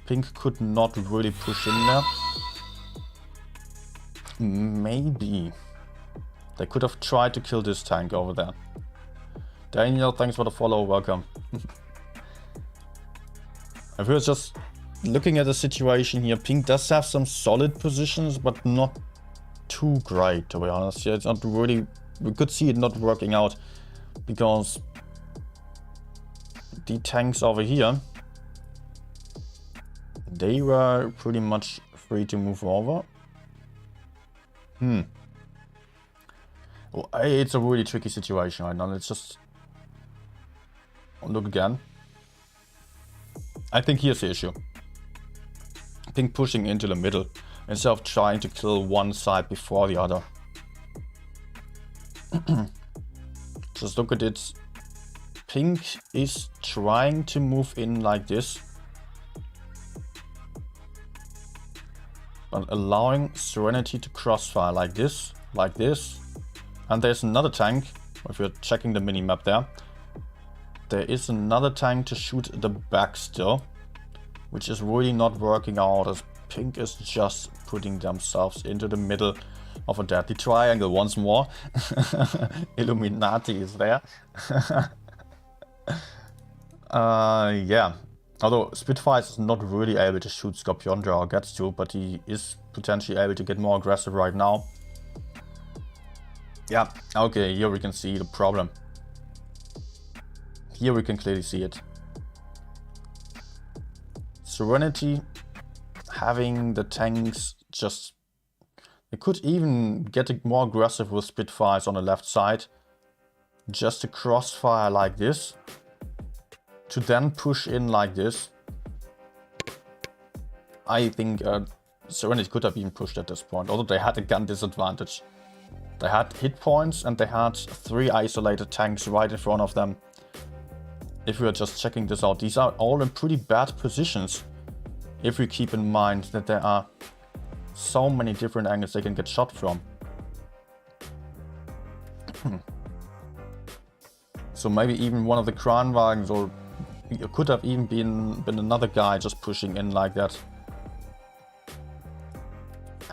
Pink could not really push in there. Maybe. They could have tried to kill this tank over there. Daniel, thanks for the follow, welcome. If we're just looking at the situation here, Pink does have some solid positions, but not too great, to be honest. Yeah, it's not really... We could see it not working out, because the tanks over here, they were pretty much free to move over. Well, it's a really tricky situation right now. Let's just look again. I think here's the issue. Pink pushing into the middle instead of trying to kill one side before the other. Just look at it. Pink is trying to move in like this, but allowing Serenity to crossfire like this, and there's another tank. If you're checking the mini-map there is another tank to shoot the back still, which is really not working out, as Pink is just putting themselves into the middle of a deadly triangle once more. Illuminati is there. Yeah. Although Spitfire is not really able to shoot Scorpiondra or gets to, but he is potentially able to get more aggressive right now. Yeah, okay, here we can see the problem. Here we can clearly see it. Serenity having the tanks just... They could even get more aggressive with Spitfires on the left side. Just to crossfire like this. To then push in like this. I think Serenity could have even pushed at this point, although they had a gun disadvantage. They had hit points and they had 3 isolated tanks right in front of them. If we are just checking this out, these are all in pretty bad positions. If we keep in mind that there are so many different angles they can get shot from. So maybe even one of the Kranwagens, or it could have even been another guy just pushing in like that.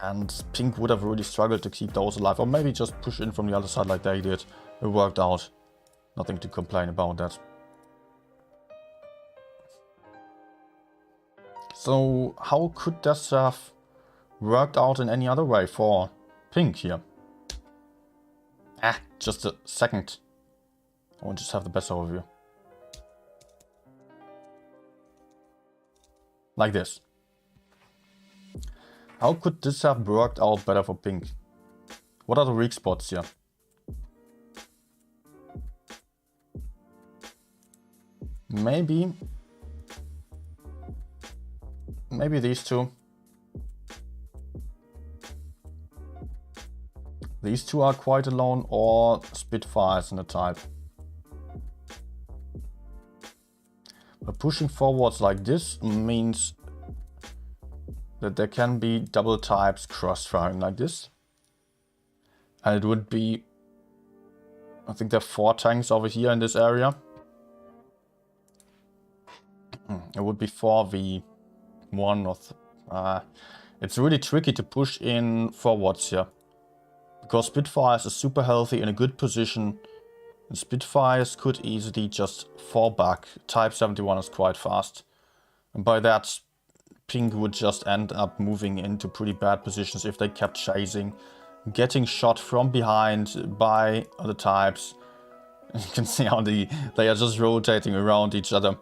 And Pink would have really struggled to keep those alive, or maybe just push in from the other side like they did. It worked out. Nothing to complain about that. So how could this have worked out in any other way for Pink here? Just a second. I want to just have the best overview. Like this. How could this have worked out better for Pink? What are the weak spots here? Maybe these two. These two are quite alone, or Spitfires in the type. But pushing forwards like this means that there can be double types crossfiring like this. And it would be... I think there are 4 tanks over here in this area. It would be 4v1 or... it's really tricky to push in forwards here. Because Spitfires is super healthy in a good position. And Spitfires could easily just fall back. Type 71 is quite fast. And by that, Pink would just end up moving into pretty bad positions if they kept chasing. Getting shot from behind by other types. You can see how they are just rotating around each other.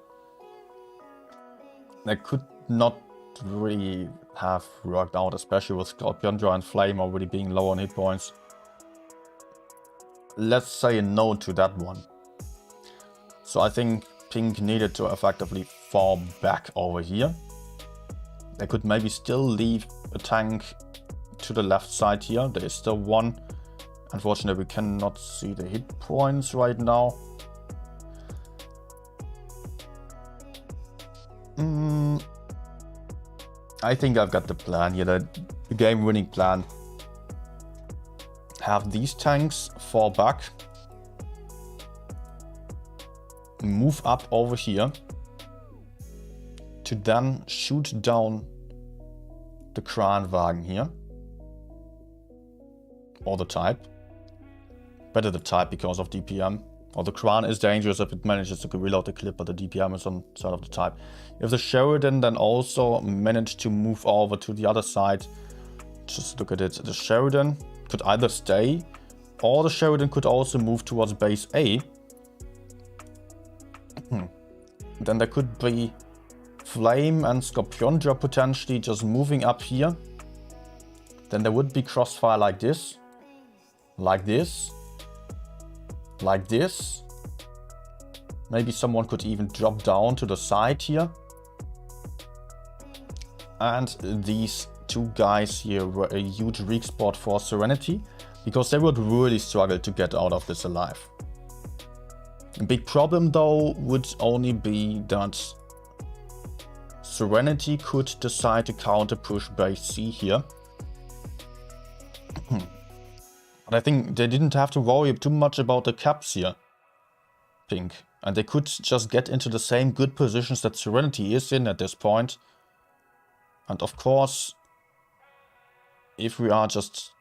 They could not really have worked out, especially with Scorpiondra and Flame already being low on hit points. Let's say no to that one. So I think Pink needed to effectively fall back over here. They could maybe still leave a tank to the left side here. There is still one. Unfortunately, we cannot see the hit points right now. I think I've got the plan here, the game-winning plan. Have these tanks fall back. Move up over here. To then shoot down the Kranwagen here. Or the type. Better the type because of DPM. Or the Kran is dangerous if it manages to reload the clip, but the DPM is on side of the type. If the Sheridan then also managed to move over to the other side, just look at it. The Sheridan could either stay, or the Sheridan could also move towards base A. Then there could be Flame and Scorpiondra potentially just moving up here. Then there would be crossfire like this. Like this. Like this. Maybe someone could even drop down to the side here. And these two guys here were a huge weak spot for Serenity, because they would really struggle to get out of this alive. A big problem though would only be that Serenity could decide to counter push base C here. But I think they didn't have to worry too much about the caps here, Pink. And they could just get into the same good positions that Serenity is in at this point. And of course, if we are just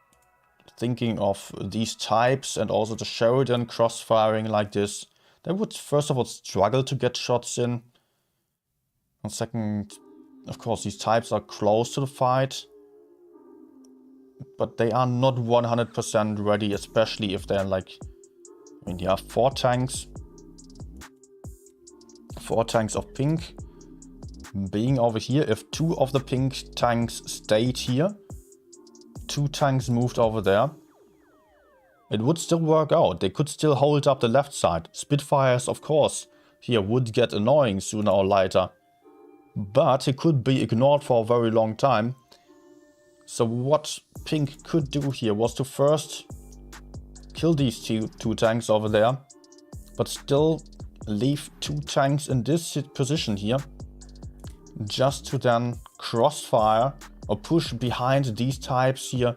thinking of these types and also the Sheridan crossfiring like this, they would first of all struggle to get shots in. And second, of course, these types are close to the fight. But they are not 100% ready, especially if they're like... I mean, you have 4 tanks. 4 tanks of Pink. Being over here, if 2 of the Pink tanks stayed here, 2 tanks moved over there, it would still work out. They could still hold up the left side. Spitfires, of course, here would get annoying sooner or later. But it could be ignored for a very long time. So what Pink could do here was to first kill these two tanks over there, but still leave 2 tanks in this position here, just to then crossfire or push behind these types here,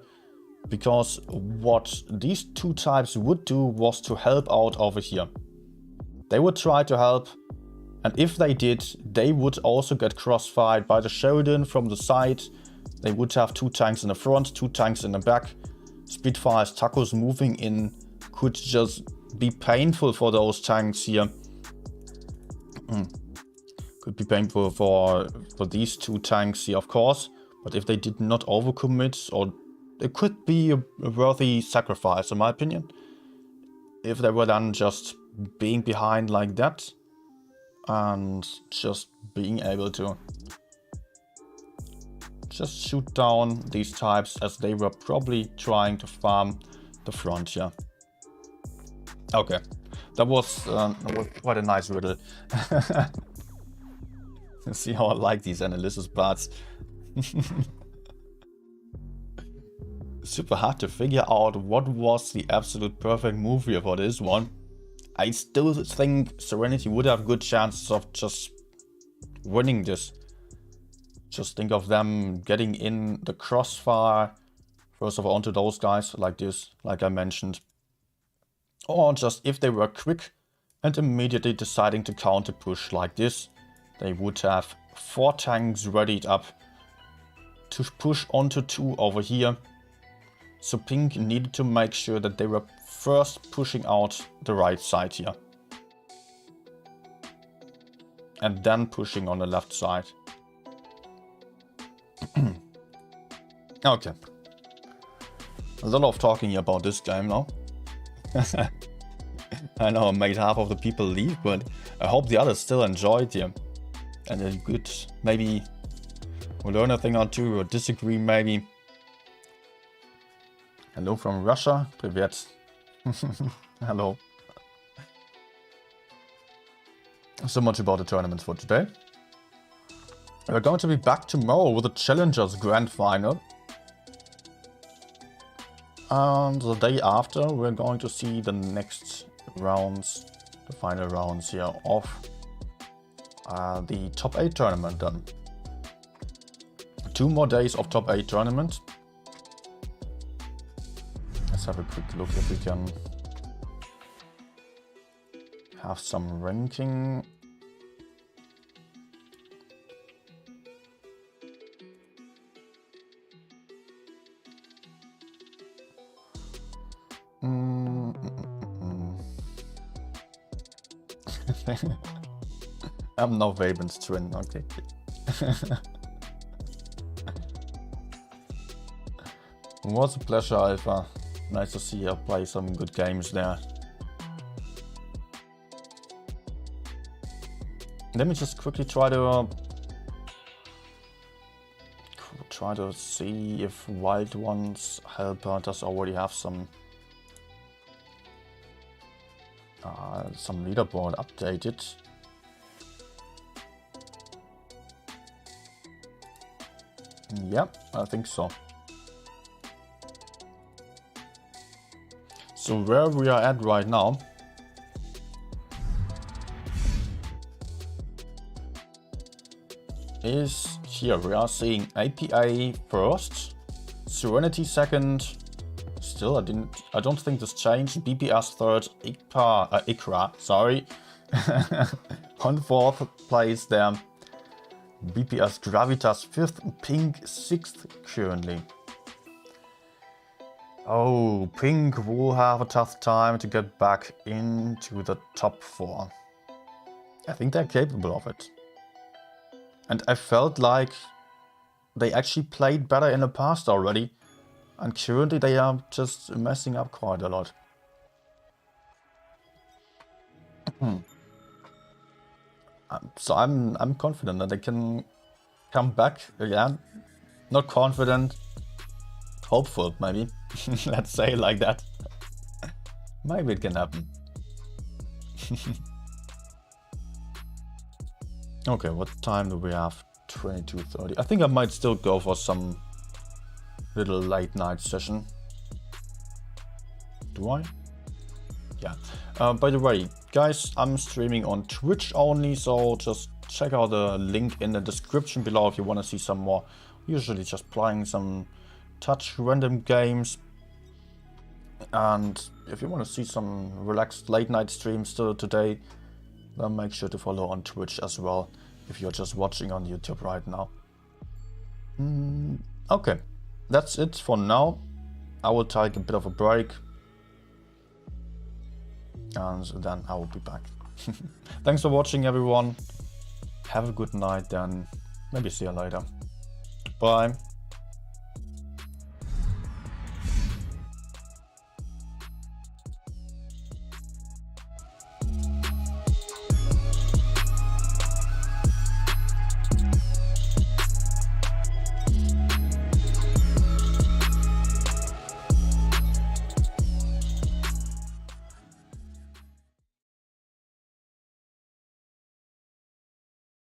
because what these 2 types would do was to help out over here. They would try to help, and if they did, they would also get crossfired by the Sheridan from the side. They would have 2 tanks in the front, 2 tanks in the back. Spitfires, Tacos moving in could just be painful for those tanks here. Could be painful for these 2 tanks here, of course. But if they did not overcommit, or it could be a worthy sacrifice, in my opinion. If they were then just being behind like that, and just being able to just shoot down these types, as they were probably trying to farm the front here. Okay, that was quite a nice riddle. See how I like these analysis parts. Super hard to figure out what was the absolute perfect move here for this one. I still think Serenity would have good chances of just winning this. Just think of them getting in the crossfire, first of all onto those guys like this, like I mentioned. Or just if they were quick and immediately deciding to counter push like this, they would have 4 tanks readied up to push onto 2 over here. So Pink needed to make sure that they were first pushing out the right side here. And then pushing on the left side. Okay. A lot of talking about this game now. I know I made half of the people leave, but I hope the others still enjoyed here. And they could maybe learn a thing or two or disagree maybe. Hello from Russia. Привет. Hello. So much about the tournaments for today. We're going to be back tomorrow with the Challengers Grand Final. And the day after, we're going to see the next rounds, the final rounds here of the top 8 tournament then. 2 more days of top 8 tournament. Let's have a quick look if we can have some ranking. I'm no Vaben's twin, okay. Was a pleasure, Alpha. Nice to see you play some good games there. Let me just quickly try to see if Wild Ones helper does already have some leaderboard updated. Yep, I think so. So where we are at right now is here. We are seeing APA first, Serenity second. Still, I don't think this changed. BPS third, Ikra, sorry, on 4th place there. BPS Gravitas 5th, Pink 6th currently. Oh, Pink will have a tough time to get back into the top 4. I think they're capable of it. And I felt like they actually played better in the past already. And currently they are just messing up quite a lot. So I'm confident that they can come back again. Not confident, hopeful maybe. Let's say it like that. Maybe it can happen. Okay, what time do we have? 22:30. I think I might still go for some little late night session. Do I? Yeah. By the way, guys, I'm streaming on Twitch only, so just check out the link in the description below if you want to see some more. Usually just playing some touch random games. And if you want to see some relaxed late night streams still today, then make sure to follow on Twitch as well if you're just watching on YouTube right now. Okay, that's it for now. I will take a bit of a break. And then I will be back. Thanks for watching, everyone. Have a good night, then maybe see you later. Bye.